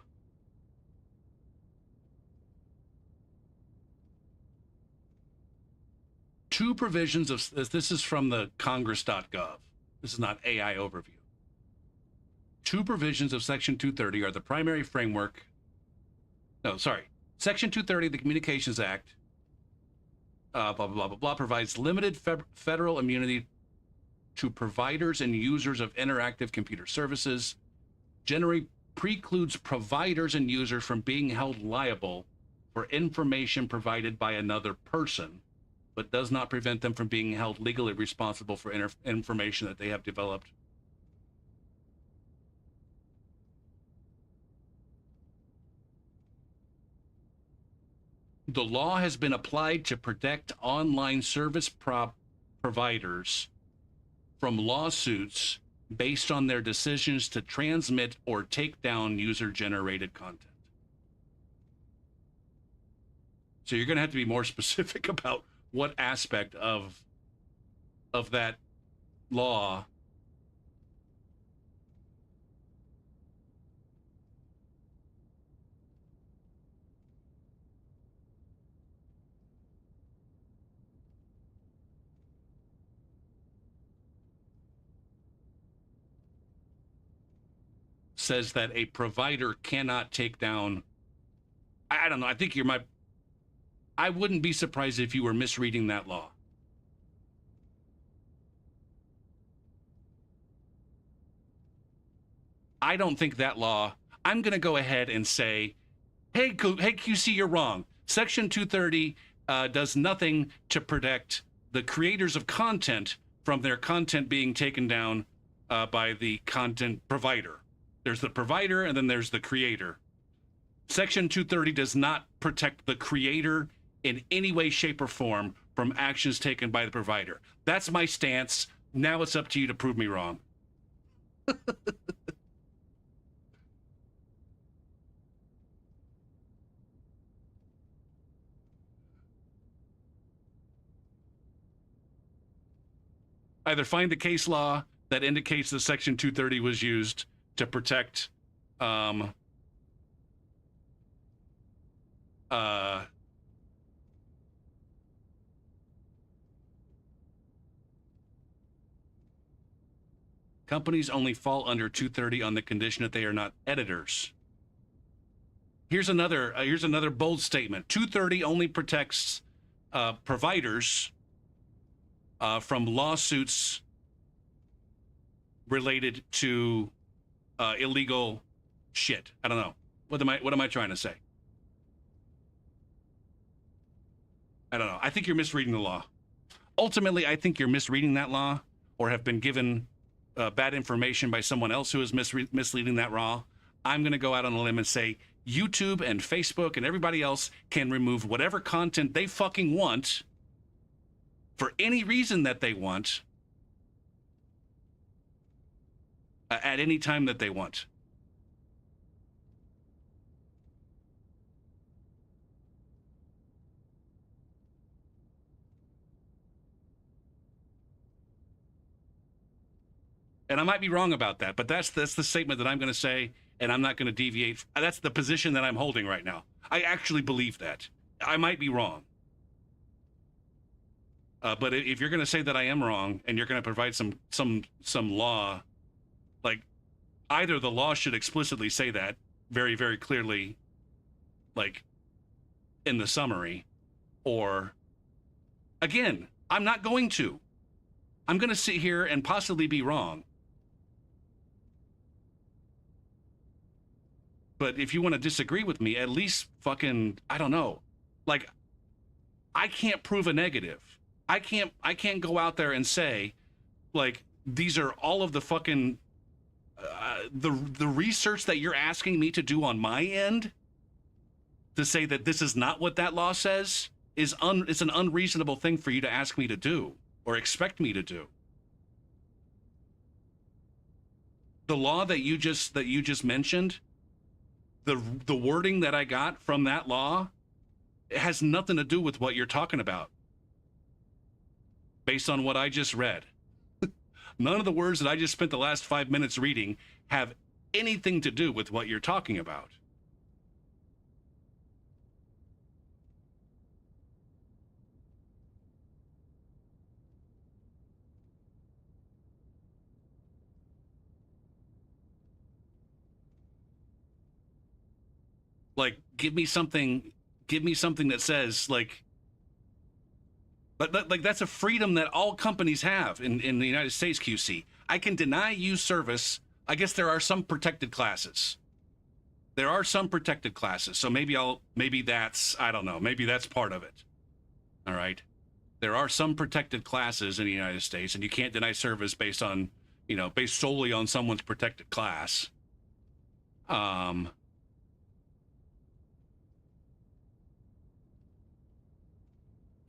Two provisions of this is from the congress.gov. This is not AI overview. Two provisions of Section 230 are the primary framework. No, sorry. Section 230 of the Communications Act, blah, blah, blah, blah, blah, provides limited federal immunity to providers and users of interactive computer services, generally precludes providers and users from being held liable for information provided by another person, but does not prevent them from being held legally responsible for information that they have developed. The law has been applied to protect online service providers from lawsuits based on their decisions to transmit or take down user-generated content. So you're going to have to be more specific about what aspect of that law says that a provider cannot take down. I don't know. I think I wouldn't be surprised if you were misreading that law. I don't think that law. I'm going to go ahead and say, hey, QC, you're wrong. Section 230 does nothing to protect the creators of content from their content being taken down by the content provider. There's the provider and then there's the creator. Section 230 does not protect the creator in any way, shape, or form from actions taken by the provider. That's my stance. Now it's up to you to prove me wrong. Either find the case law that indicates that Section 230 was used to protect companies only fall under 230 on the condition that they are not editors. Here's another bold statement. 230 only protects providers from lawsuits related to illegal shit. I don't know. What am I trying to say? I don't know. I think you're misreading the law. Ultimately, I think you're misreading that law or have been given bad information by someone else who is misleading that law. I'm going to go out on a limb and say YouTube and Facebook and everybody else can remove whatever content they fucking want for any reason that they want at any time that they want. And I might be wrong about that, but that's the statement that I'm going to say, and I'm not going to deviate. That's the position that I'm holding right now. I actually believe that. I might be wrong. But if you're going to say that I am wrong, and you're going to provide some law, like either the law should explicitly say that very, very clearly, like in the summary, or again, I'm not going to. I'm going to sit here and possibly be wrong. But if you want to disagree with me, at least fucking, I don't know. Like, I can't prove a negative. I can't go out there and say, like, these are all of the fucking, the research that you're asking me to do on my end to say that this is not what that law says is it's an unreasonable thing for you to ask me to do or expect me to do. The law that you just mentioned, the wording that I got from that law, it has nothing to do with what you're talking about. Based on what I just read. None of the words that I just spent the last 5 minutes reading have anything to do with what you're talking about. Like, give me something that says, like, but like that's a freedom that all companies have in the United States, QC. I can deny you service. I guess there are some protected classes. There are some protected classes. So maybe that's, I don't know, maybe that's part of it. All right. There are some protected classes in the United States, and you can't deny service based solely on someone's protected class.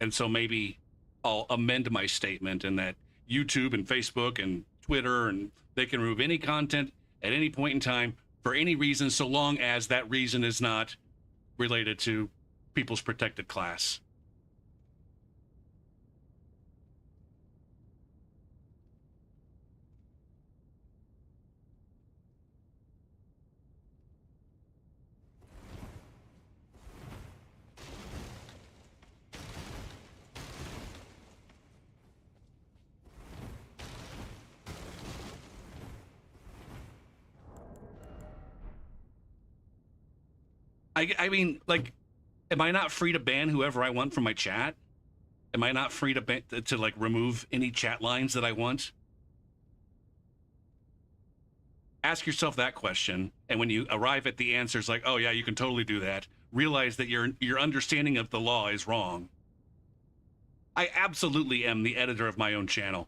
And so maybe I'll amend my statement in that YouTube and Facebook and Twitter, and they can remove any content at any point in time for any reason, so long as that reason is not related to people's protected class. I mean, like, am I not free to ban whoever I want from my chat? Am I not free to like remove any chat lines that I want? Ask yourself that question, and when you arrive at the answers like, oh yeah, you can totally do that, realize that your understanding of the law is wrong. I absolutely am the editor of my own channel.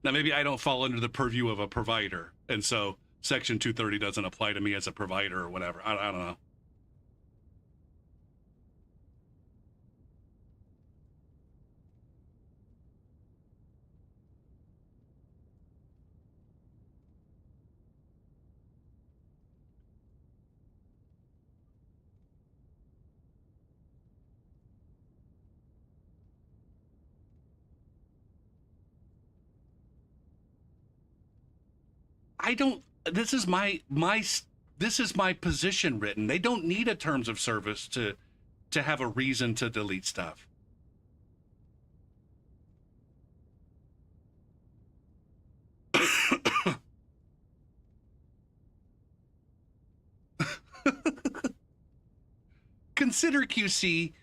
Now, maybe I don't fall under the purview of a provider, and so Section 230 doesn't apply to me as a provider or whatever. I don't know. I don't. This is this is my position written. They don't need a terms of service to have a reason to delete stuff. Consider, QC,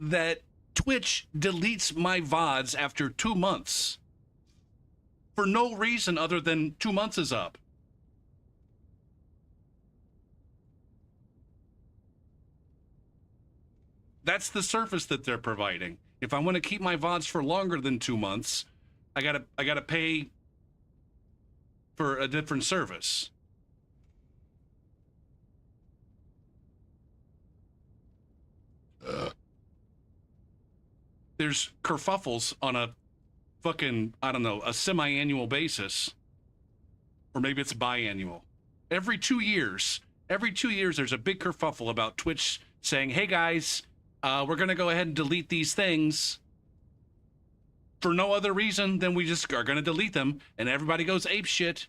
that Twitch deletes my VODs after 2 months for no reason other than 2 months is up. That's the service that they're providing. If I want to keep my VODs for longer than 2 months, I gotta pay for a different service. There's kerfuffles on a fucking, I don't know, a semi-annual basis. Or maybe it's biannual. Every 2 years, there's a big kerfuffle about Twitch saying, hey guys, we're going to go ahead and delete these things for no other reason than we just are going to delete them. And everybody goes ape shit.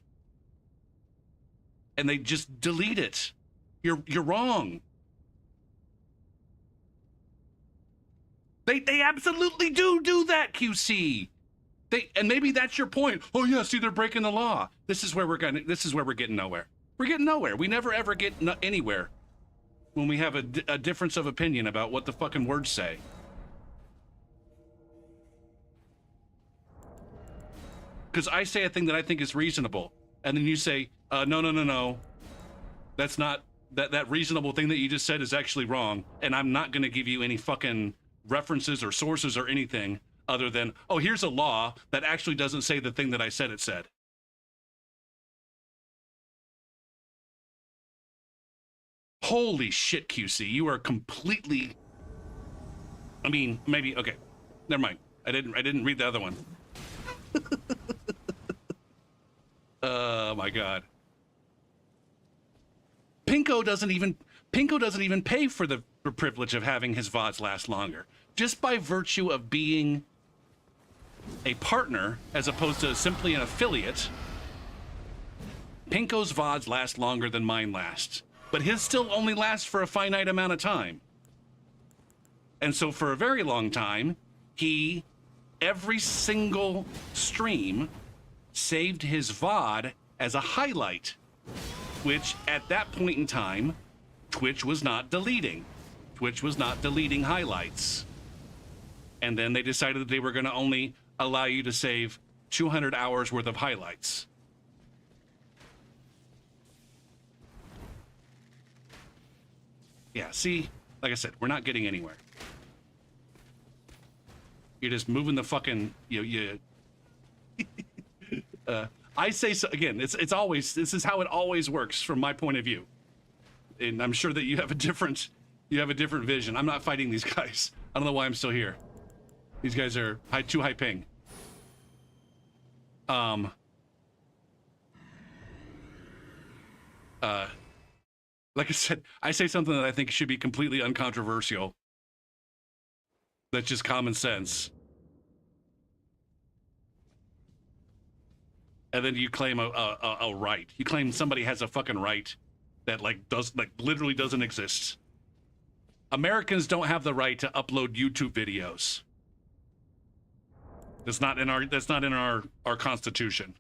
And they just delete it. You're wrong. They absolutely do that, QC. And maybe that's your point. Oh yeah, see, they're breaking the law. This is where we're getting nowhere. We're getting nowhere. We never ever get anywhere when we have a difference of opinion about what the fucking words say. Because I say a thing that I think is reasonable, and then you say, no. That's not, that reasonable thing that you just said is actually wrong, and I'm not going to give you any fucking references or sources or anything other than, oh, here's a law that actually doesn't say the thing that I said it said. Holy shit, QC, you are completely, I mean, maybe, okay, never mind. I didn't read the other one. Oh my God. Pinko doesn't even pay for the privilege of having his VODs last longer. Just by virtue of being a partner as opposed to simply an affiliate, Pinko's VODs last longer than mine last. But his still only lasts for a finite amount of time. And so for a very long time, every single stream saved his VOD as a highlight, which at that point in time, Twitch was not deleting. Twitch was not deleting highlights. And then they decided that they were going to only allow you to save 200 hours worth of highlights. Yeah, see, like I said, we're not getting anywhere. You're just moving the fucking, I say so again, it's always, this is how it always works from my point of view. And I'm sure that you have a different vision. I'm not fighting these guys. I don't know why I'm still here. These guys are too high ping. Like I said, I say something that I think should be completely uncontroversial. That's just common sense. And then you claim a right. You claim somebody has a fucking right that literally doesn't exist. Americans don't have the right to upload YouTube videos. That's not in our Constitution.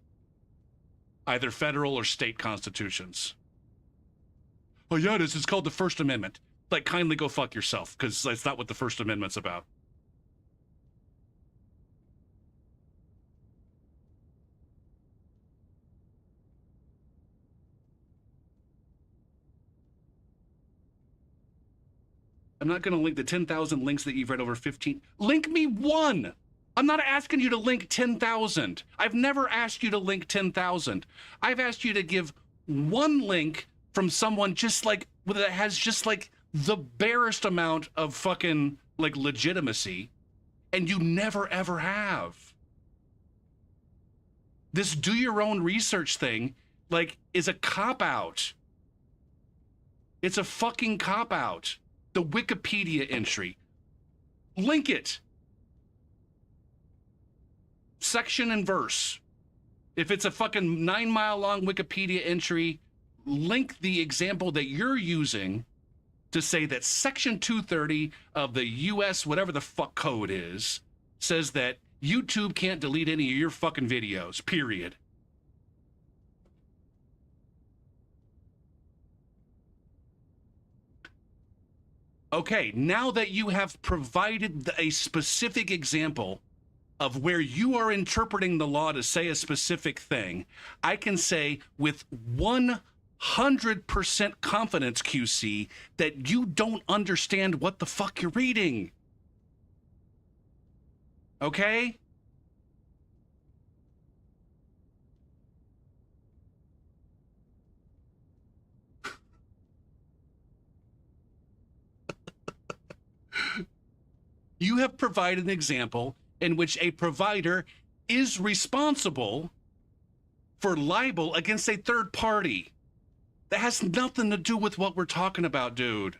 Either federal or state constitutions. Oh yeah, this is called the First Amendment. Like, kindly go fuck yourself, because that's not what the First Amendment's about. I'm not going to link the 10,000 links that you've read over 15. Link me one. I'm not asking you to link 10,000. I've never asked you to link 10,000. I've asked you to give one link from someone just like that has just like the barest amount of fucking like legitimacy, and you never ever have. This do your own research thing like is a cop-out. It's a fucking cop-out. The Wikipedia entry. Link it. Section and verse. If it's a fucking 9-mile long Wikipedia entry, link the example that you're using to say that Section 230 of the US, whatever the fuck code is, says that YouTube can't delete any of your fucking videos, period. Okay, now that you have provided a specific example of where you are interpreting the law to say a specific thing, I can say with 100% confidence, QC, that you don't understand what the fuck you're reading. Okay? You have provided an example in which a provider is responsible for libel against a third party. That has nothing to do with what we're talking about, dude.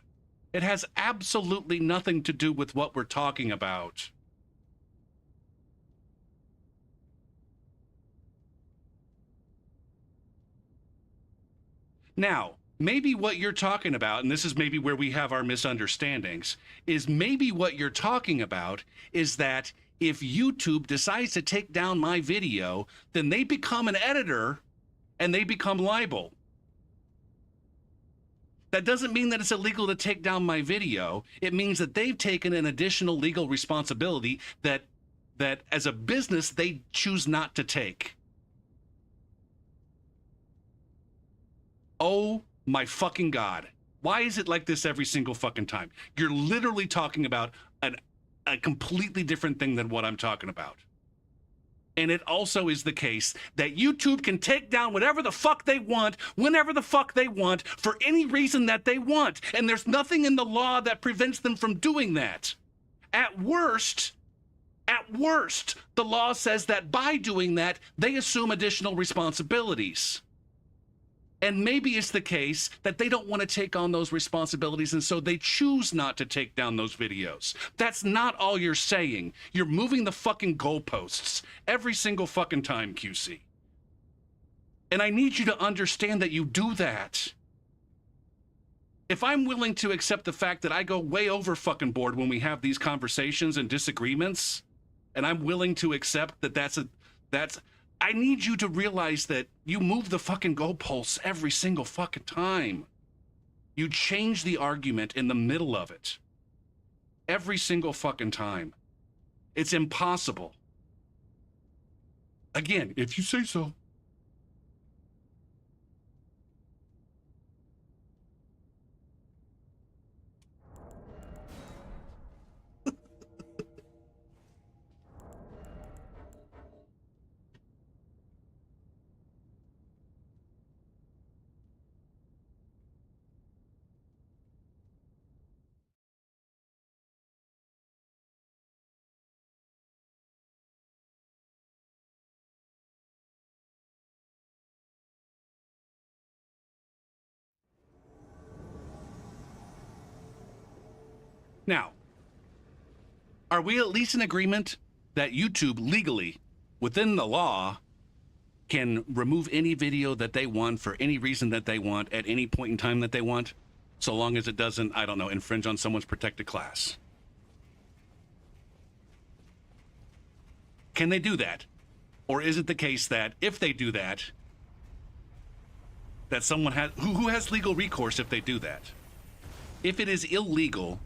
It has absolutely nothing to do with what we're talking about. Now, maybe what you're talking about, and this is maybe where we have our misunderstandings, is maybe what you're talking about is that if YouTube decides to take down my video, then they become an editor and they become liable. That doesn't mean that it's illegal to take down my video. It means that they've taken an additional legal responsibility that as a business they choose not to take. Oh my fucking God. Why is it like this every single fucking time? You're literally talking about a completely different thing than what I'm talking about. And it also is the case that YouTube can take down whatever the fuck they want, whenever the fuck they want, for any reason that they want. And there's nothing in the law that prevents them from doing that. At worst, the law says that by doing that, they assume additional responsibilities. And maybe it's the case that they don't want to take on those responsibilities, and so they choose not to take down those videos. That's not all you're saying. You're moving the fucking goalposts every single fucking time, QC. And I need you to understand that you do that. If I'm willing to accept the fact that I go way over fucking board when we have these conversations and disagreements, and I'm willing to accept that that's I need you to realize that you move the fucking goalposts every single fucking time. You change the argument in the middle of it. Every single fucking time. It's impossible. Again, if you say so. Now, are we at least in agreement that YouTube legally, within the law, can remove any video that they want for any reason that they want at any point in time that they want, so long as it doesn't, I don't know, infringe on someone's protected class? Can they do that? Or is it the case that if they do that, that someone has who has legal recourse if they do that? If it is illegal,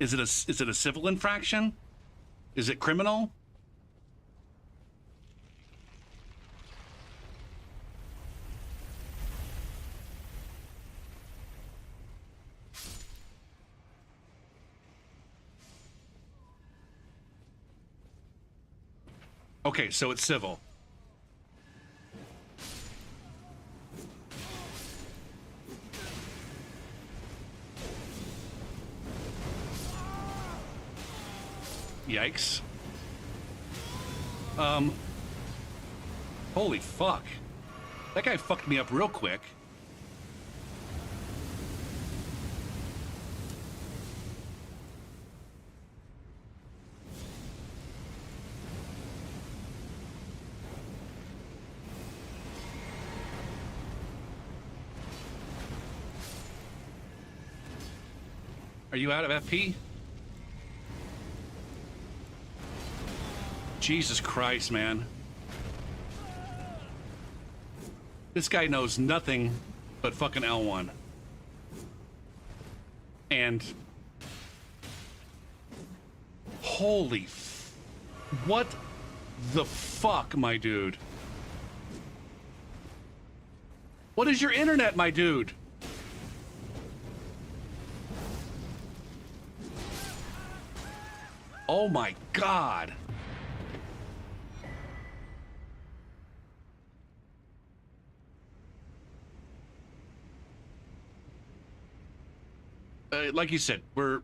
is it a civil infraction? Is it criminal? Okay, so it's civil. Yikes. Holy fuck. That guy fucked me up real quick. Are you out of FP? Jesus Christ, man. This guy knows nothing but fucking L1. And... Holy what the fuck, my dude? What is your internet, my dude? Oh my God. Like you said, we're...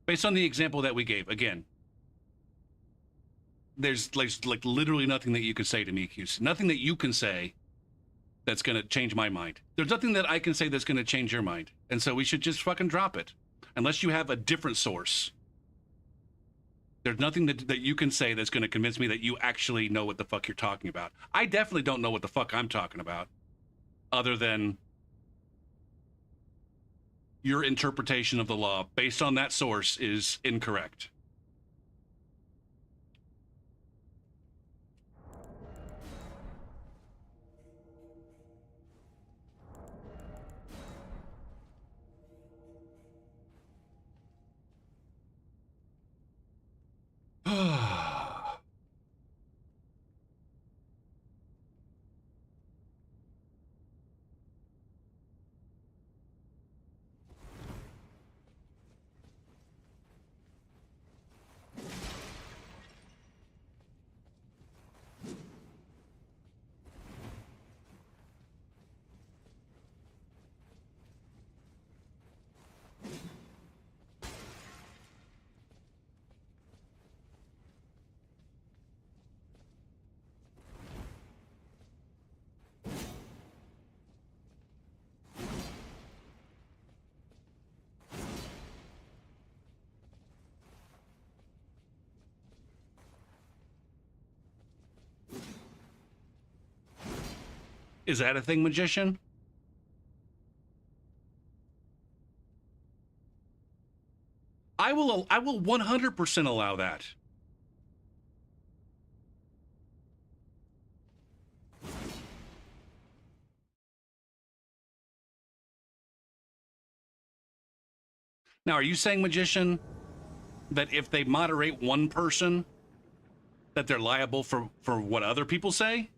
Based on the example that we gave, again, there's like literally nothing that you can say to me, Q's. Nothing that you can say that's going to change my mind. There's nothing that I can say that's going to change your mind. And so we should just fucking drop it. Unless you have a different source. There's nothing that you can say that's going to convince me that you actually know what the fuck you're talking about. I definitely don't know what the fuck I'm talking about. Other than your interpretation of the law based on that source is incorrect. Is that a thing, magician? I will 100% allow that. Now, are you saying, magician, that if they moderate one person, that they're liable for what other people say?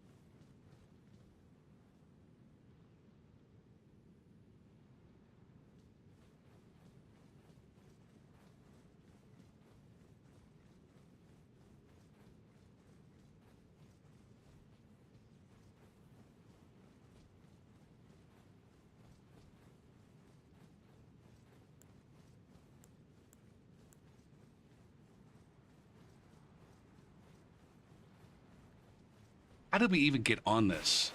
How did we even get on this?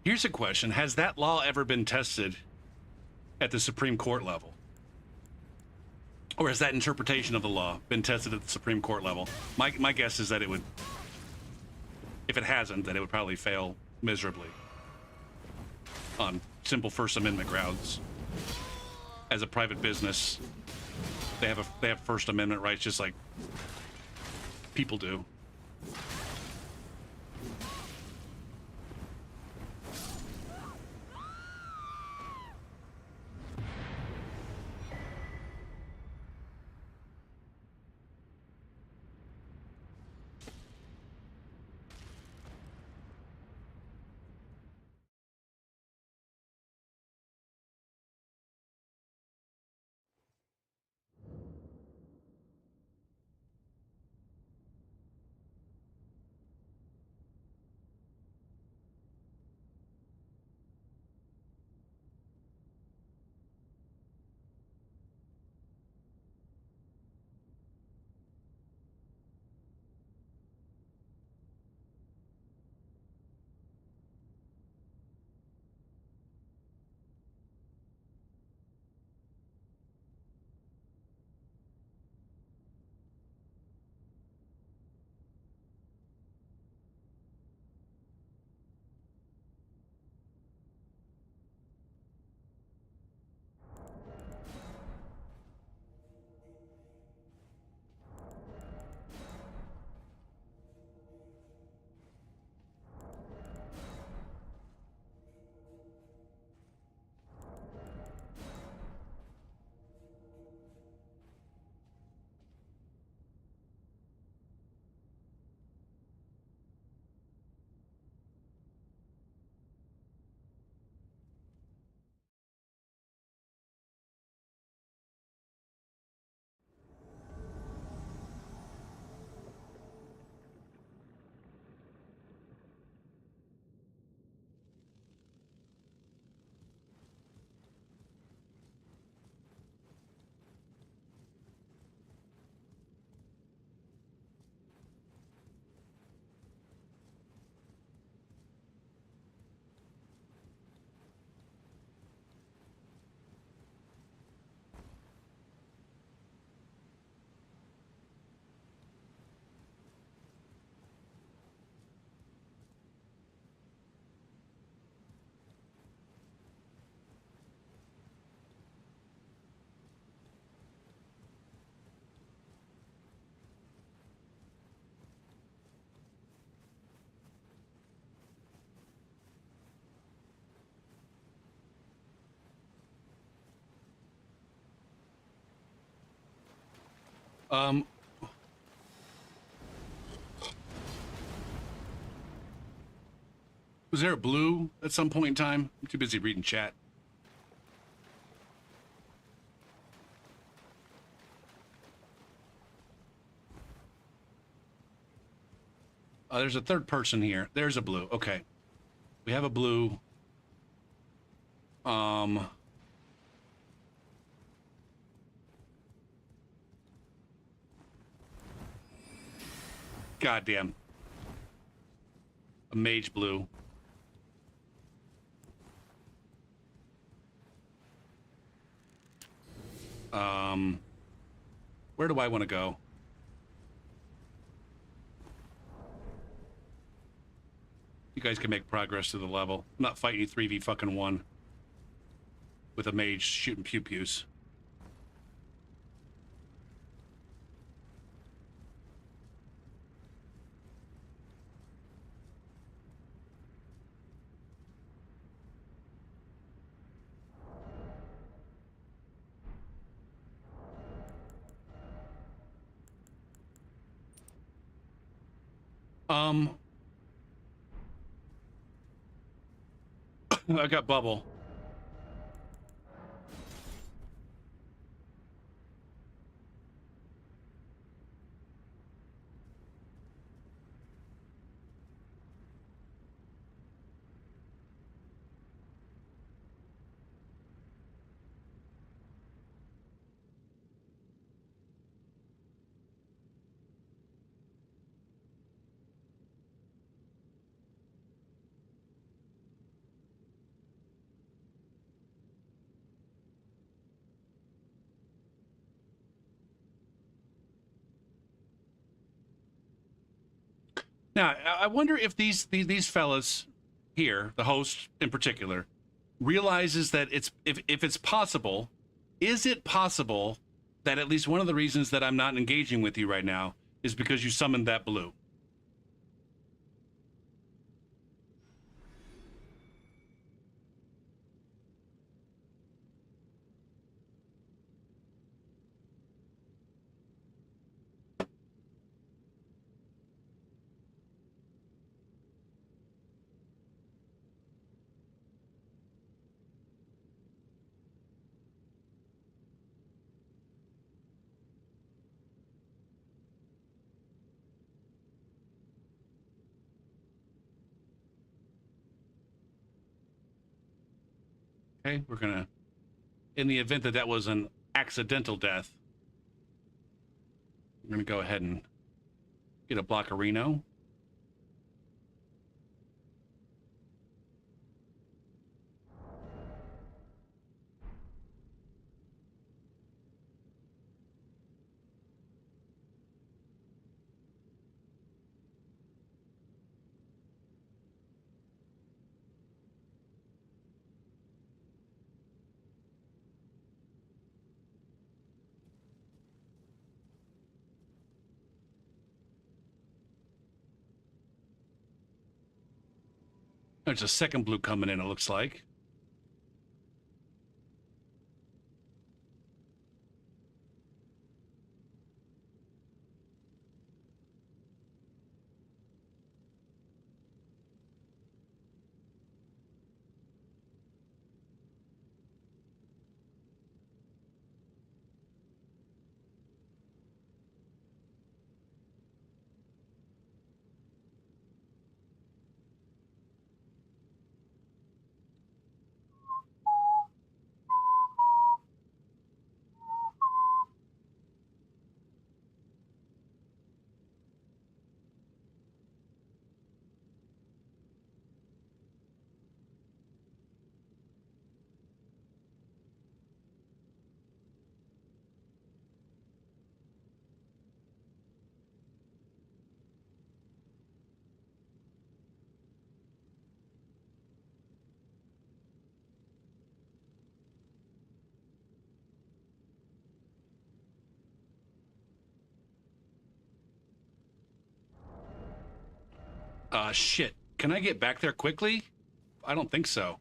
Here's a question. Has that law ever been tested at the Supreme Court level? Or has that interpretation of the law been tested at the Supreme Court level? My guess is that it would, if it hasn't, then it would probably fail miserably on simple First Amendment grounds. As a private business, they have First Amendment rights just like people do. Um, was there a blue at some point in time? I'm too busy reading chat. There's a third person here. There's a blue. Okay. We have a blue. Goddamn. A mage blue. Where do I want to go? You guys can make progress to the level. I'm not fighting you 3v fucking 1 with a mage shooting pew-pews. I got bubble. Now, I wonder if these fellas here, the host in particular, realizes that if it's possible, is it possible that at least one of the reasons that I'm not engaging with you right now is because you summoned that blue? Okay, we're gonna, in the event that that was an accidental death, we're gonna go ahead and get a Blockerino. There's a second blue coming in, it looks like. Shit. Can I get back there quickly? I don't think so.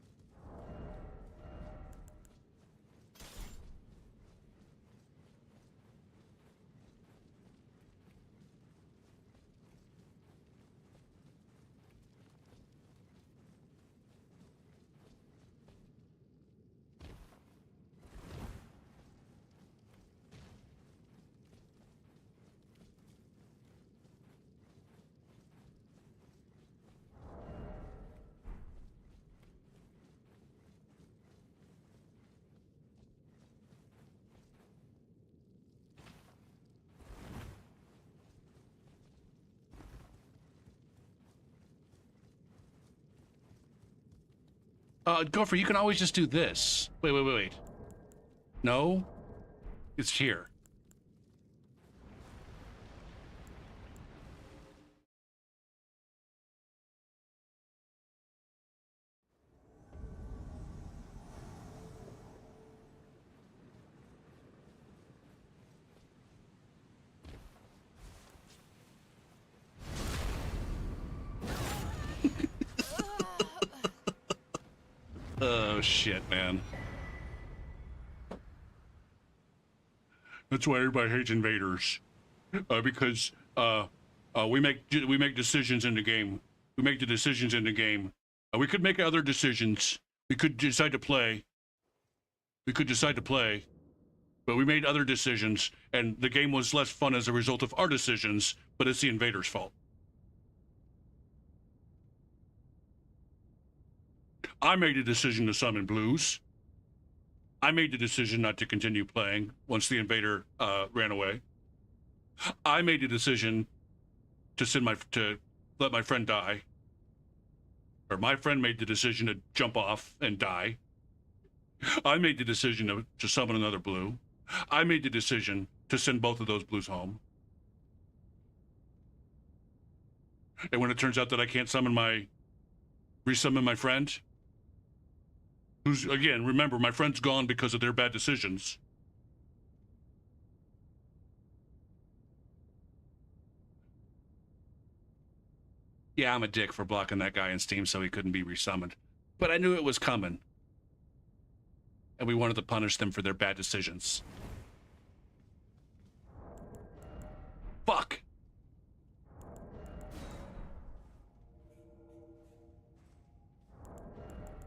Gopher, you can always just do this. Wait. No? It's here. Oh, shit, man. That's why everybody hates invaders. Because we make decisions in the game. We make the decisions in the game. We could make other decisions. We could decide to play. But we made other decisions, and the game was less fun as a result of our decisions, but it's the invaders' fault. I made a decision to summon blues. I made the decision not to continue playing once the invader ran away. I made the decision to let my friend die. Or my friend made the decision to jump off and die. I made the decision to summon another blue. I made the decision to send both of those blues home. And when it turns out that I can't resummon my friend, who's, again, remember, my friend's gone because of their bad decisions. Yeah, I'm a dick for blocking that guy in Steam so he couldn't be resummoned. But I knew it was coming. And we wanted to punish them for their bad decisions. Fuck!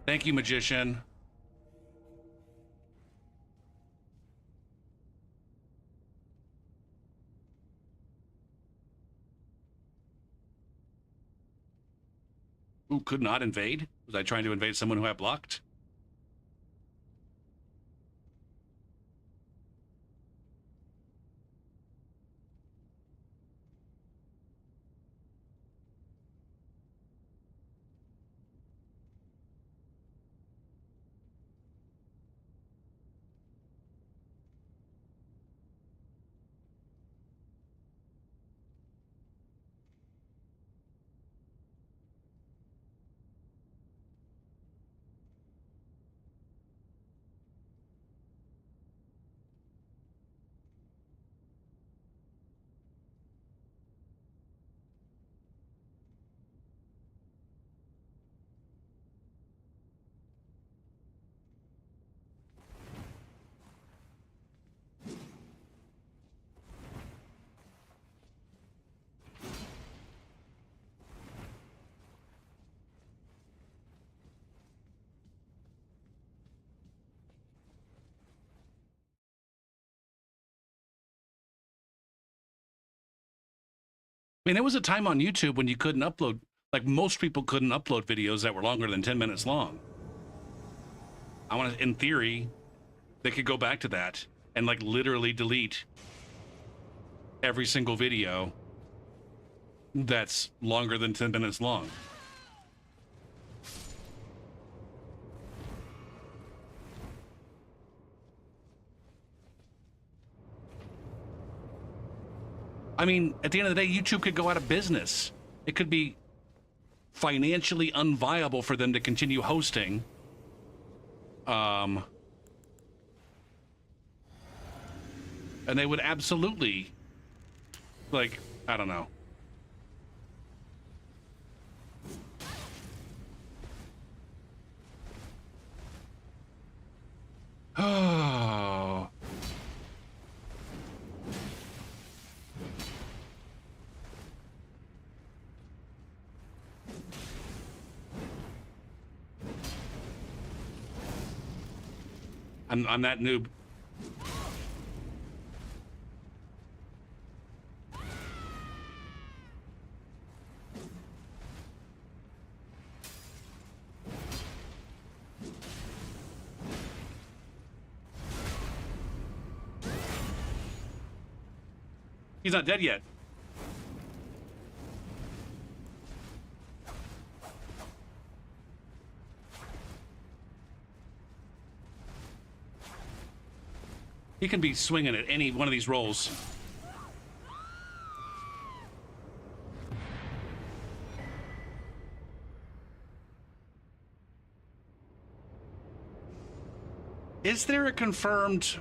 Thank you, magician. Ooh, could not invade? Was I trying to invade someone who I blocked? I mean, there was a time on YouTube when you couldn't upload, like most people couldn't upload videos that were longer than 10 minutes long. I want to, in theory, they could go back to that and like literally delete every single video that's longer than 10 minutes long. I mean, at the end of the day, YouTube could go out of business. It could be financially unviable for them to continue hosting. And they would absolutely, like, I don't know. Oh. I'm that noob. He's not dead yet. He can be swinging at any one of these rolls. Is there a confirmed...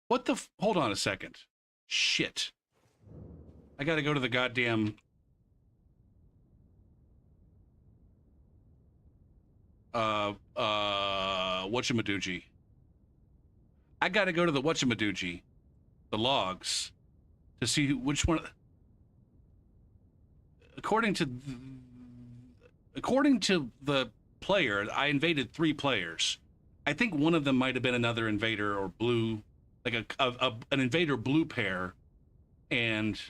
What the... Hold on a second. Shit. I gotta go to the goddamn... whatchamadoogie. I gotta go to the whatchamadoogie, the logs, to see which one... According to the player, I invaded 3 players. I think one of them might have been another invader or blue, like an invader blue pair, and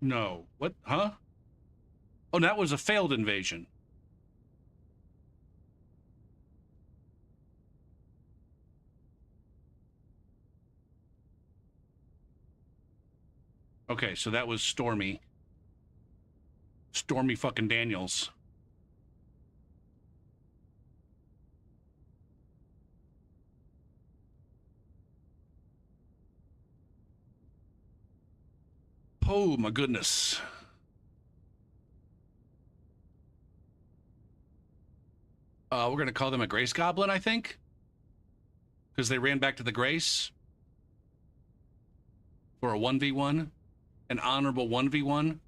no, what, huh? Oh, that was a failed invasion. Okay, so that was Stormy. Stormy fucking Daniels. Oh my goodness. We're gonna call them a Grace Goblin, I think, because they ran back to the Grace for a 1v1, an honorable 1v1.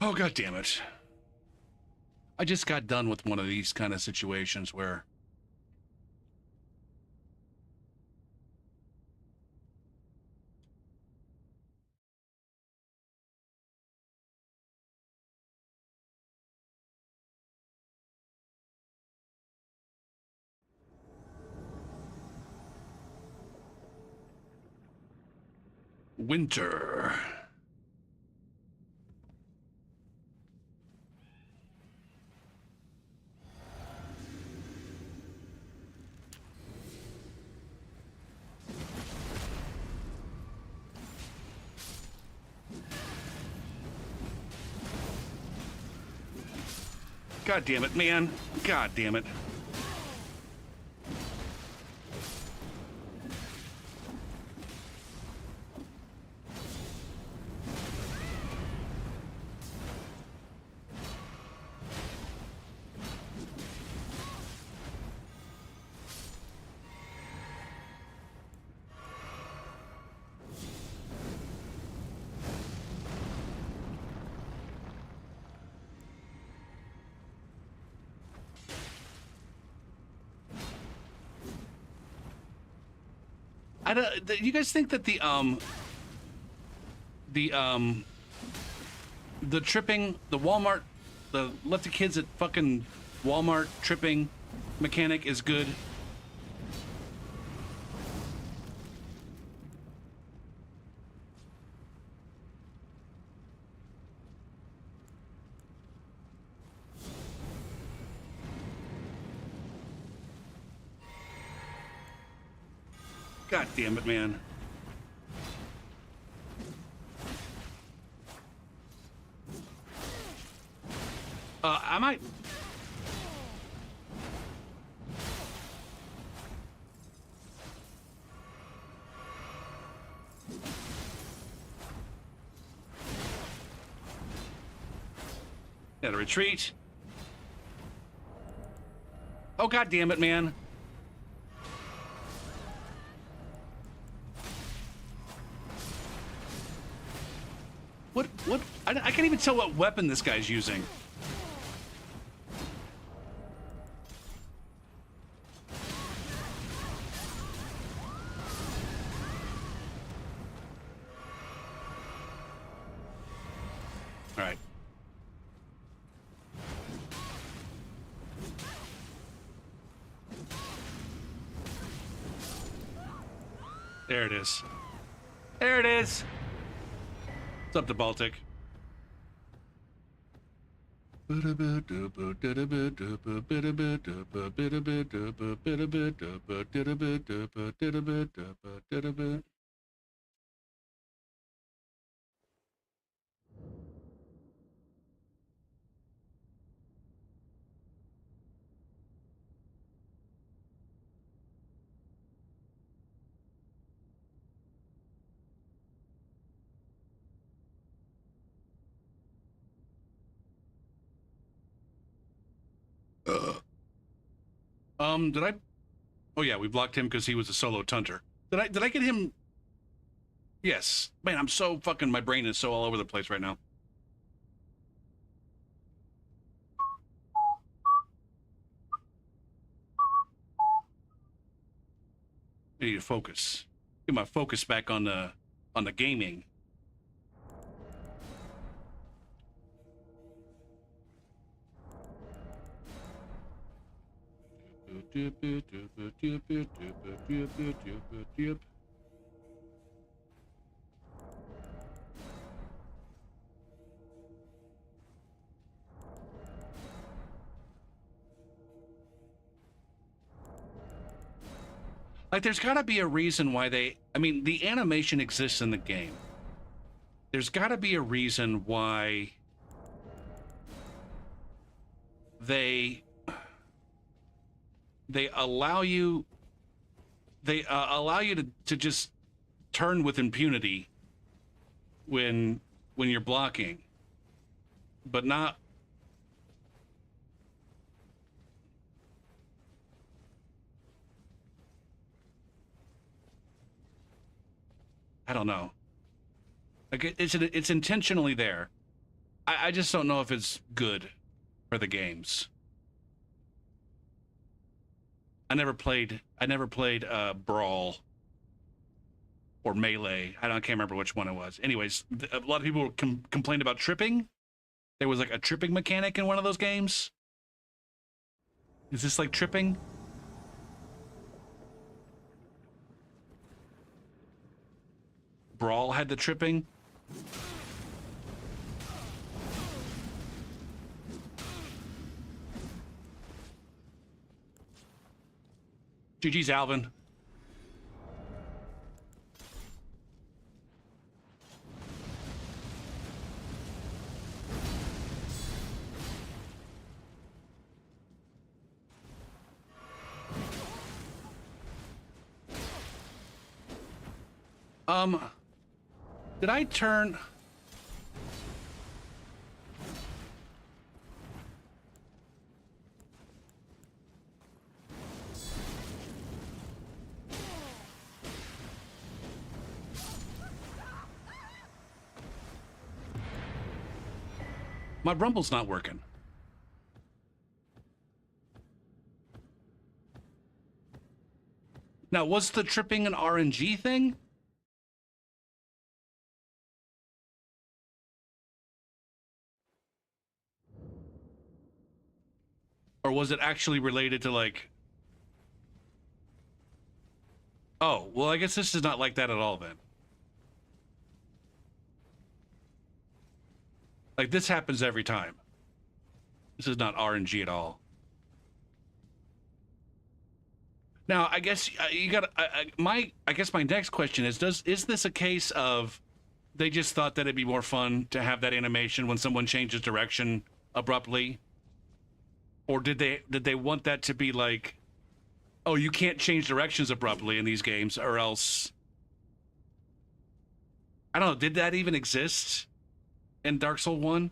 Oh god damn it. I just got done with one of these kind of situations where winter. God damn it, man. God damn it. I don't. You guys think that the the tripping, the Walmart, the let the kids at fucking Walmart tripping mechanic is good? God damn it, man. I might. Gotta retreat. Oh god damn it, man. What? I can't even tell what weapon this guy's using. All right. There it is. There it is. What's up, the Baltic? Did I? Oh yeah, we blocked him because he was a solo tunter. Did I get him? Yes. Man, I'm so fucking, my brain is so all over the place right now. I need to focus. Get my focus back on the gaming. Like, there's got to be a reason why I mean, the animation exists in the game. There's got to be a reason why they allow you to just turn with impunity when you're blocking, but not. I don't know. Like, it's intentionally there. I just don't know if it's good for the games. I never played Brawl or Melee. I can't remember which one it was. Anyways, a lot of people complained about tripping. There was like a tripping mechanic in one of those games. Is this like tripping? Brawl had the tripping. GG's, Alvin. Did I turn? My rumble's not working. Now, was the tripping an RNG thing? Or was it actually related to, like... Oh, well, I guess this is not like that at all, then. Like, this happens every time. This is not RNG at all. Now, I guess you got I guess my next question is this a case of they just thought that it'd be more fun to have that animation when someone changes direction abruptly? Or did they want that to be like, oh, you can't change directions abruptly in these games or else... I don't know, did that even exist in Dark Souls 1?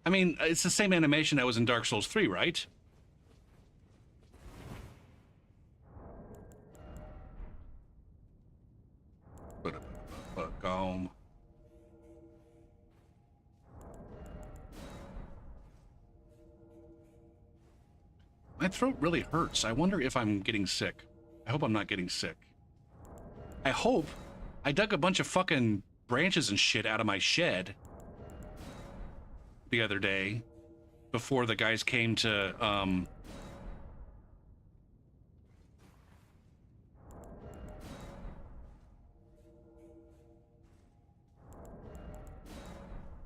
I mean, it's the same animation that was in Dark Souls 3, right? My throat really hurts. I wonder if I'm getting sick. I hope I'm not getting sick. I hope. I dug a bunch of fucking branches and shit out of my shed the other day before the guys came to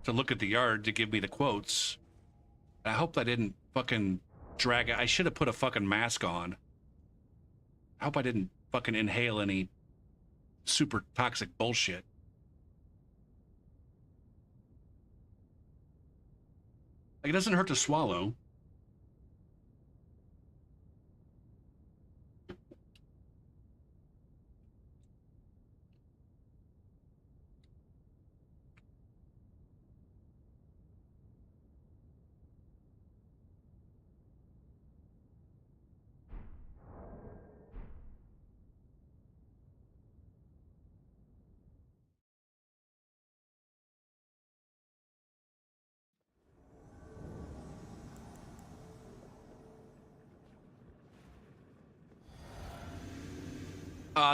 look at the yard to give me the quotes. I hope I didn't fucking drag it. I should have put a fucking mask on. I hope I didn't fucking inhale any super toxic bullshit. Like, it doesn't hurt to swallow.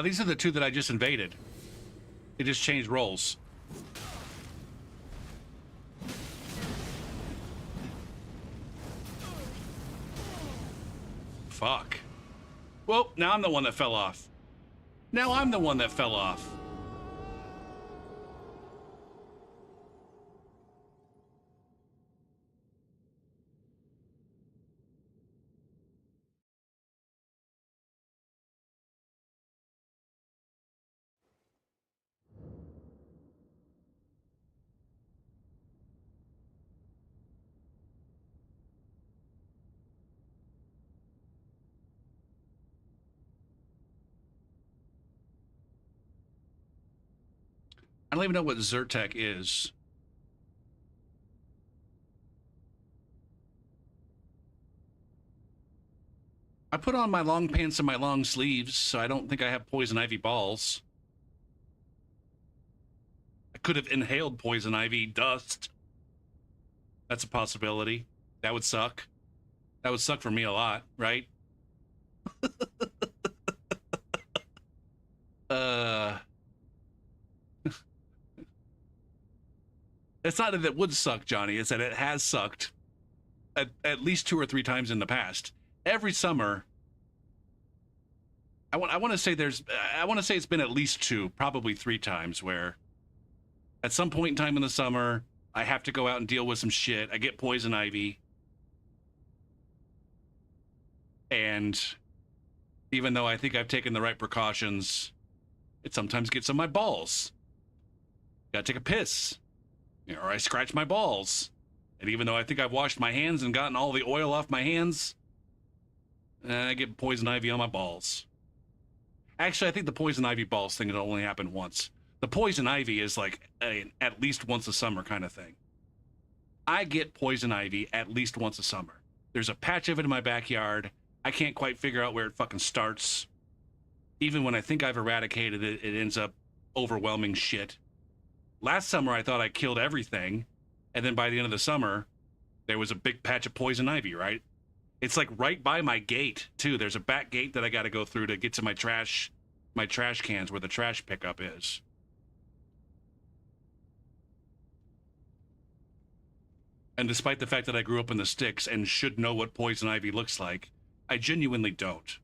These are the two that I just invaded. They just changed roles. Fuck. Well, now I'm the one that fell off. Now I'm the one that fell off. I don't even know what Zyrtec is. I put on my long pants and my long sleeves, so I don't think I have poison ivy balls. I could have inhaled poison ivy dust. That's a possibility. That would suck. That would suck for me a lot, right? It's not that it would suck, Johnny. It's that it has sucked at least 2 or 3 times in the past. Every summer, I want to say it's been at least 2, probably 3 times where at some point in time in the summer, I have to go out and deal with some shit. I get poison ivy. And even though I think I've taken the right precautions, it sometimes gets on my balls. Gotta take a piss. Or I scratch my balls. And even though I think I've washed my hands and gotten all the oil off my hands, I get poison ivy on my balls. Actually, I think the poison ivy balls thing will only happen once. The poison ivy is like at least once a summer kind of thing. I get poison ivy at least once a summer. There's a patch of it in my backyard. I can't quite figure out where it fucking starts. Even when I think I've eradicated it, it ends up overwhelming shit. Last summer, I thought I killed everything, and then by the end of the summer, there was a big patch of poison ivy, right? It's like right by my gate, too. There's a back gate that I got to go through to get to my trash cans where the trash pickup is. And despite the fact that I grew up in the sticks and should know what poison ivy looks like, I genuinely don't.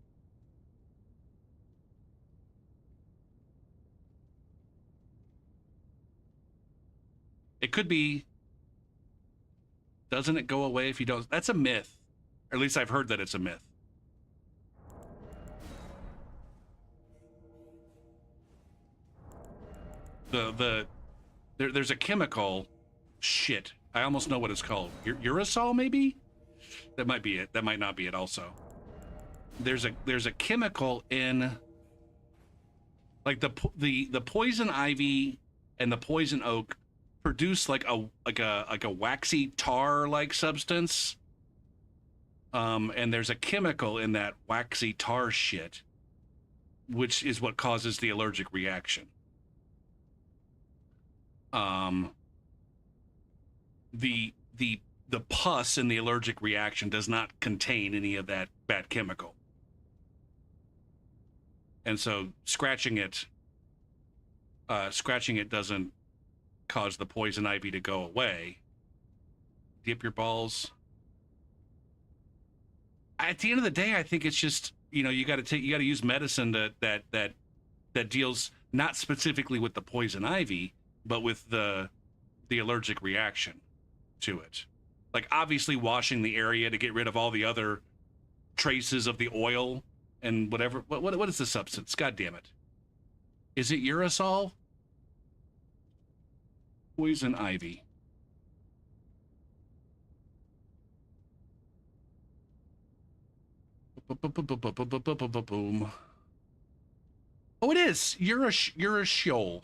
It could be, doesn't it go away if you don't? That's a myth. Or at least I've heard that it's a myth. There's a chemical, shit, I almost know what it's called. Urusol, maybe? That might be it. That might not be it also. There's a chemical in, like the poison ivy and the poison oak produce like a waxy tar like substance. And there's a chemical in that waxy tar shit, which is what causes the allergic reaction. The pus in the allergic reaction does not contain any of that bad chemical. And so scratching it doesn't cause the poison ivy to go away. Dip your balls. At the end of the day, I think it's just, you got to use medicine that deals not specifically with the poison ivy, but with the allergic reaction to it. Like obviously washing the area to get rid of all the other traces of the oil and whatever. What is the substance? God damn it. Is it urusol? Poison ivy. Boom. Oh, it is. Urushiol.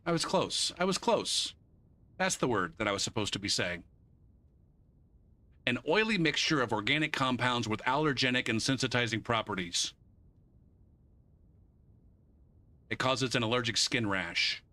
I was close. I was close. That's the word that I was supposed to be saying. An oily mixture of organic compounds with allergenic and sensitizing properties. It causes an allergic skin rash.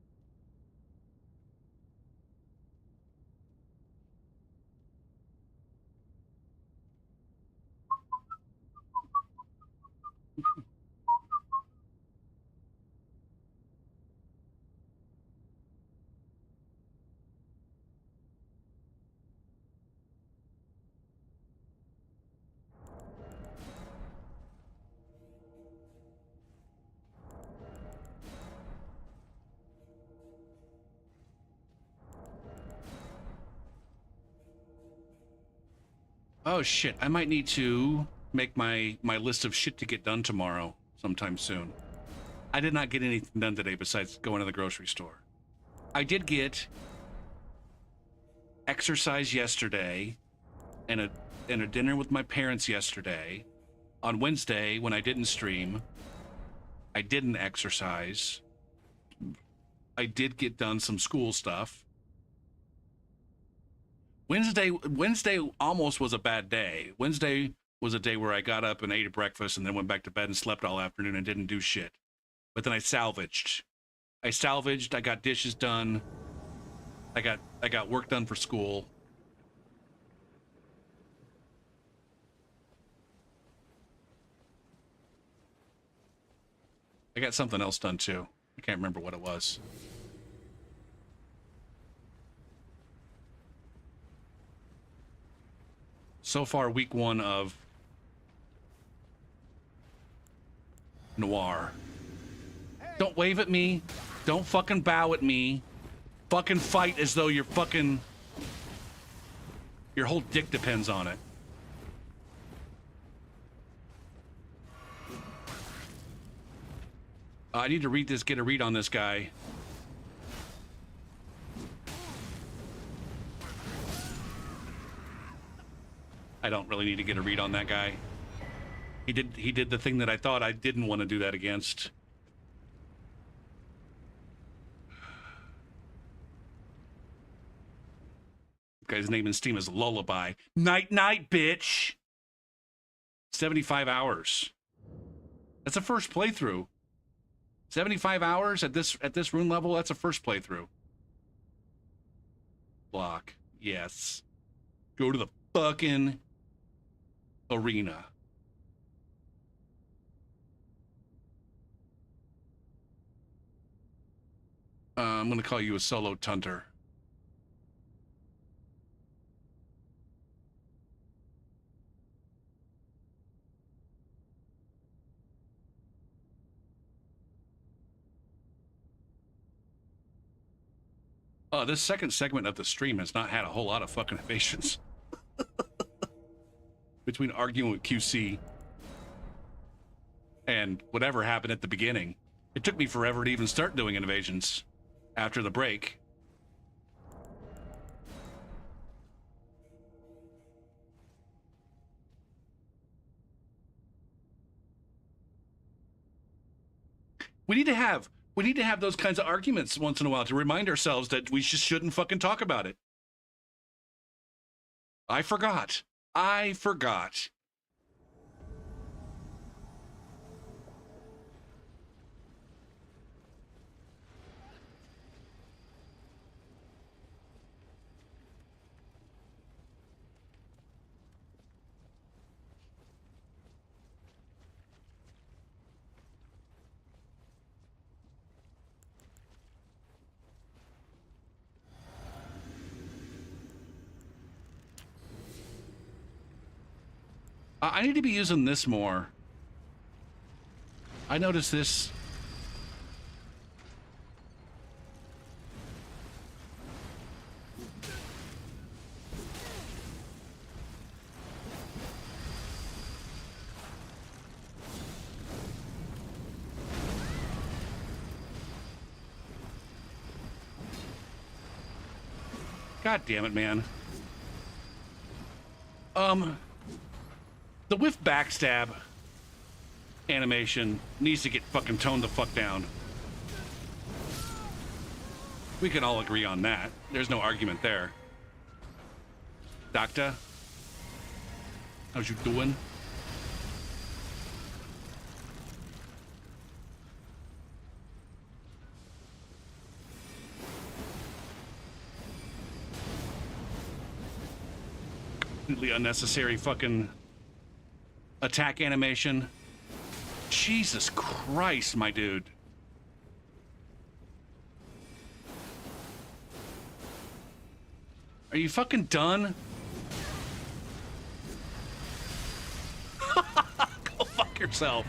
Oh shit, I might need to make my list of shit to get done tomorrow sometime soon. I did not get anything done today besides going to the grocery store. I did get exercise yesterday and a dinner with my parents yesterday. On Wednesday, when I didn't stream, I didn't exercise. I did get done some school stuff. Wednesday almost was a bad day. Wednesday was a day where I got up and ate a breakfast and then went back to bed and slept all afternoon and didn't do shit. But then I salvaged. I got dishes done. I got work done for school. I got something else done too. I can't remember what it was. So far, week 1 of Noir. Don't wave at me. Don't fucking bow at me. Fucking fight as though your whole dick depends on it. I need to get a read on this guy. I don't really need to get a read on that guy. He did the thing that I thought I didn't want to do that against. The guy's name in Steam is Lullaby. Night night, bitch. 75 hours. That's a first playthrough. 75 hours at this rune level, that's a first playthrough. Block. Yes. Go to the fucking arena. I'm gonna call you a solo tunter. This second segment of the stream has not had a whole lot of fucking evasions. Between arguing with QC and whatever happened at the beginning. It took me forever to even start doing invasions after the break. We need to have those kinds of arguments once in a while to remind ourselves that we just shouldn't fucking talk about it. I forgot. I need to be using this more. I noticed this. God damn it, man. The whiff backstab animation needs to get fucking toned the fuck down. We can all agree on that. There's no argument there. Doctor? How's you doing? Completely unnecessary fucking attack animation. Jesus Christ, my dude. Are you fucking done? Go fuck yourself.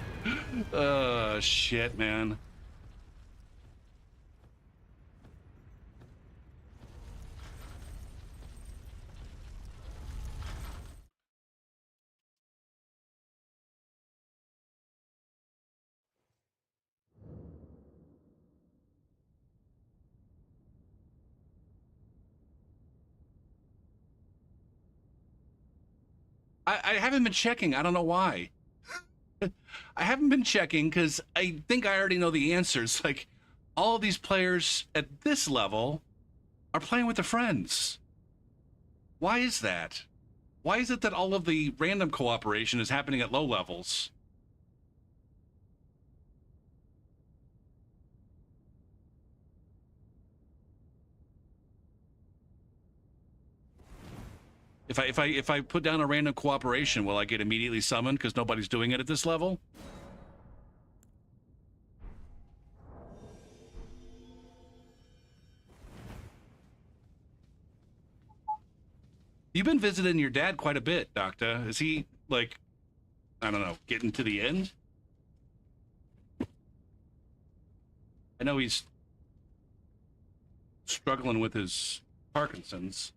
Shit, man. I haven't been checking. I don't know why. I haven't been checking because I think I already know the answers. Like, all these players at this level are playing with their friends. Why is that? Why is it that all of the random cooperation is happening at low levels? If I put down a random cooperation, will I get immediately summoned because nobody's doing it at this level? You've been visiting your dad quite a bit, Doctor. Is he, like, I don't know, getting to the end? I know he's struggling with his Parkinson's.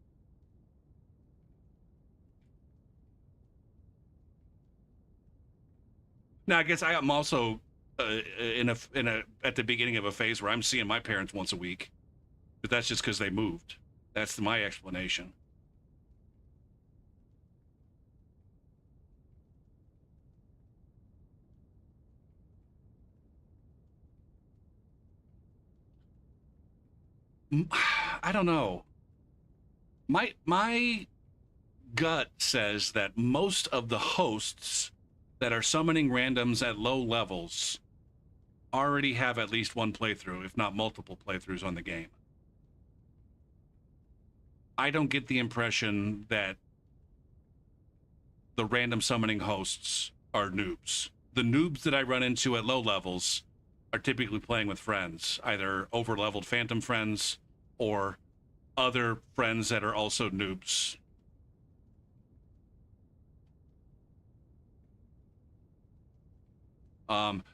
Now, I guess I'm also at the beginning of a phase where I'm seeing my parents once a week, but that's just because they moved. That's my explanation. I don't know. My gut says that most of the hosts that are summoning randoms at low levels already have at least one playthrough, if not multiple playthroughs on the game. I don't get the impression that the random summoning hosts are noobs. The noobs that I run into at low levels are typically playing with friends, either over-leveled phantom friends or other friends that are also noobs.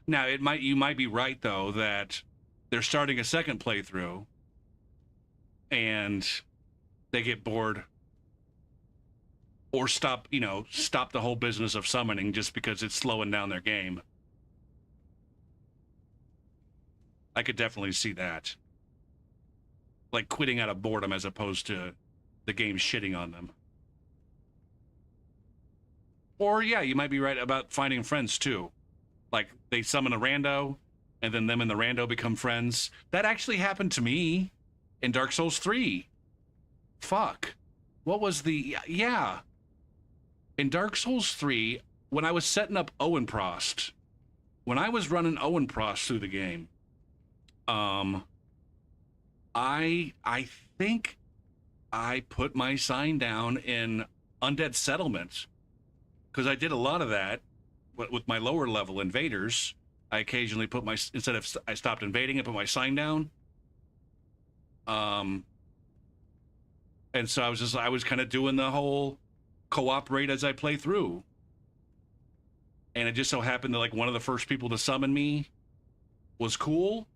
Now you might be right though that they're starting a second playthrough and they get bored or stop the whole business of summoning just because it's slowing down their game. I could definitely see that. Like quitting out of boredom as opposed to the game shitting on them. Or yeah, you might be right about finding friends too. Like they summon a rando and then them and the rando become friends. That actually happened to me in Dark Souls 3. Fuck. What was the... Yeah. In Dark Souls 3, when I was setting up Owen Prost, when I was running Owen Prost through the game, I think I put my sign down in Undead Settlement because I did a lot of that with my lower level invaders. I occasionally put my, instead of I stopped invading, I put my sign down. And so I was kind of doing the whole cooperate as I play through. And it just so happened that like one of the first people to summon me was cool.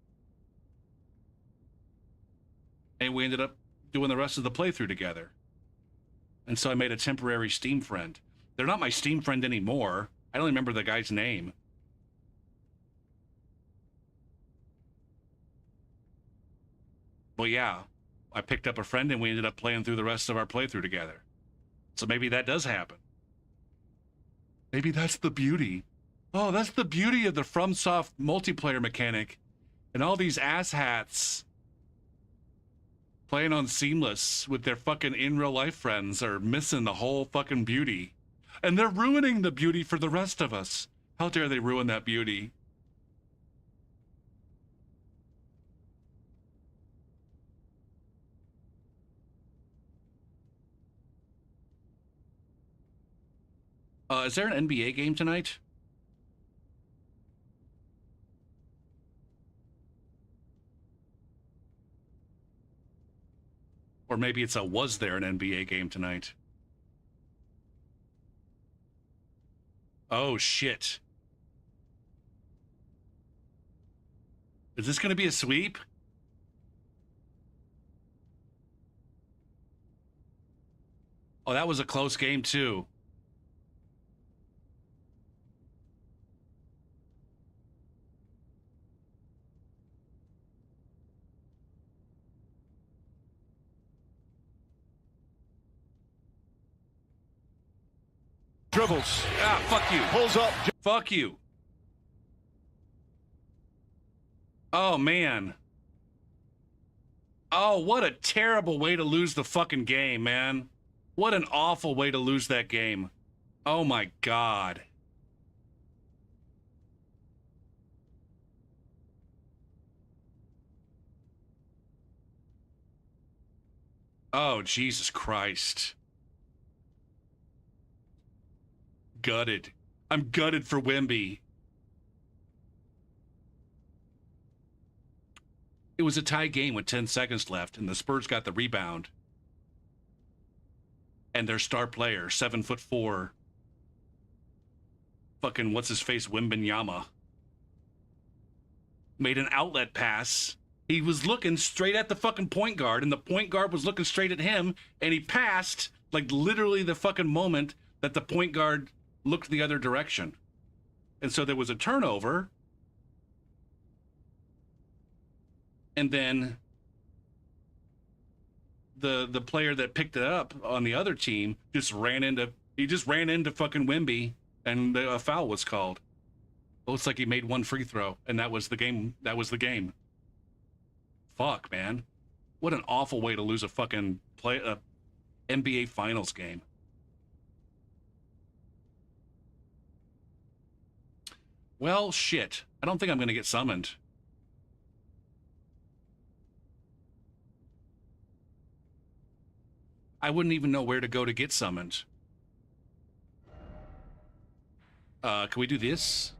And we ended up doing the rest of the playthrough together. And so I made a temporary Steam friend. They're not my Steam friend anymore. I don't remember the guy's name. But yeah, I picked up a friend and we ended up playing through the rest of our playthrough together. So maybe that does happen. Maybe that's the beauty. Oh, that's the beauty of the FromSoft multiplayer mechanic. And all these asshats playing on Seamless with their fucking in real life friends are missing the whole fucking beauty. And they're ruining the beauty for the rest of us. How dare they ruin that beauty? Is there an NBA game tonight? Or maybe it's a was there an NBA game tonight? Oh, shit. Is this going to be a sweep? Oh, that was a close game, too. Dribbles. Ah, fuck you. Pulls up. Fuck you. Oh, man. Oh, what a terrible way to lose the fucking game, man. What an awful way to lose that game. Oh, my God. Oh, Jesus Christ. Gutted. I'm gutted for Wemby. It was a tie game with 10 seconds left, and the Spurs got the rebound. And their star player, 7'4", fucking what's-his-face Wembanyama, made an outlet pass. He was looking straight at the fucking point guard, and the point guard was looking straight at him, and he passed, like, literally the fucking moment that the point guard looked the other direction. And so there was a turnover. And then the player that picked it up on the other team just ran into fucking Wemby, and a foul was called. Looks like he made one free throw, and that was the game. Fuck, man. What an awful way to lose a fucking NBA Finals game. Well, shit. I don't think I'm going to get summoned. I wouldn't even know where to go to get summoned. Can we do this?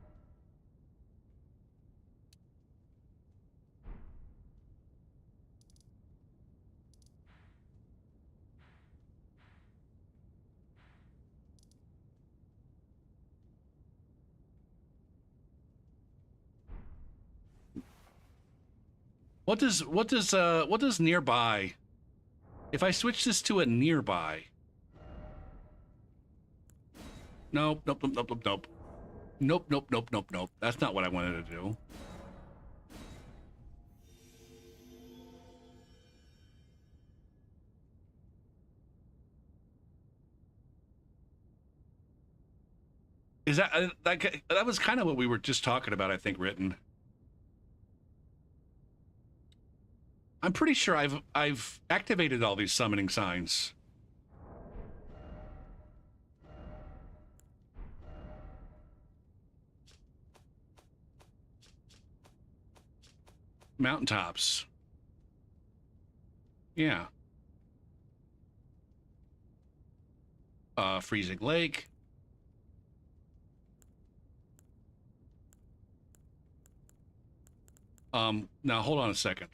What does nearby? If I switch this to a nearby. Nope. Nope. That's not what I wanted to do. Is that was kind of what we were just talking about, I think, written. I'm pretty sure I've activated all these summoning signs. Mountaintops. Yeah. Freezing Lake. Now hold on a second.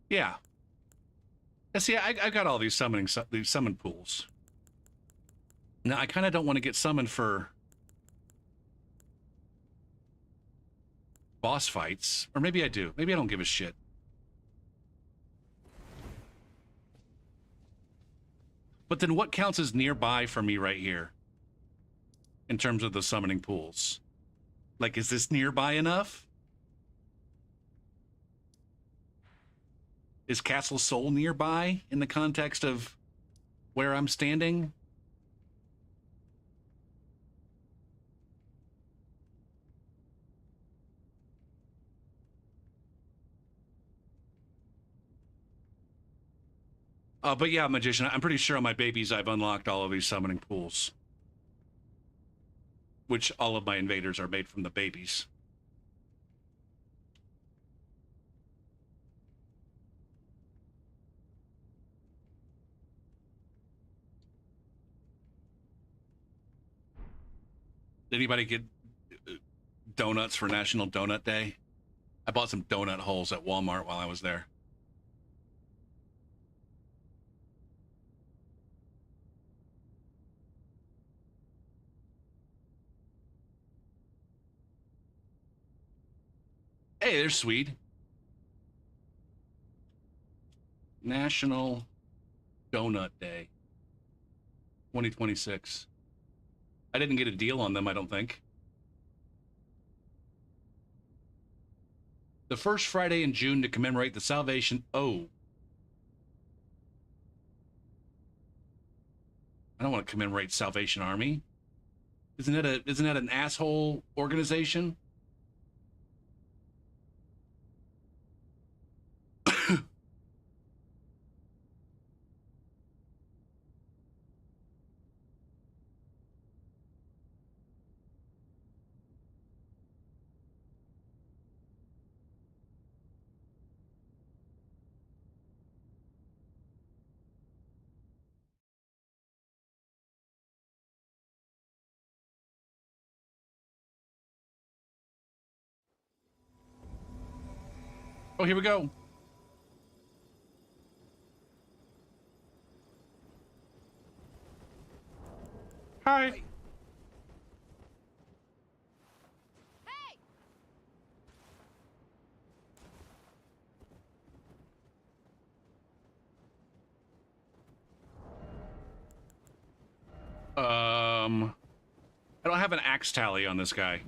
Yeah. See, I got all these summon pools. Now I kind of don't want to get summoned for boss fights, or maybe I do. Maybe I don't give a shit. But then what counts as nearby for me right here in terms of the summoning pools? Like, is this nearby enough? Is Castle Sol nearby in the context of where I'm standing? But yeah, Magician, I'm pretty sure on my babies I've unlocked all of these summoning pools. Which all of my invaders are made from the babies. Did anybody get donuts for National Donut Day? I bought some donut holes at Walmart while I was there. Hey, there's Swede. National Donut Day 2026. I didn't get a deal on them, I don't think. The first Friday in June to commemorate the Salvation. Oh. I don't want to commemorate Salvation Army. Isn't that an asshole organization? Oh, here we go. Hi. Hey! I don't have an axe tally on this guy.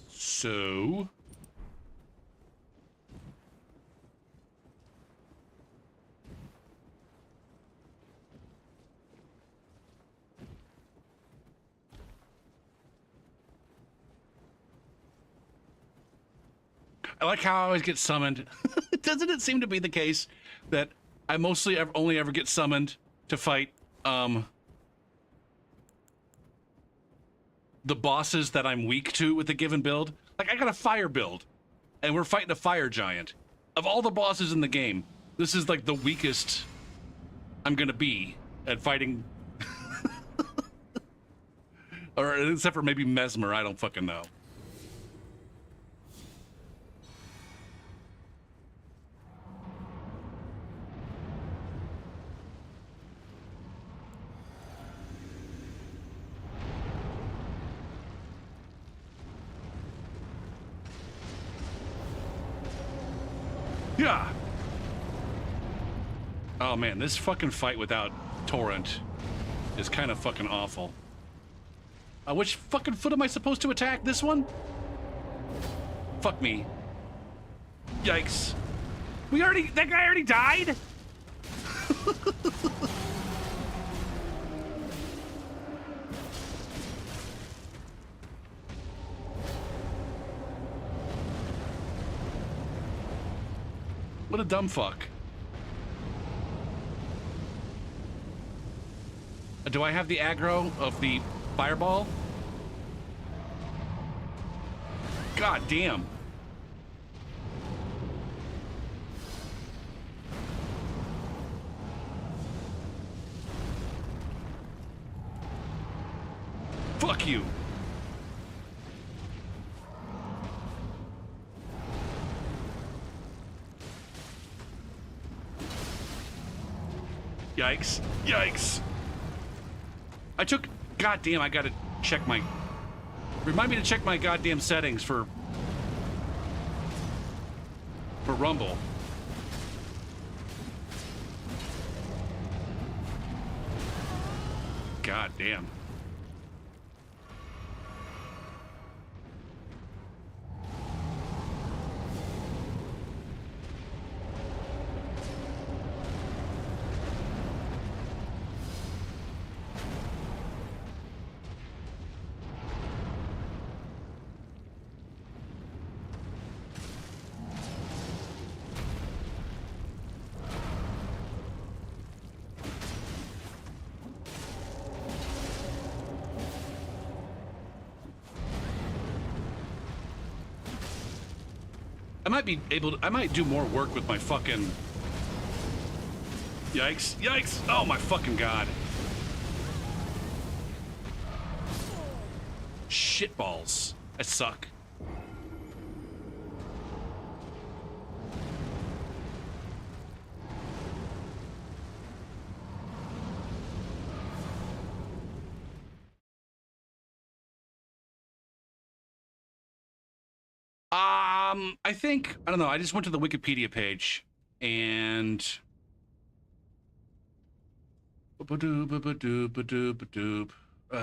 So... I like how I always get summoned. Doesn't it seem to be the case that I mostly only ever get summoned to fight, the bosses that I'm weak to with a given build? Like, I got a fire build, and we're fighting a fire giant. Of all the bosses in the game, this is like the weakest I'm gonna be at fighting. Or except for maybe Mesmer, I don't fucking know. Yeah. Oh man, this fucking fight without Torrent is kind of fucking awful. Which fucking foot am I supposed to attack? This one? Fuck me. Yikes. That guy already died? What a dumb fuck. Do I have the aggro of the fireball? God damn. Fuck you. Yikes. Yikes. I took... God damn, I gotta check my... Remind me to check my goddamn settings for Rumble. God damn. I might be able to, I might do more work with my fucking... Yikes. Yikes. Oh my fucking god. Shitballs. I suck. I think, I don't know, I just went to the Wikipedia page and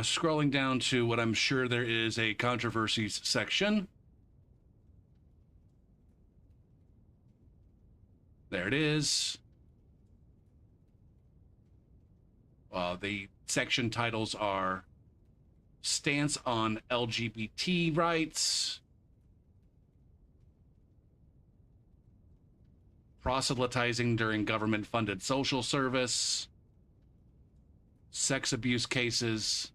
scrolling down to what I'm sure there is a controversies section. There it is. The section titles are Stance on LGBT Rights, Proselytizing during government-funded social service, Sex abuse cases,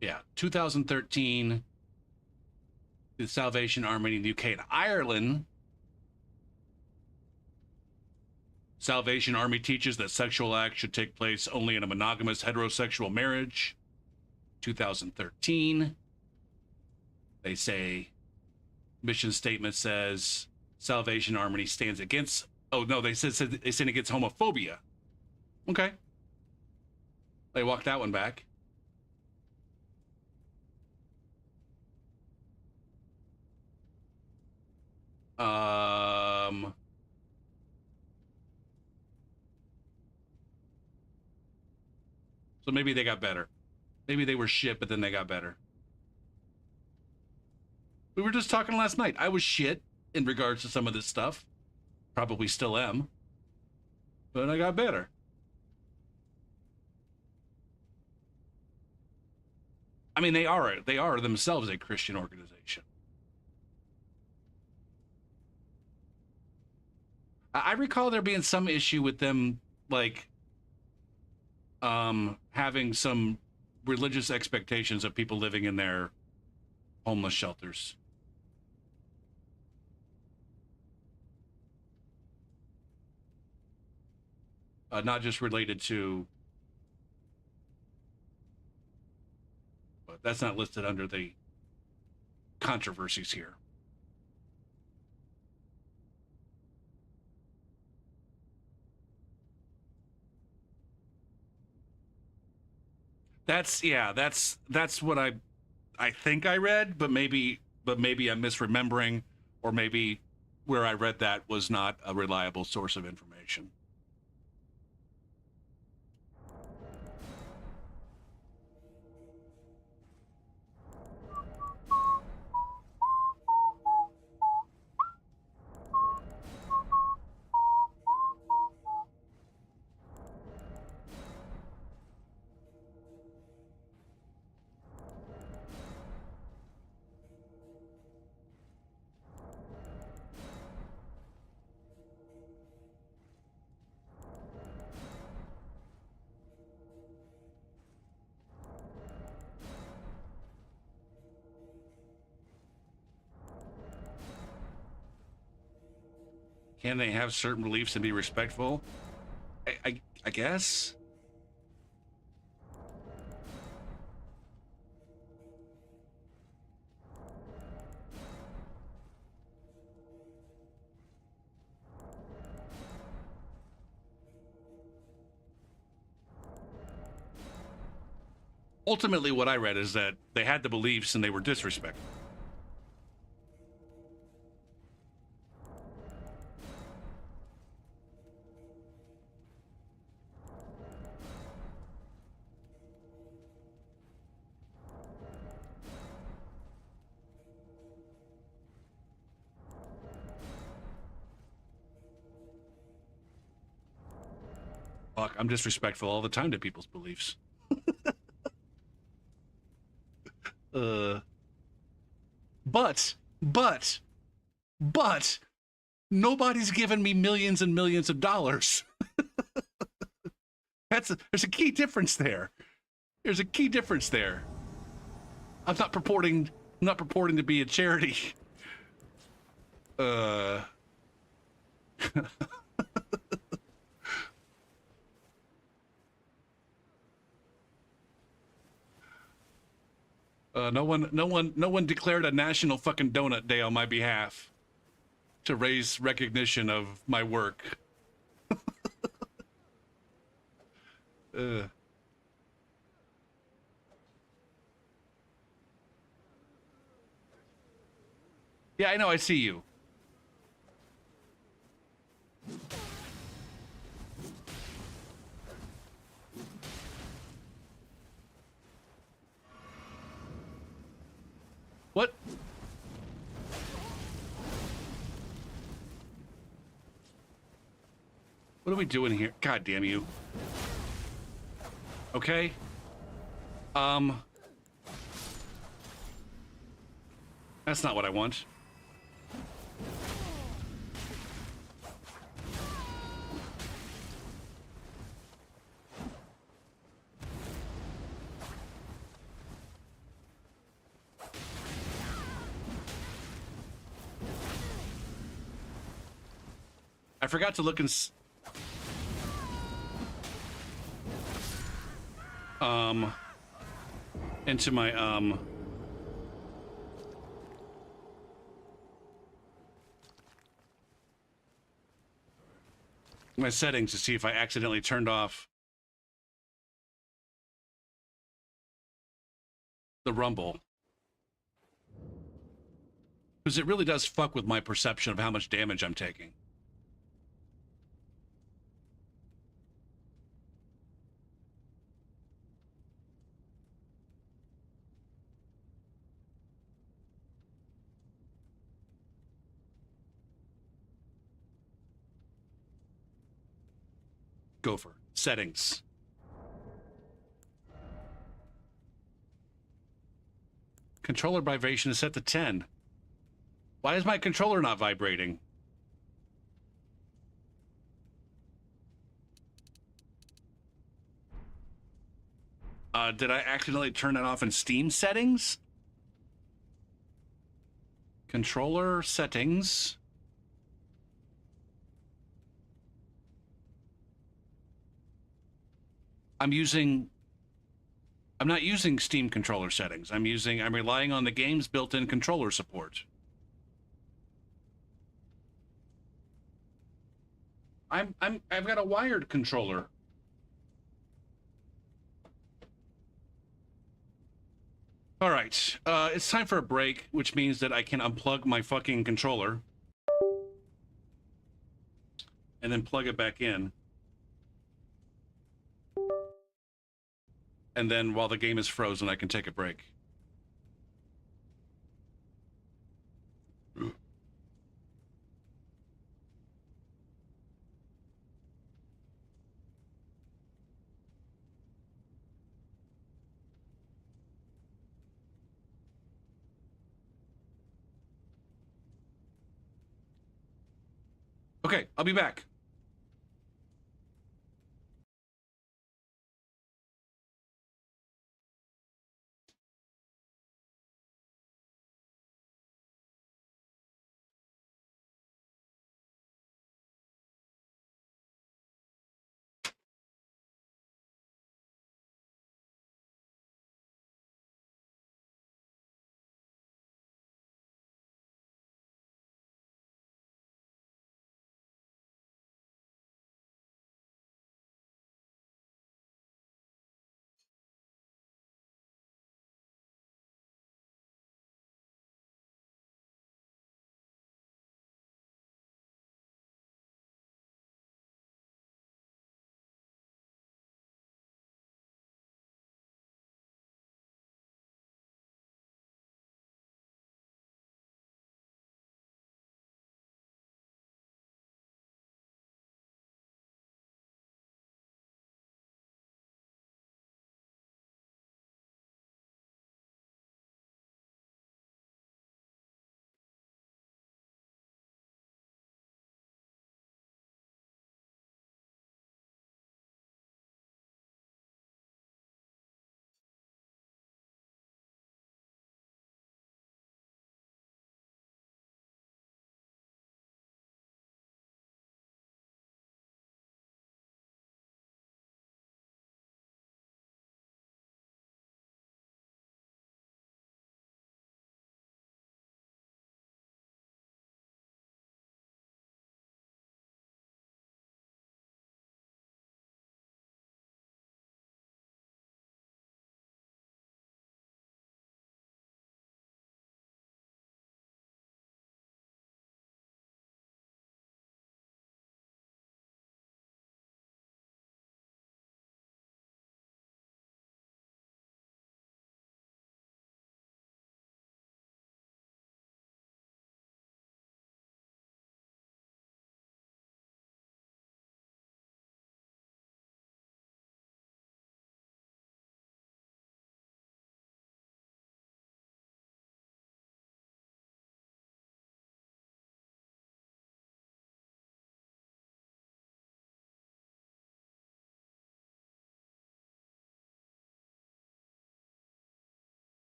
yeah, 2013, the Salvation Army in the UK and Ireland. Salvation Army teaches that sexual acts should take place only in a monogamous heterosexual marriage. 2013. They say, mission statement says, Salvation Army stands against, oh no, they said they stand against homophobia. Okay. They walked that one back. So maybe they got better. Maybe they were shit, but then they got better. We were just talking last night. I was shit in regards to some of this stuff. Probably still am. But I got better. I mean, they are themselves a Christian organization. I recall there being some issue with them, like, having some religious expectations of people living in their homeless shelters. Not just related to, but that's not listed under the controversies here. That's what I think I read, but maybe I'm misremembering, or maybe where I read that was not a reliable source of information. Can they have certain beliefs and be respectful? I guess. Ultimately, what I read is that they had the beliefs and they were disrespectful. Fuck, I'm disrespectful all the time to people's beliefs. But Nobody's given me millions and millions of dollars. There's a key difference there. There's a key difference there. I'm not purporting to be a charity. No one declared a national fucking donut day on my behalf to raise recognition of my work. Yeah, I know, I see you. What? What are we doing here? God damn you. Okay. That's not what I want. I forgot to look into my settings to see if I accidentally turned off the rumble. Because it really does fuck with my perception of how much damage I'm taking. Gopher. Settings. Controller vibration is set to 10. Why is my controller not vibrating? Did I accidentally turn that off in Steam settings? Controller settings. I'm not using Steam controller settings. I'm relying on the game's built-in controller support. I've got a wired controller. All right, it's time for a break, which means that I can unplug my fucking controller and then plug it back in. And then while the game is frozen, I can take a break. Okay, I'll be back.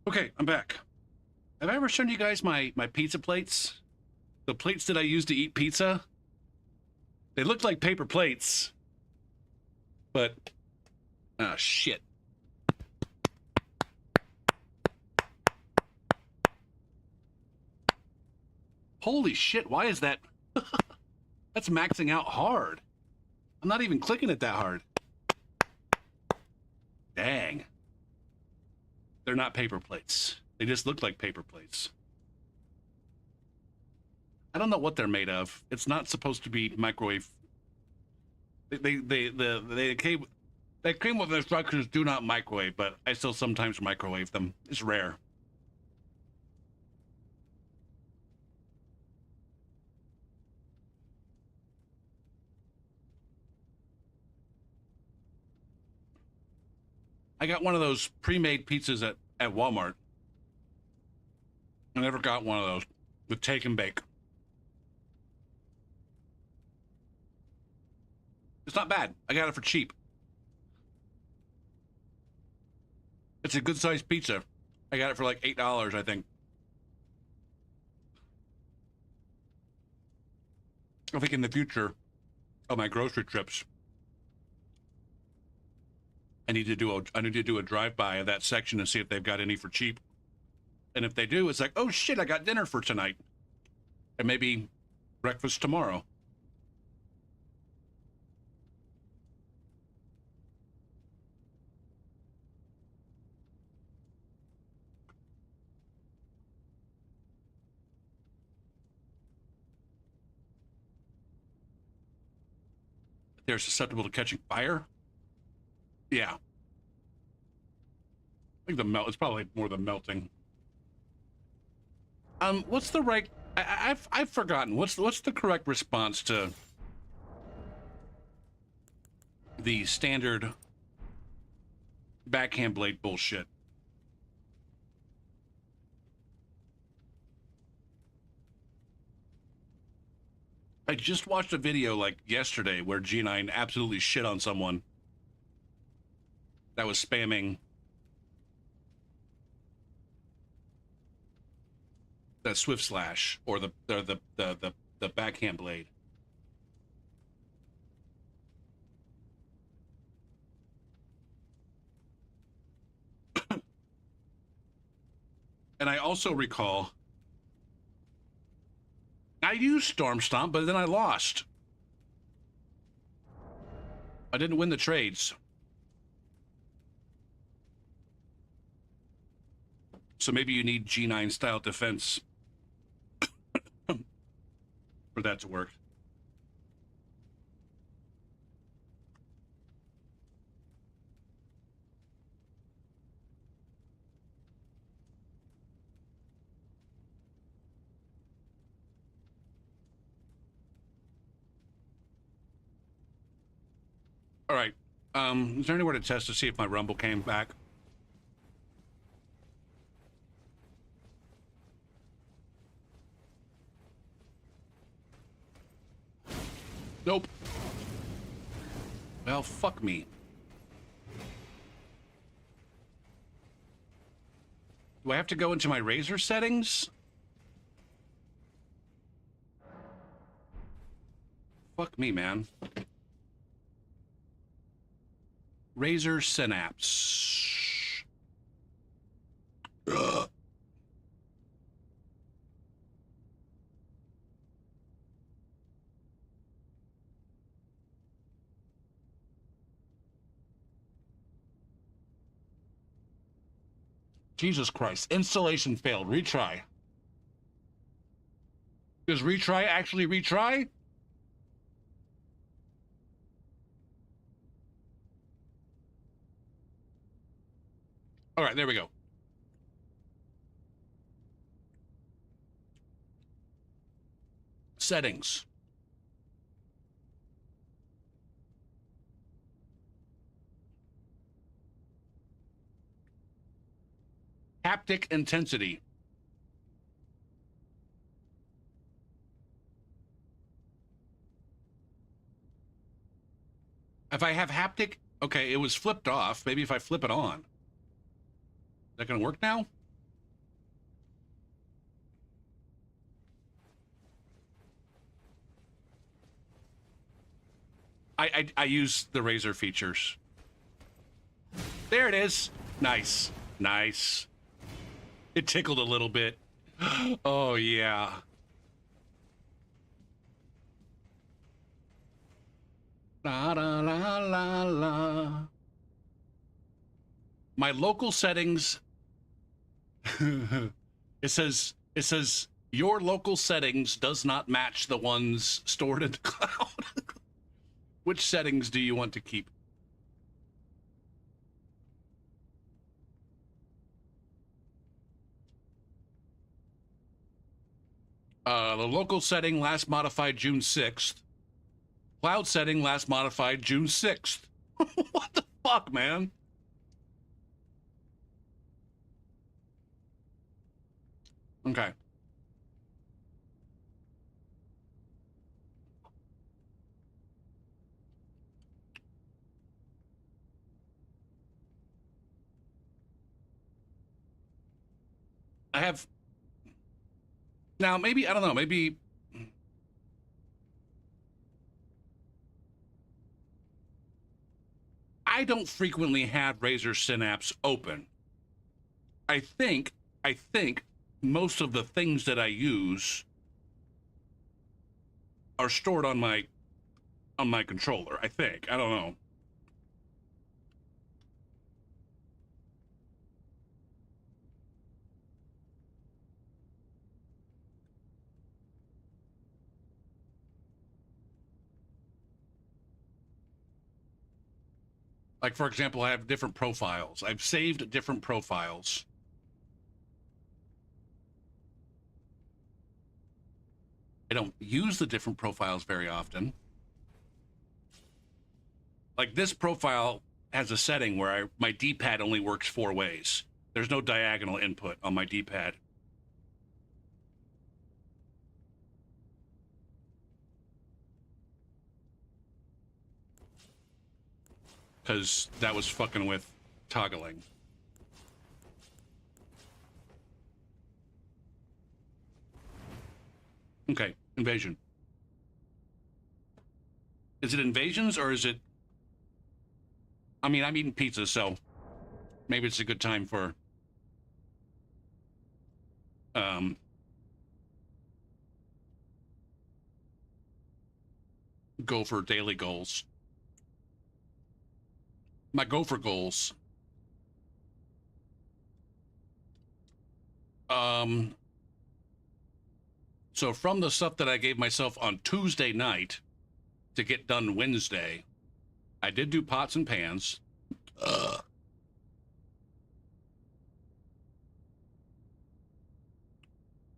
Okay, I'm back. Have I ever shown you guys my pizza plates? The plates that I use to eat pizza? They look like paper plates, but ah, shit. Holy shit, why is that? That's maxing out hard. I'm not even clicking it that hard. Dang. They're not paper plates. They just look like paper plates. I don't know what they're made of. It's not supposed to be microwave. They came with instructions, do not microwave, but I still sometimes microwave them. It's rare. I got one of those pre-made pizzas at Walmart. I never got one of those with take and bake. It's not bad. I got it for cheap. It's a good sized pizza. I got it for like $8, I think. I think in the future of my grocery trips, I need to do a drive-by of that section and see if they've got any for cheap. And if they do, it's like, oh shit, I got dinner for tonight. And maybe breakfast tomorrow. They're susceptible to catching fire? Yeah. I think the melt, it's probably more the melting. What's the right, I've forgotten. What's the correct response to the standard backhand blade bullshit? I just watched a video like yesterday where G9 absolutely shit on someone that was spamming the Swift Slash or the backhand blade. And I also recall I used Storm Stomp, but then I lost. I didn't win the trades. So maybe you need G9 style defense for that to work. All right. Is there anywhere to test to see if my Rumble came back? Nope. Well, fuck me. Do I have to go into my Razer settings? Fuck me, man. Razer Synapse. Ugh. Jesus Christ. Installation failed. Retry. Does retry actually retry? All right, there we go. Settings. Haptic intensity. If I have haptic, okay, it was flipped off. Maybe if I flip it on. Is that gonna work now? I use the razor features. There it is. Nice. Nice. It tickled a little bit. Oh, yeah. La la la la la. My local settings. it says your local settings does not match the ones stored in the cloud. Which settings do you want to keep? The local setting last modified June 6th. Cloud setting last modified June 6th. What the fuck, man? Okay. I have now maybe I don't know, maybe I don't frequently have Razer Synapse open. I think most of the things that I use are stored on my controller. I think. I don't know. Like, for example, I have different profiles. I've saved different profiles. I don't use the different profiles very often. Like, this profile has a setting where my D-pad only works 4 ways. There's no diagonal input on my D-pad. Because that was fucking with toggling. Okay, invasion. Is it invasions or is it... I mean, I'm eating pizza, so maybe it's a good time for... go for daily goals. My gopher goals. So from the stuff that I gave myself on Tuesday night to get done Wednesday, I did do pots and pans.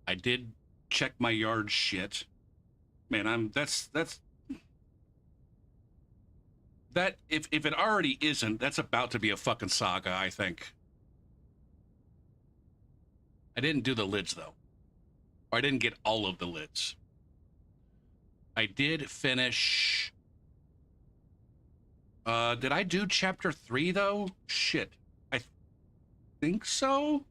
I did check my yard shit. Man, that's that if it already isn't, that's about to be a fucking saga, I think. I didn't do the lids though. Or I didn't get all of the lids. I did finish. Did I do chapter 3 though? Shit. I think so.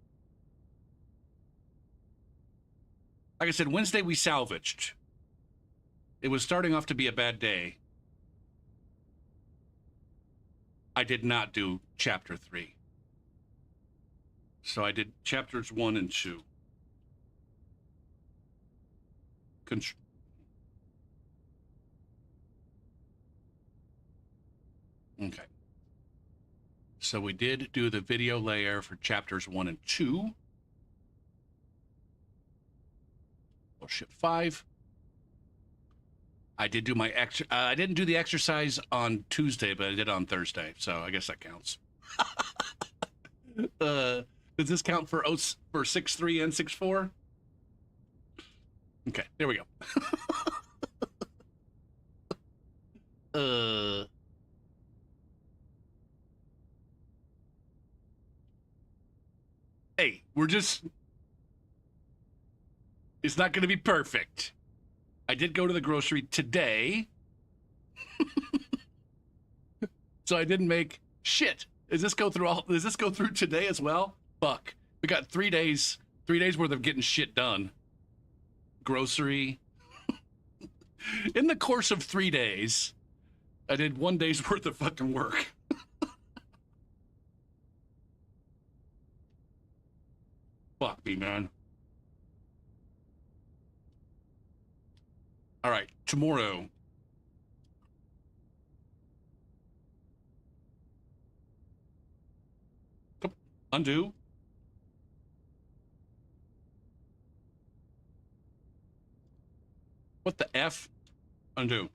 Like I said, Wednesday we salvaged. It was starting off to be a bad day. I did not do chapter 3. So I did chapters 1 and 2. Okay. So we did do the video layer for chapters 1 and 2. We'll ship 5. I did do my I didn't do the exercise on Tuesday, but I did on Thursday, so I guess that counts. Does this count for 6.3 and 6.4? Okay, there we go. Hey, we're just... It's not going to be perfect. I did go to the grocery today. So I didn't make shit. Does this go through today as well? Fuck. We got 3 days worth of getting shit done. Grocery. In the course of 3 days, I did 1 day's worth of fucking work. Fuck me, man. All right, tomorrow. Undo. What the F? Undo.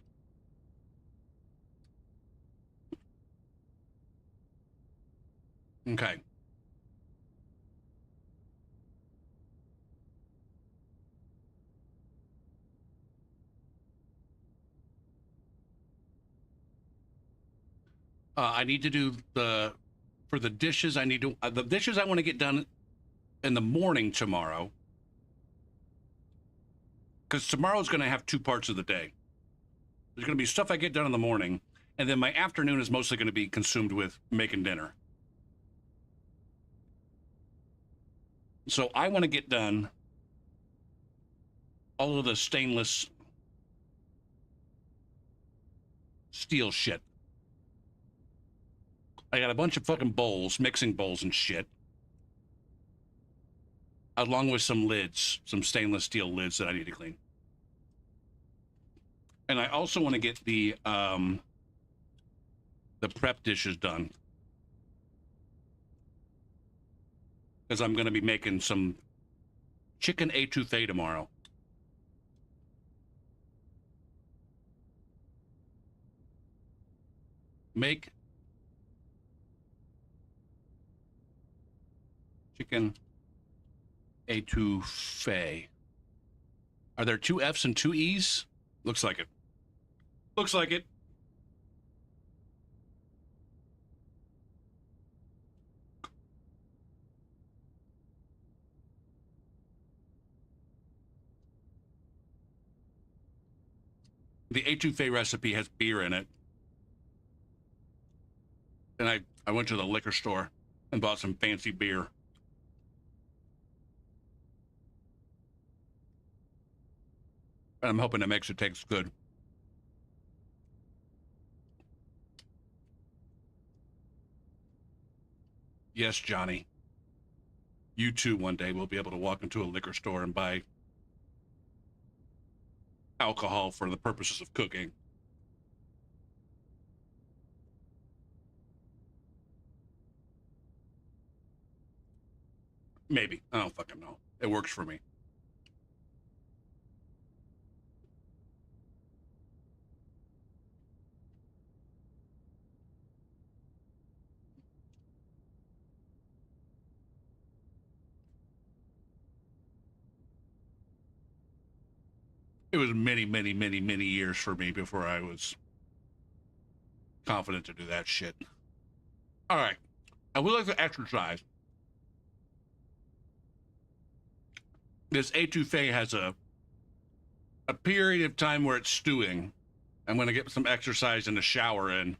Okay. I need to do for the dishes. I need to, the dishes I want to get done in the morning tomorrow. Because tomorrow's going to have 2 parts of the day. There's going to be stuff I get done in the morning, and then my afternoon is mostly going to be consumed with making dinner. So I want to get done all of the stainless steel shit. I got a bunch of fucking bowls, mixing bowls and shit, along with some lids, some stainless steel lids that I need to clean. And I also want to get the prep dishes done, because I'm going to be making some chicken étouffée tomorrow. Make chicken étouffée. Are there 2 F's and 2 E's? Looks like it. Looks like it. The étouffée recipe has beer in it. And I went to the liquor store and bought some fancy beer. And I'm hoping it makes it taste good. Yes, Johnny. You too one day will be able to walk into a liquor store and buy alcohol for the purposes of cooking. Maybe. I don't fucking know. It works for me. It was many, many, many, many years for me before I was confident to do that shit. All right. I would like to exercise. This étouffée has a period of time where it's stewing. I'm going to get some exercise and a shower in.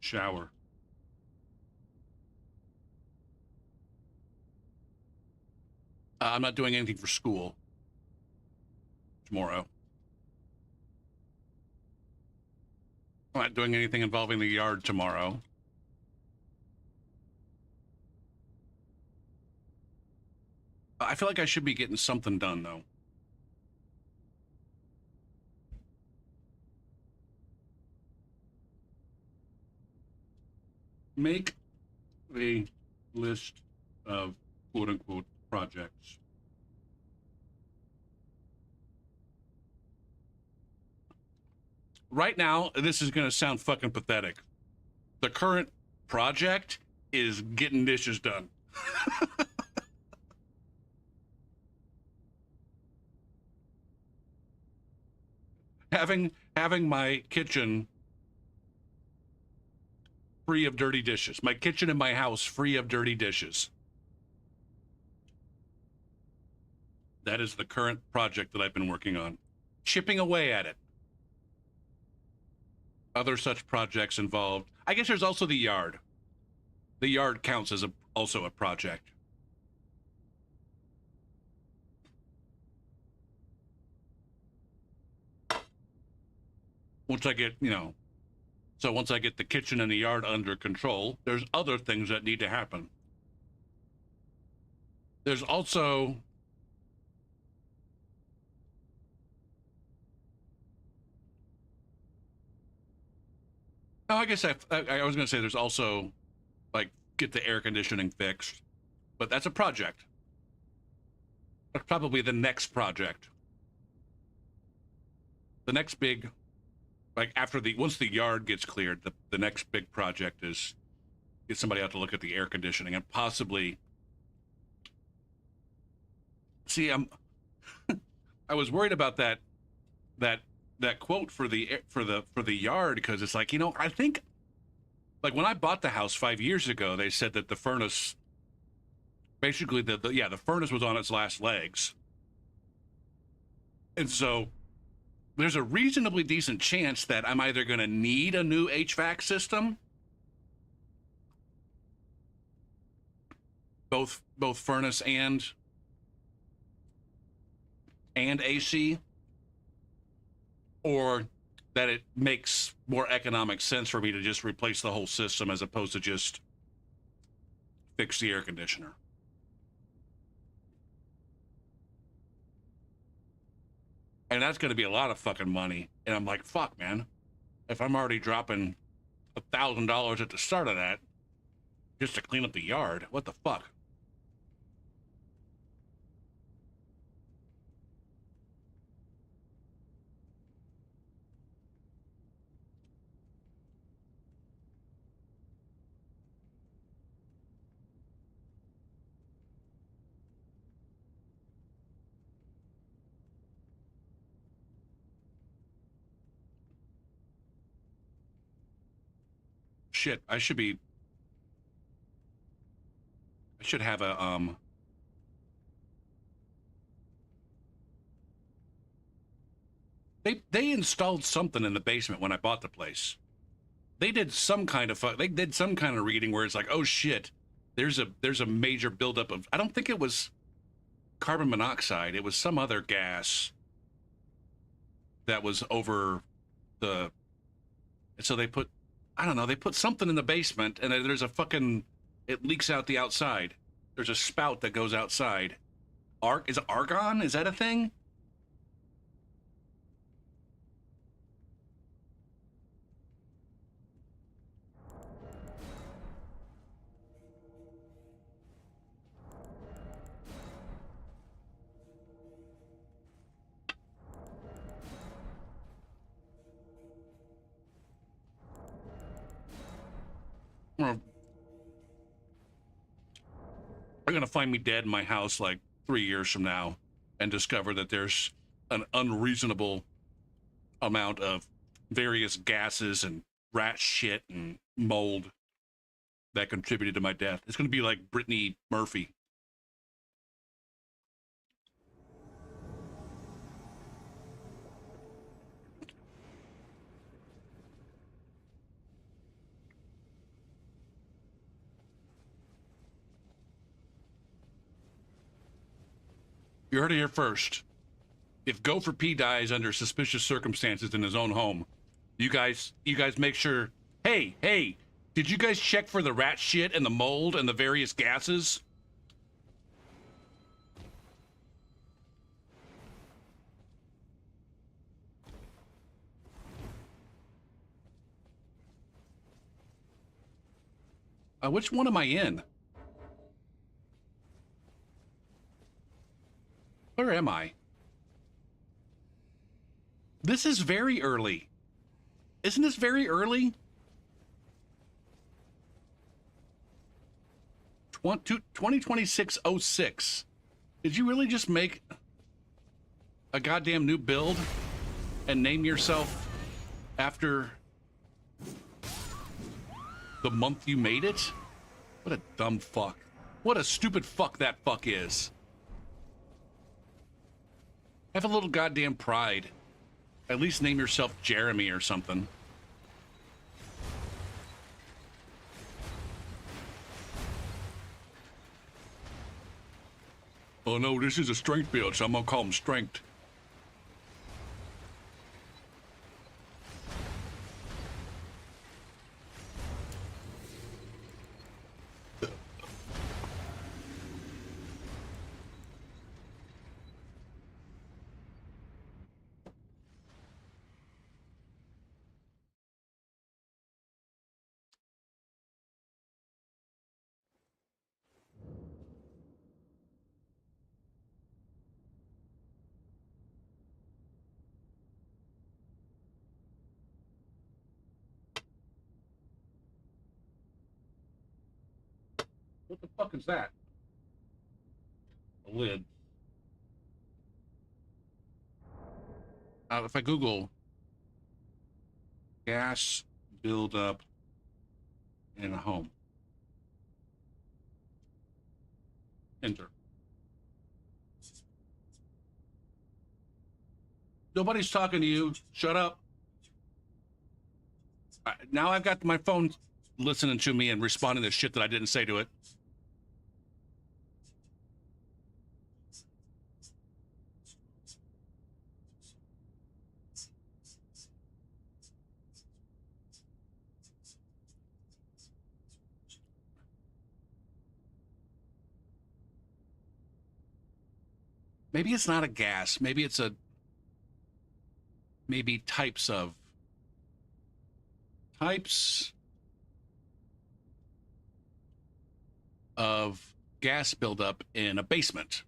Shower. I'm not doing anything for school tomorrow. I'm not doing anything involving the yard tomorrow. I feel like I should be getting something done, though. Make a list of quote-unquote projects. Right now, this is going to sound fucking pathetic. The current project is getting dishes done. having my kitchen free of dirty dishes. My kitchen in my house free of dirty dishes. That is the current project that I've been working on. Chipping away at it. Other such projects involved. I guess there's also the yard. The yard counts as also a project. once I get, so once I get the kitchen and the yard under control, there's other things that need to happen. There's also I guess I was going to say there's also like get the air conditioning fixed, but that's a project. That's probably the next project. The next big, like after once the yard gets cleared, the next big project is get somebody out to look at the air conditioning and possibly see. I was worried about that quote for the yard because it's like, I think like when I bought the house 5 years ago, they said that the furnace, basically the furnace was on its last legs, and so there's a reasonably decent chance that I'm either going to need a new HVAC system, both furnace and AC, or that it makes more economic sense for me to just replace the whole system as opposed to just fix the air conditioner. And that's going to be a lot of fucking money. And I'm like, fuck, man. If I'm already dropping $1,000 at the start of that just to clean up the yard, what the fuck? Shit, I should have a they installed something in the basement when I bought the place. They did some kind of reading where it's like, oh shit, there's a major buildup of, I don't think it was carbon monoxide, it was some other gas that was over the, and so they put, I don't know, they put something in the basement and there's a fucking, it leaks out the outside. There's a spout that goes outside. Is it argon? Is that a thing? Or they're gonna find me dead in my house like 3 years from now and discover that there's an unreasonable amount of various gases and rat shit and mold that contributed to my death. It's gonna be like Brittany Murphy. You heard it here first. If Gopher P dies under suspicious circumstances in his own home, you guys make sure, hey, did you guys check for the rat shit and the mold and the various gases? Which one am I in? Where am I? This is very early. Isn't this very early? 2026-06. Did you really just make a goddamn new build and name yourself after the month you made it? What a dumb fuck. What a stupid fuck that fuck is. Have a little goddamn pride. At least name yourself Jeremy or something. Oh no, this is a strength build, so I'm gonna call him strength. What the fuck is that? A lid. If I Google gas buildup in a home, enter. Nobody's talking to you. Shut up. Now I've got my phone listening to me and responding to shit that I didn't say to it. Maybe it's not a gas. Maybe it's a... Maybe types of... Types of gas buildup in a basement.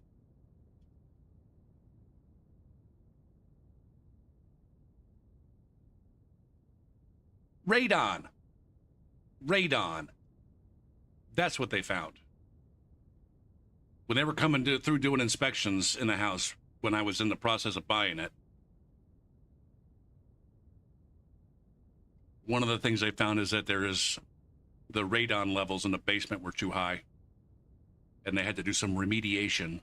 Radon. Radon. That's what they found. When they were coming through doing inspections in the house when I was in the process of buying it, one of the things they found is that the radon levels in the basement were too high, and they had to do some remediation.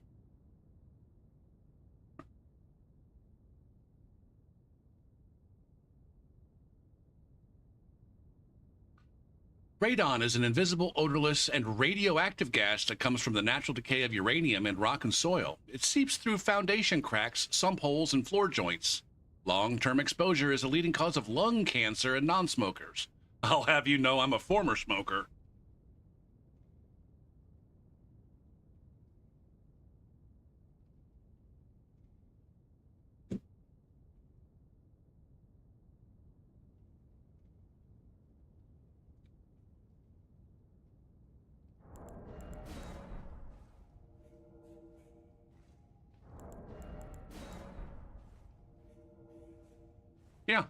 Radon is an invisible, odorless, and radioactive gas that comes from the natural decay of uranium in rock and soil. It seeps through foundation cracks, sump holes, and floor joints. Long-term exposure is a leading cause of lung cancer in non-smokers. I'll have you know I'm a former smoker. Yeah.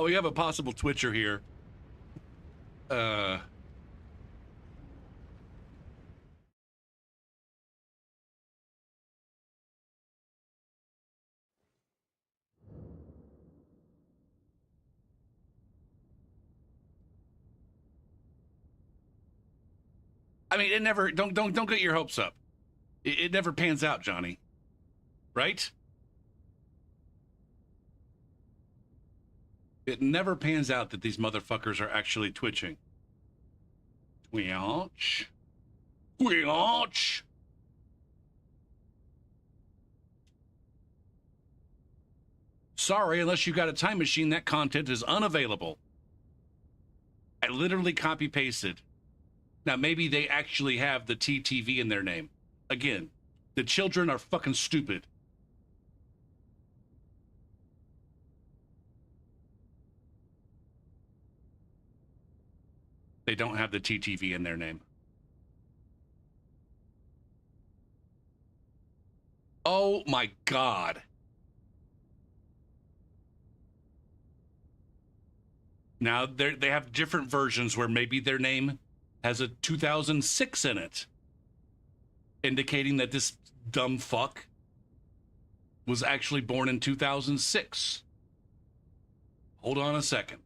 We have a possible Twitcher here. I mean, it never. Don't get your hopes up. It never pans out, Johnny. Right? It never pans out that these motherfuckers are actually twitching. Twitch. Twitch. Sorry, unless you've got a time machine, that content is unavailable. I literally copy pasted. Now, maybe they actually have the TTV in their name. Again, the children are fucking stupid. They don't have the TTV in their name. Oh my God. Now they have different versions where maybe their name has a 2006 in it, indicating that this dumb fuck was actually born in 2006. Hold on a second.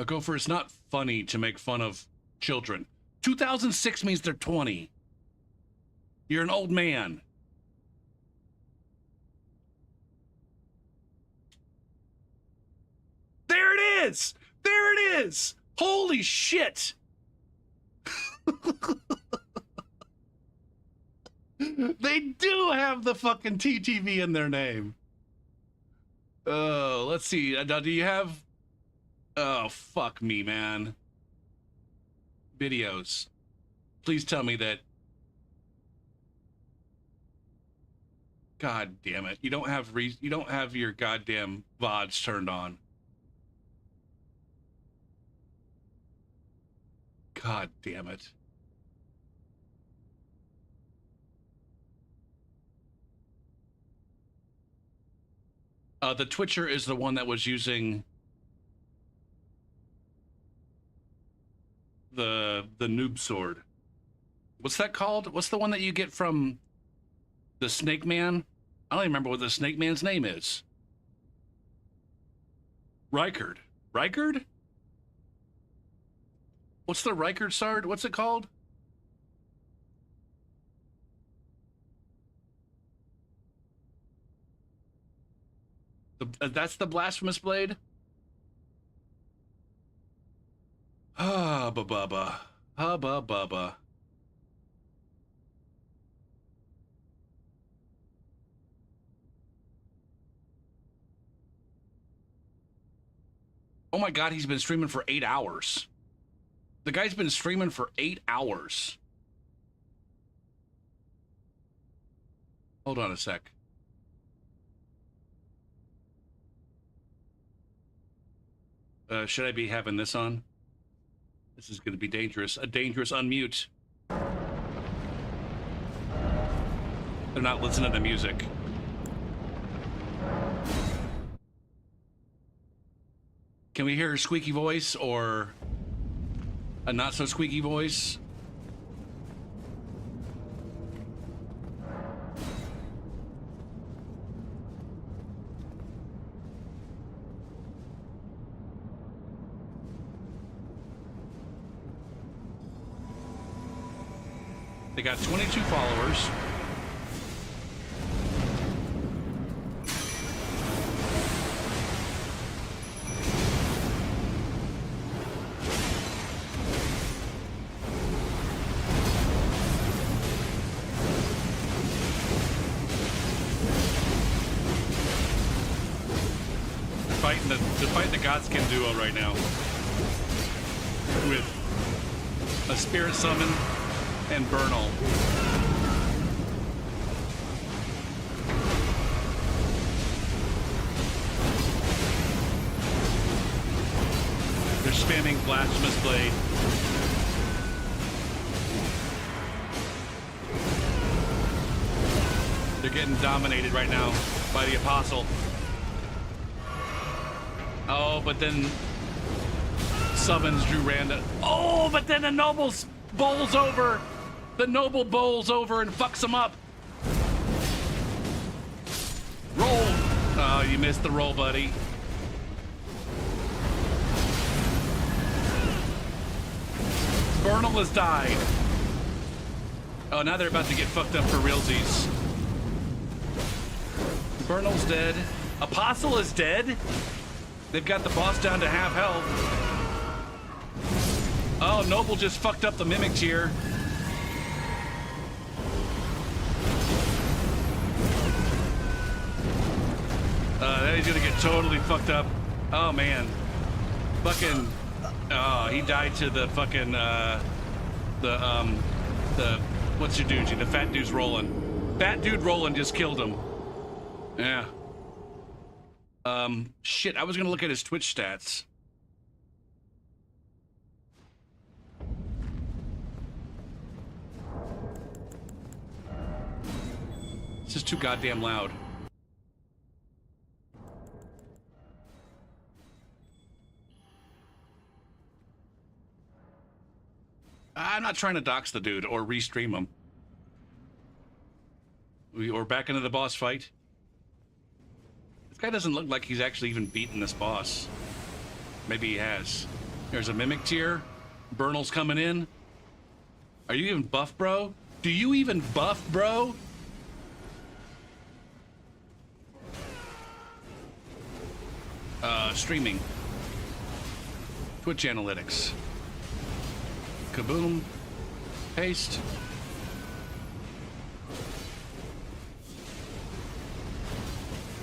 Gopher, it's not funny to make fun of children. 2006 means they're 20. You're an old man. There it is! There it is! Holy shit! They do have the fucking TTV in their name. Oh, let's see. Do you have... Oh, fuck me, man. Videos. Please tell me that... God damn it. You don't have your goddamn VODs turned on. God damn it. The Twitcher is the one that was using the noob sword. What's that called? What's the one that you get from the Snake Man? I don't even remember what the Snake Man's name is. Rykard. Rykard? What's the Rykard sword? What's it called? That's the blasphemous blade? Hubba bubba. Hubba bubba. Oh my god, he's been streaming for 8 hours. The guy's been streaming for 8 hours. Hold on a sec. Should I be having this on? This is going to be dangerous. A dangerous unmute. They're not listening to music. Can we hear a squeaky voice or a not so squeaky voice? They got 22 followers. They're fighting the Godskin duo right now with a Spirit Summon and Bernal. They're spamming Blasphemous Blade. They're getting dominated right now by the Apostle. Oh, but then summons Drew Randa. Oh, but then the Noble bowls over. The Noble bowls over and fucks him up. Roll. Oh, you missed the roll, buddy. Bernal has died. Oh, now they're about to get fucked up for realsies. Bernal's dead. Apostle is dead. They've got the boss down to half health. Oh, Noble just fucked up the Mimic tier. He's gonna get totally fucked up. Oh man, fucking. Oh, he died to the fucking the what's your dude? The fat dude's rolling. Fat dude rolling just killed him. Yeah. Shit. I was gonna look at his Twitch stats. This is too goddamn loud. I'm not trying to dox the dude or restream him. We're back into the boss fight. This guy doesn't look like he's actually even beaten this boss. Maybe he has. There's a Mimic tier. Bernal's coming in. Are you even buff, bro? Do you even buff, bro? Streaming. Twitch analytics. Kaboom. Paste.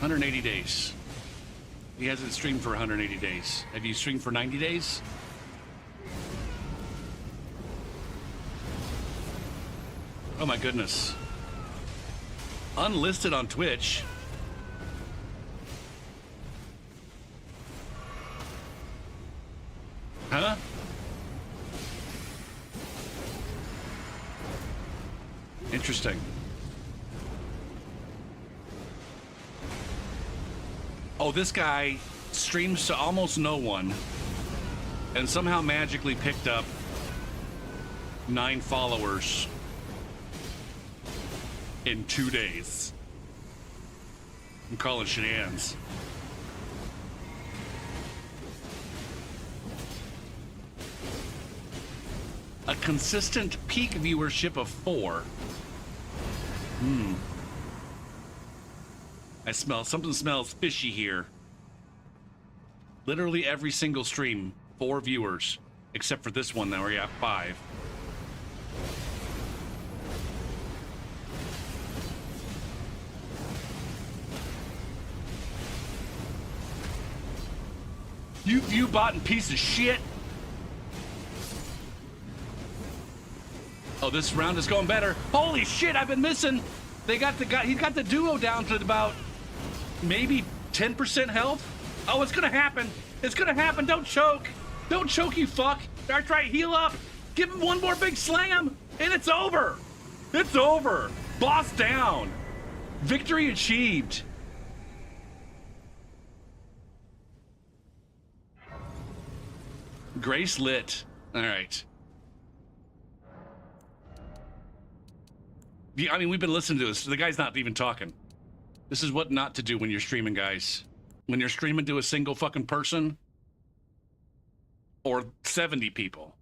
180 days. He hasn't streamed for 180 days. Have you streamed for 90 days? Oh my goodness. Unlisted on Twitch. Huh? Interesting. Oh, this guy streams to almost no one and somehow magically picked up 9 followers in 2 days. I'm calling shenanigans. A consistent peak viewership of 4. I smell, something smells fishy here. Literally every single stream, 4 viewers, except for this one now where you have 5. You view-botting piece of shit. Oh, this round is going better. Holy shit, I've been missing. They got the guy, he got the duo down to about maybe 10% health. Oh, it's gonna happen. It's gonna happen. Don't choke. Don't choke, you fuck. That's right, heal up. Give him one more big slam, and it's over. It's over. Boss down. Victory achieved. Grace lit. All right. Yeah, I mean, we've been listening to this. The guy's not even talking. This is what not to do when you're streaming, guys. When you're streaming to a single fucking person or 70 people.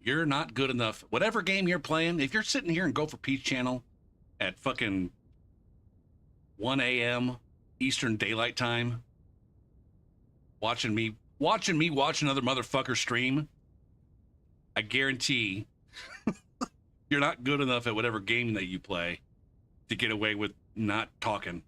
You're not good enough. Whatever game you're playing, if you're sitting here in Go for Peace channel at fucking 1 a.m. Eastern Daylight Time, watching me watch another motherfucker stream, I guarantee you're not good enough at whatever game that you play to get away with not talking.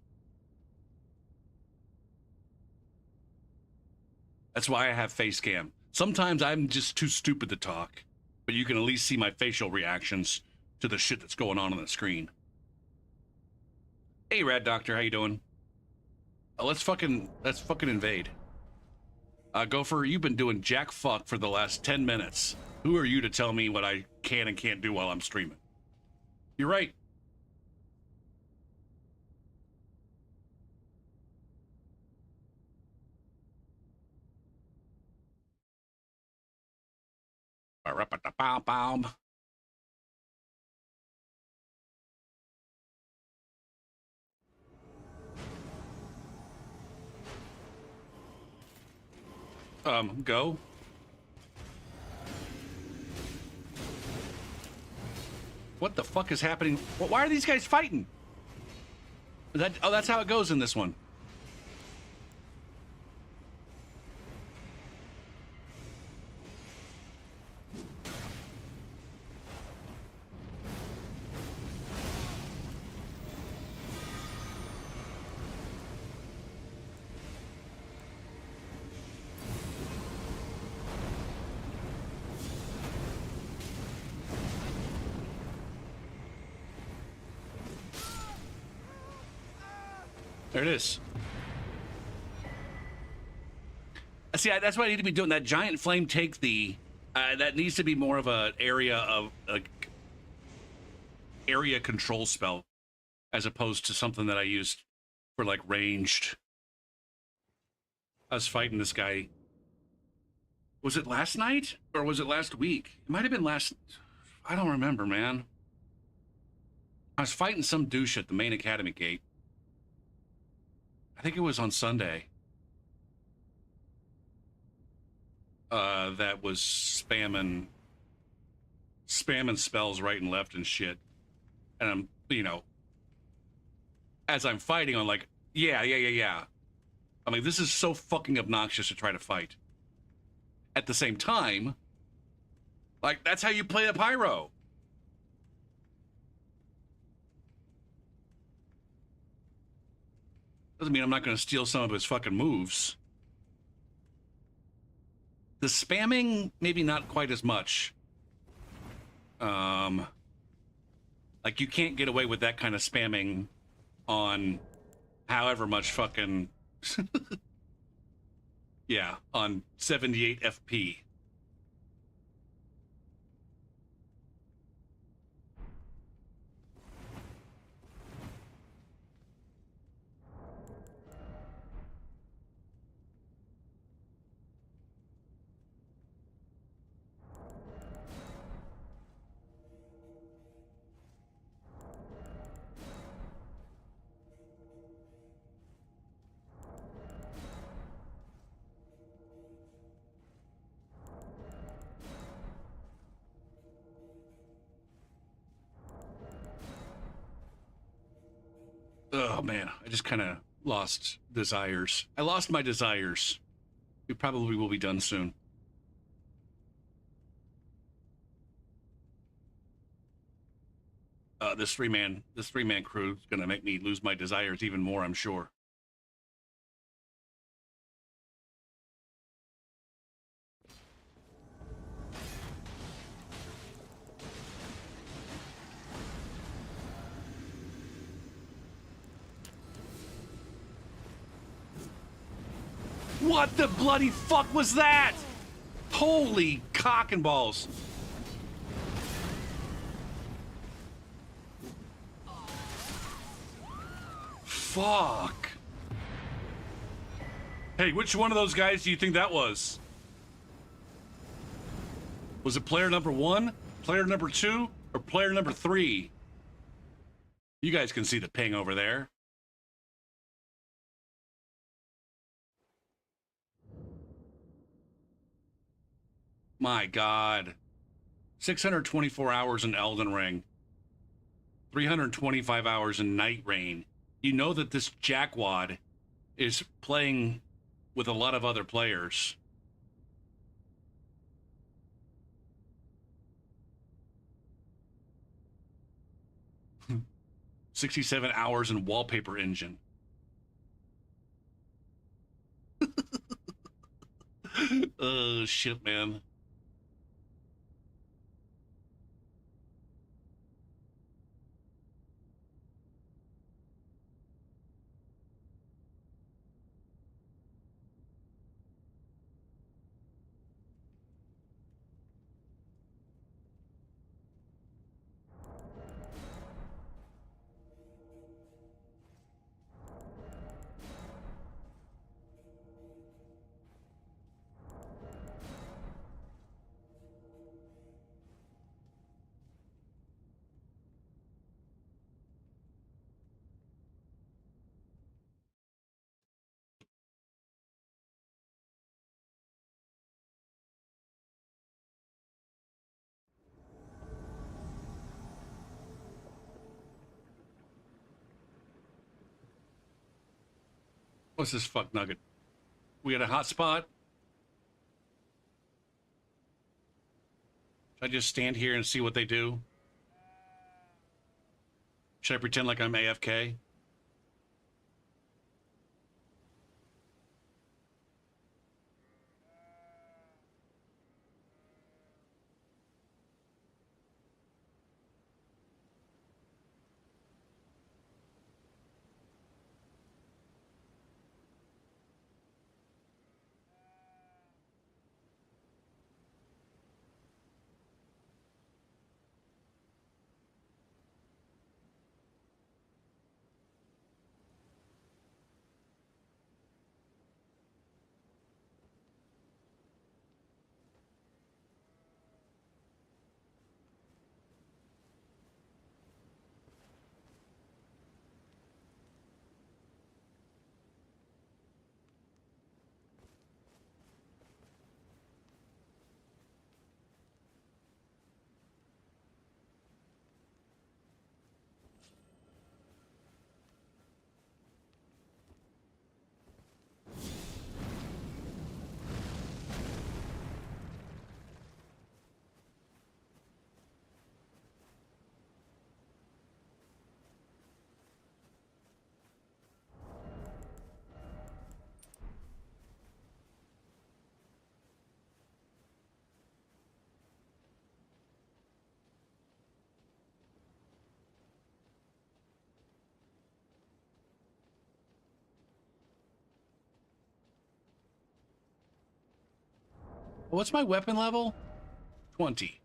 That's why I have face cam. Sometimes I'm just too stupid to talk, but you can at least see my facial reactions to the shit that's going on the screen. Hey, Rad Doctor, how you doing? Let's fucking invade. Gopher, you've been doing jack fuck for the last 10 minutes. Who are you to tell me what I can and can't do while I'm streaming? You're right. Go. What the fuck is happening? Why are these guys fighting? Oh, that's how it goes in this one. There it is. See, that's what I need to be doing. That giant flame take the. That needs to be more of an area control spell, as opposed to something that I used for like ranged. I was fighting this guy. Was it last night or was it last week? It might have been last. I don't remember, man. I was fighting some douche at the main academy gate. I think it was on Sunday. That was spamming spells right and left and shit. And I'm, as I'm fighting, I'm like, yeah. I mean, this is so fucking obnoxious to try to fight. At the same time, like, that's how you play a pyro. Doesn't mean I'm not going to steal some of his fucking moves. The spamming, maybe not quite as much. Like you can't get away with that kind of spamming on however much fucking yeah, on 78 FP. Oh man, I just kind of lost desires. I lost my desires. We probably will be done soon. This three man crew is gonna make me lose my desires even more, I'm sure. What the bloody fuck was that? Holy cock and balls. Fuck. Hey, which one of those guys do you think that was? Was it player number 1, player number 2, or player number 3? You guys can see the ping over there. My God. 624 hours in Elden Ring. 325 hours in Night Rain. You know that this jackwad is playing with a lot of other players. "67 hours in Wallpaper Engine." Oh, shit, man. What's this fuck nugget? We got a hot spot? Should I just stand here and see what they do? Should I pretend like I'm AFK? What's my weapon level? 20.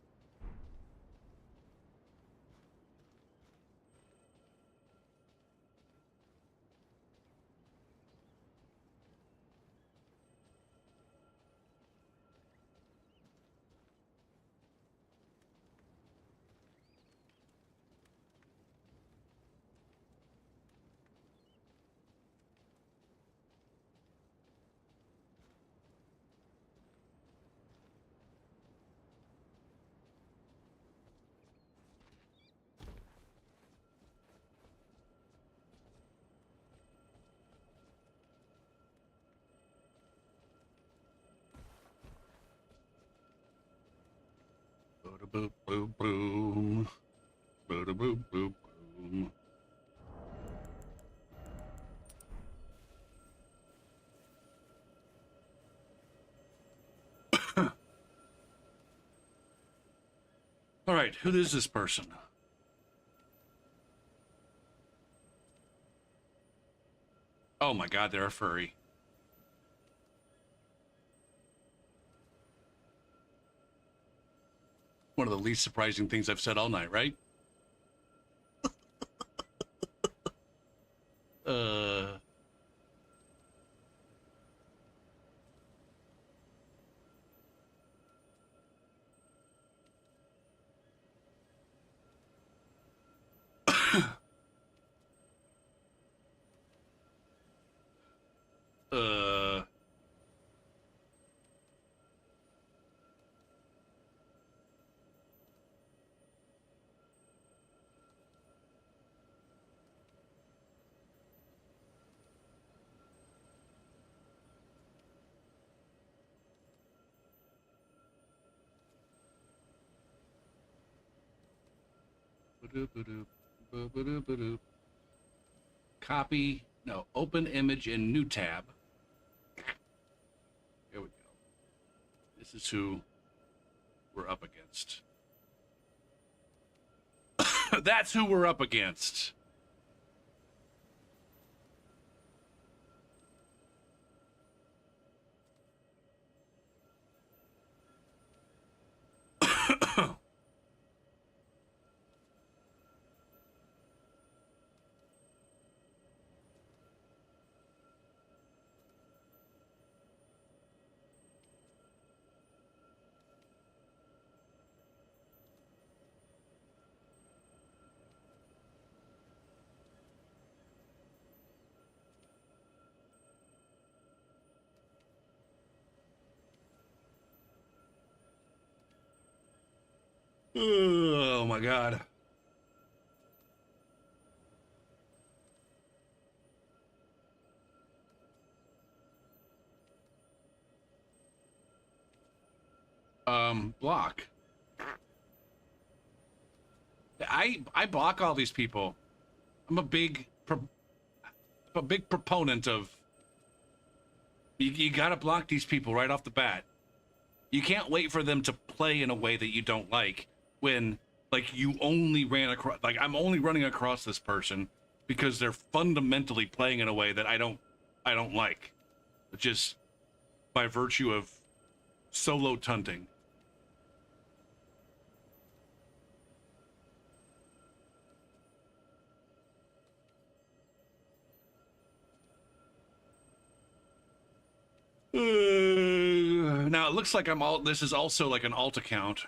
Boop boop boom. Boop boop boop boom. All right, who is this person? Oh my god, they're a furry. One of the least surprising things I've said all night, right? uh uh copy, no, open image in new tab. Here we go. This is who we're up against. That's who we're up against. Oh my god. Block. I block all these people. I'm a big proponent of you gotta block these people right off the bat. You can't wait for them to play in a way that you don't like when like you only ran across like I'm only running across this person because they're fundamentally playing in a way that I don't like. Just by virtue of solo tunting. Now it looks like this is also like an alt account,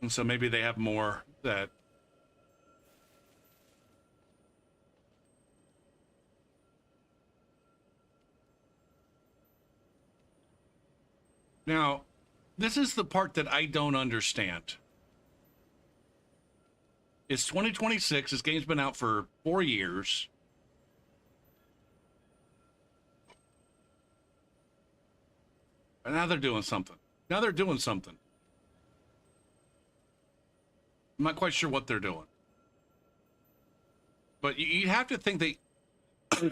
and so maybe they have more that. Now, this is the part that I don't understand. It's 2026. This game's been out for 4 years. And now they're doing something. I'm not quite sure what they're doing. But you have to think that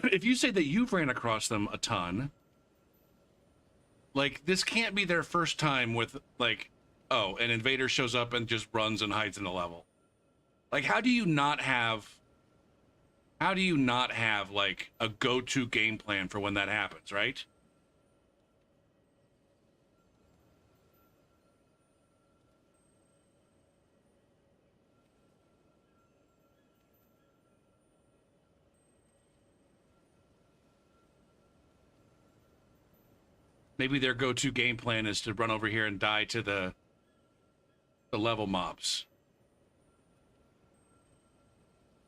if you say that you've ran across them a ton, like, this can't be their first time with, like, oh, an invader shows up and just runs and hides in a level. Like, how do you not have, like, a go-to game plan for when that happens, right? Maybe their go-to game plan is to run over here and die to the level mobs.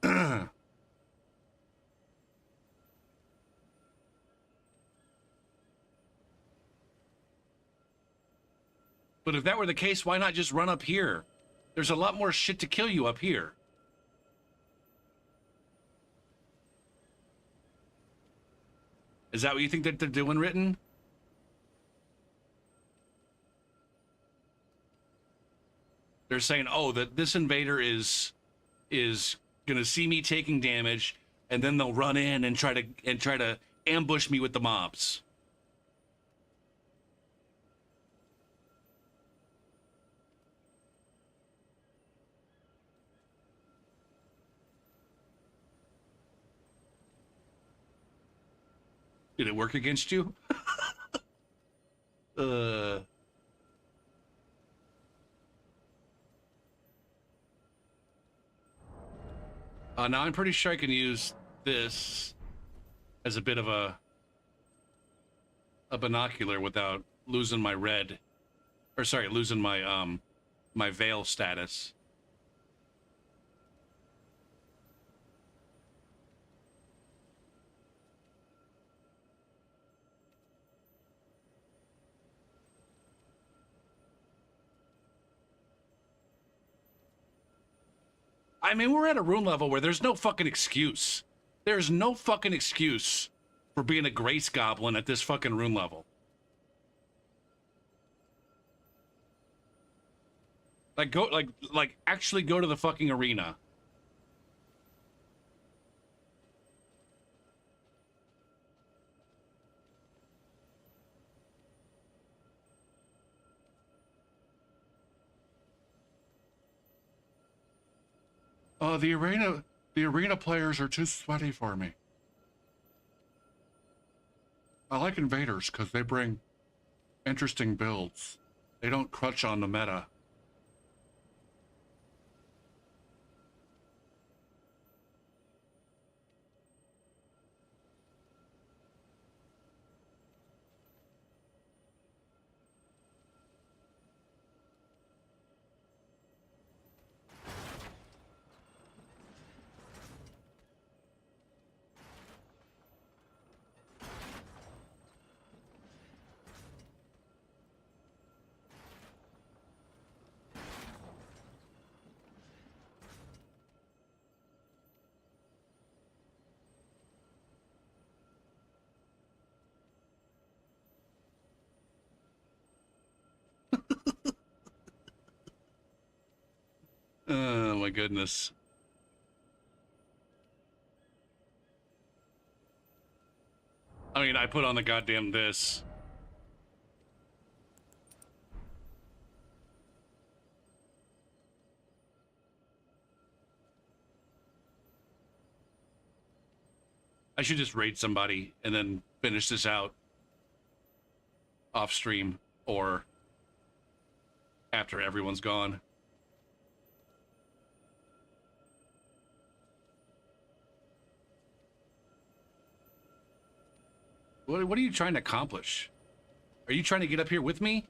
But if that were the case, why not just run up here? There's a lot more shit to kill you up here. Is that what you think that they're doing, Written? They're saying, oh, that this invader is gonna see me taking damage, and then they'll run in and try to ambush me with the mobs. Did it work against you? No, I'm pretty sure I can use this as a bit of a binocular without losing my red, or sorry, losing my my veil status. I mean, we're at a room level where there's no fucking excuse. There's no fucking excuse for being a Grace Goblin at this fucking room level. Like, go, like, actually go to the fucking arena. The arena players are too sweaty for me. I like invaders because they bring interesting builds. They don't crutch on the meta. Oh my goodness. I mean, I put on the goddamn this. I should just raid somebody and then finish this out off stream or after everyone's gone. What are you trying to accomplish? Are you trying to get up here with me?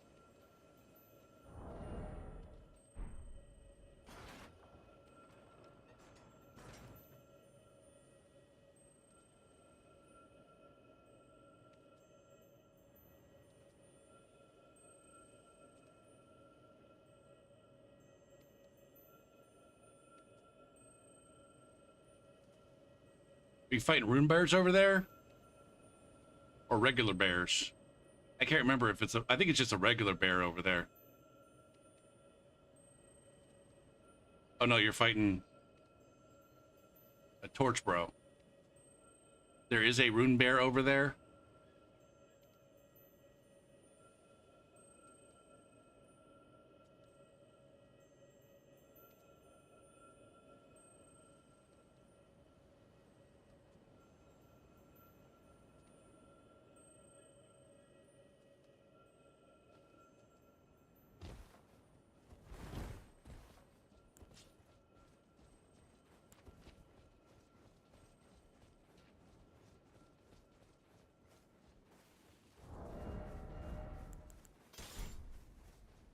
Are you fighting rune bears over there? Or regular bears? I can't remember if it's I think it's just a regular bear over there. Oh no, you're fighting a torch bro. There is a rune bear over there.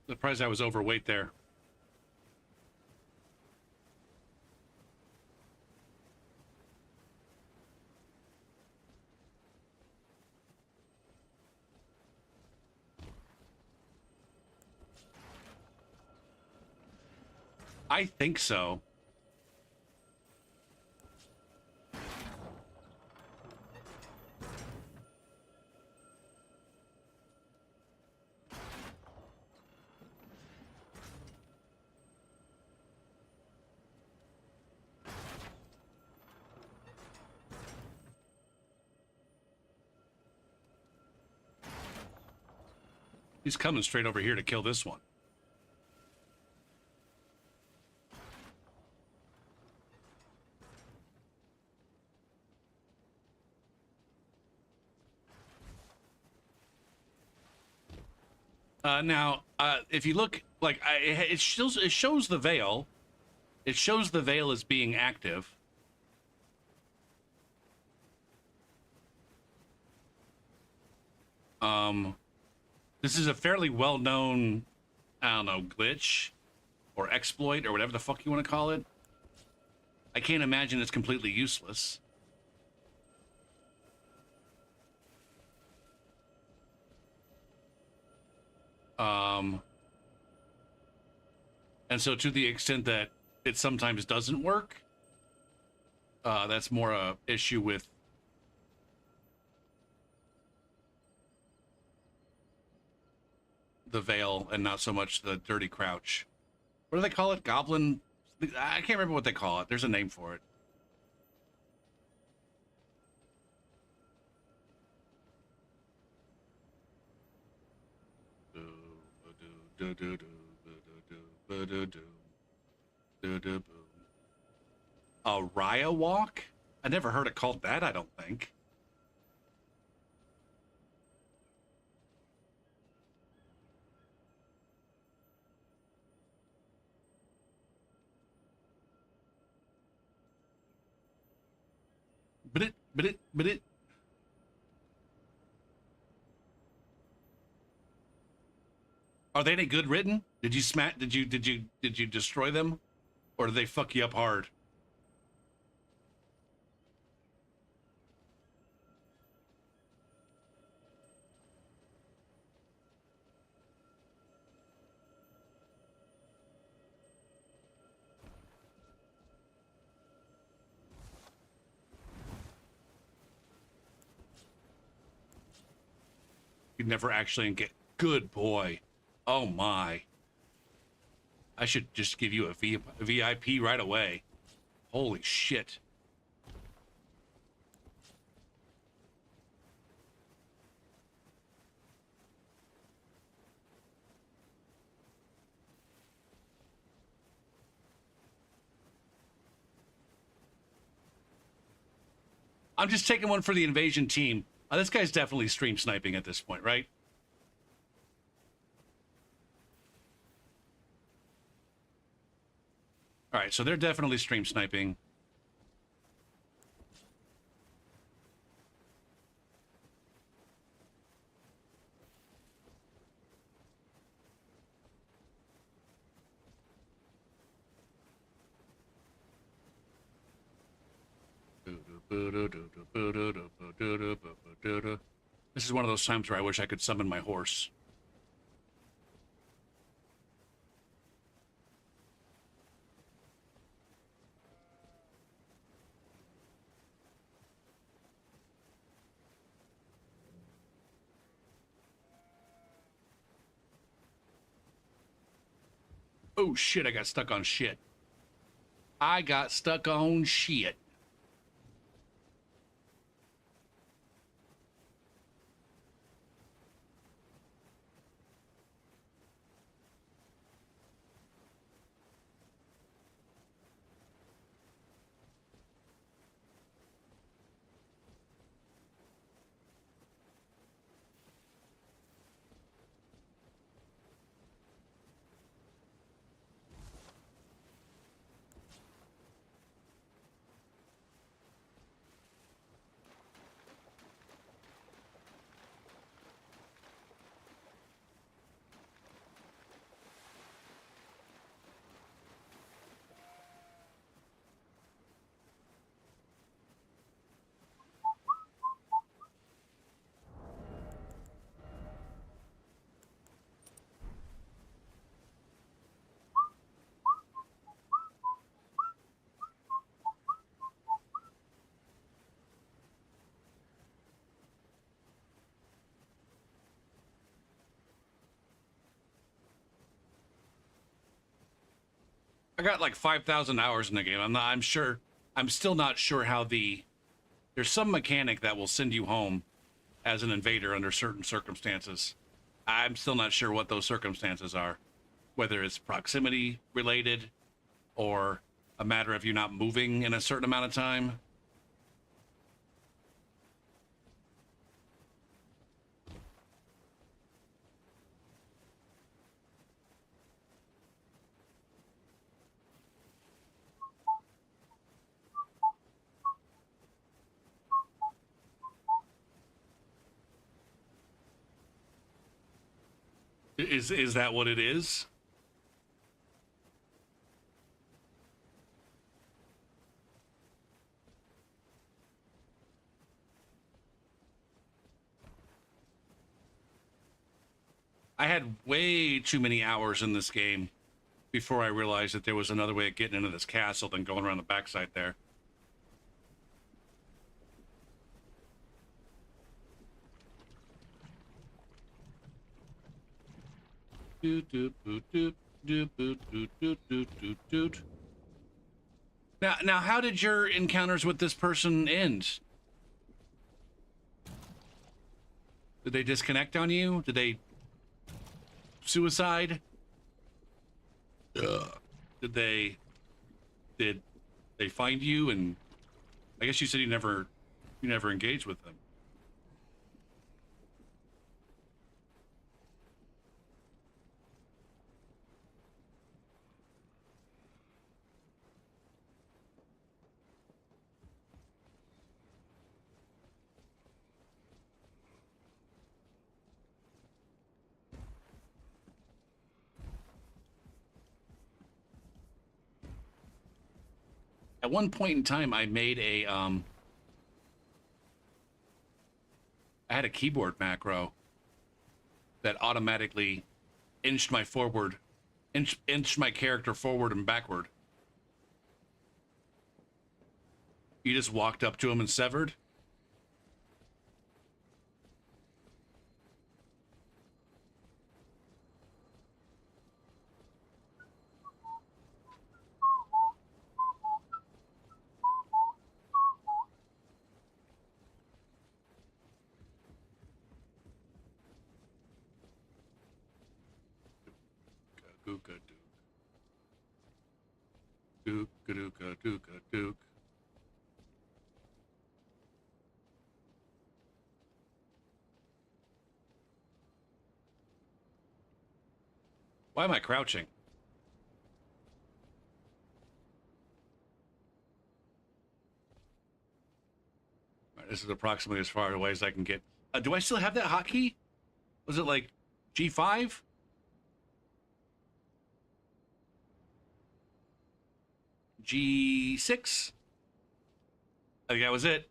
Surprised I was overweight there. I think so. He's coming straight over here to kill this one. Now, if you look, like, it shows the veil. It shows the veil as being active. This is a fairly well-known, I don't know, glitch or exploit or whatever the fuck you want to call it. I can't imagine it's completely useless. And so to the extent that it sometimes doesn't work, that's more a issue with the veil and not so much the dirty crouch. What do they call it? Goblin? I can't remember what they call it. There's a name for it. A Raya walk? I never heard it called that, I don't think. But it. Are they any good written? Did you smack? Did you destroy them, or did they fuck you up hard? You never actually get. Good boy. Oh my. I should just give you a VIP right away. Holy shit. I'm just taking one for the invasion team. This guy's definitely stream sniping at this point, right? All right, so they're definitely stream sniping. This is one of those times where I wish I could summon my horse. Oh shit, I got stuck on shit. I got stuck on shit. I got like 5,000 hours in the game. I'm sure. I'm still not sure how there's some mechanic that will send you home as an invader under certain circumstances. I'm still not sure what those circumstances are, whether it's proximity related or a matter of you not moving in a certain amount of time. Is that what it is? I had way too many hours in this game before I realized that there was another way of getting into this castle than going around the backside there. Now, how did your encounters with this person end? Did they disconnect on you? Did they suicide? Did they find you? And I guess you said you never engaged with them. At one point in time, I made I had a keyboard macro that automatically inched my character forward and backward. You just walked up to him and severed? Gooka Duke. Dooka Dooka Duke. Why am I crouching? All right, this is approximately as far away as I can get. Do I still have that hotkey? Was it like G5? G6? I think that was it.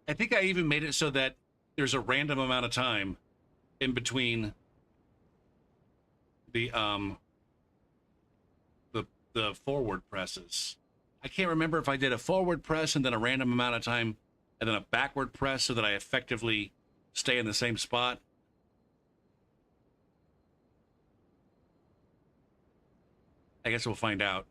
I think I even made it so that there's a random amount of time in between the the forward presses. I can't remember if I did a forward press and then a random amount of time and then a backward press so that I effectively stay in the same spot. I guess we'll find out.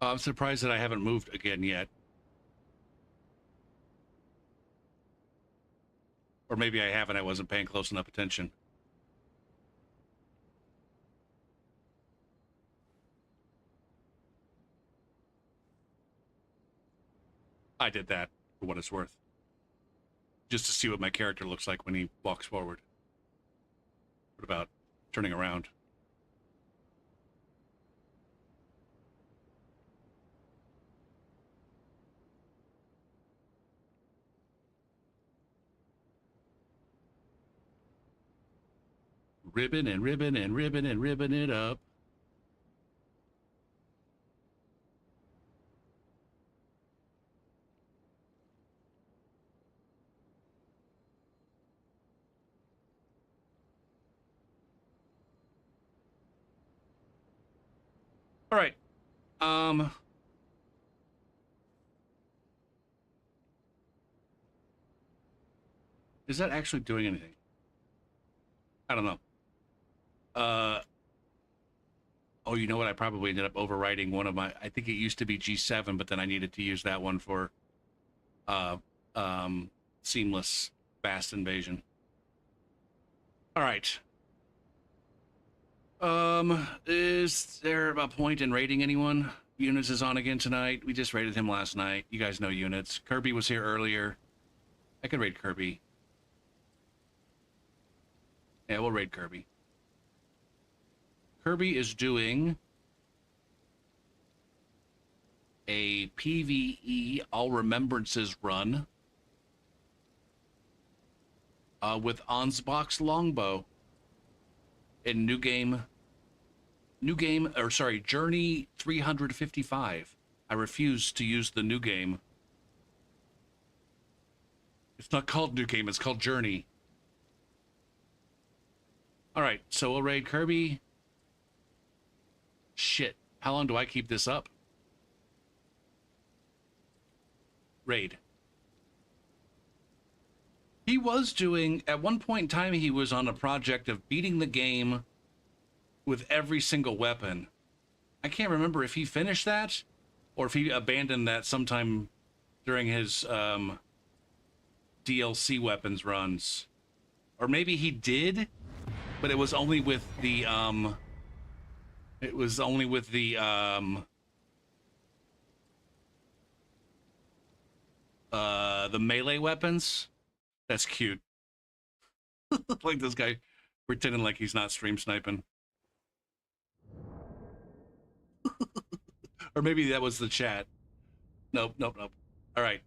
I'm surprised that I haven't moved again yet. Or maybe I haven't. I wasn't paying close enough attention. I did that for what it's worth. Just to see what my character looks like when he walks forward. What about turning around? Ribbon and ribbon and ribbon and ribbon it up. All right. Is that actually doing anything? I don't know. Oh, you know what? I probably ended up overwriting one of my, I think it used to be G7, but then I needed to use that one for, seamless fast invasion. All right. Is there a point in raiding anyone? Eunice is on again tonight. We just raided him last night. You guys know Eunice. Kirby was here earlier. I could raid Kirby. Yeah, we'll raid Kirby. Kirby is doing a PvE All Remembrances run with Ansbach's Longbow in Journey 355. I refuse to use the new game. It's not called New Game, it's called Journey. All right, so we'll raid Kirby. Shit, how long do I keep this up? Raid. He was doing, at one point in time, he was on a project of beating the game with every single weapon. I can't remember if he finished that or if he abandoned that sometime during his DLC weapons runs. Or maybe he did, but it was only with the the melee weapons. That's cute. Like this guy pretending like he's not stream sniping. Or maybe that was the chat. Nope. All right.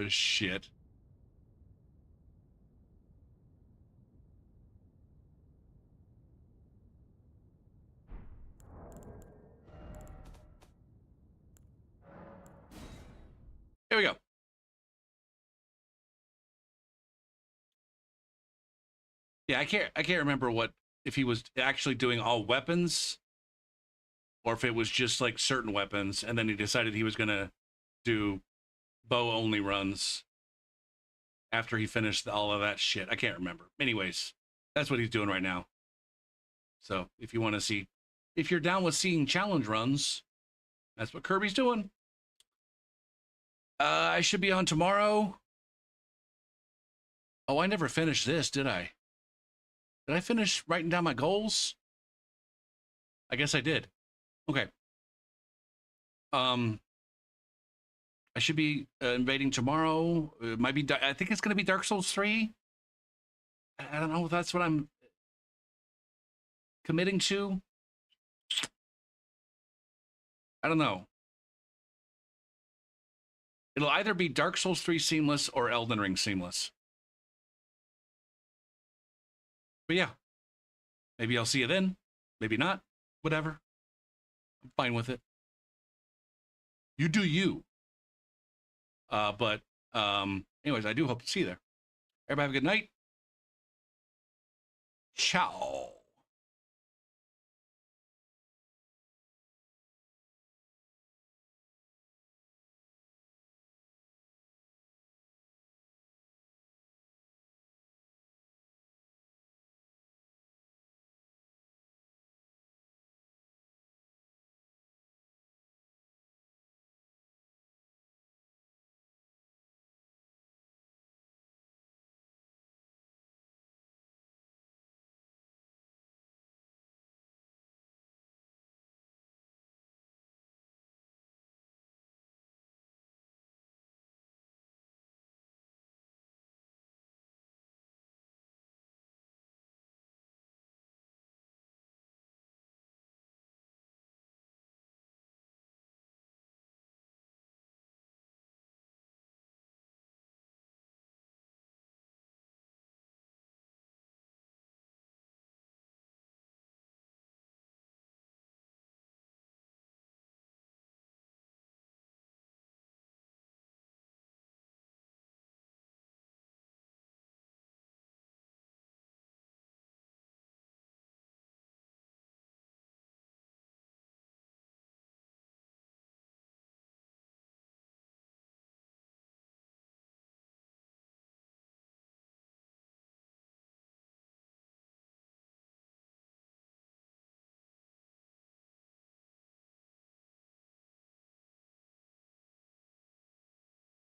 Shit. Here we go. Yeah, I can't remember what, if he was actually doing all weapons or if it was just like certain weapons and then he decided he was gonna do bow only runs after he finished all of that shit. I can't remember. Anyways, that's what he's doing right now. So if you want to see, if you're down with seeing challenge runs, that's what Kirby's doing. I should be on tomorrow. Oh, I never finished this, did I? Did I finish writing down my goals? I guess I did. Okay. I should be invading tomorrow. It might be, I think it's going to be Dark Souls 3. I don't know if that's what I'm committing to. I don't know. It'll either be Dark Souls 3 seamless or Elden Ring seamless. But yeah, maybe I'll see you then. Maybe not. Whatever. I'm fine with it. You do you. But anyways, I do hope to see you there. Everybody have a good night. Ciao.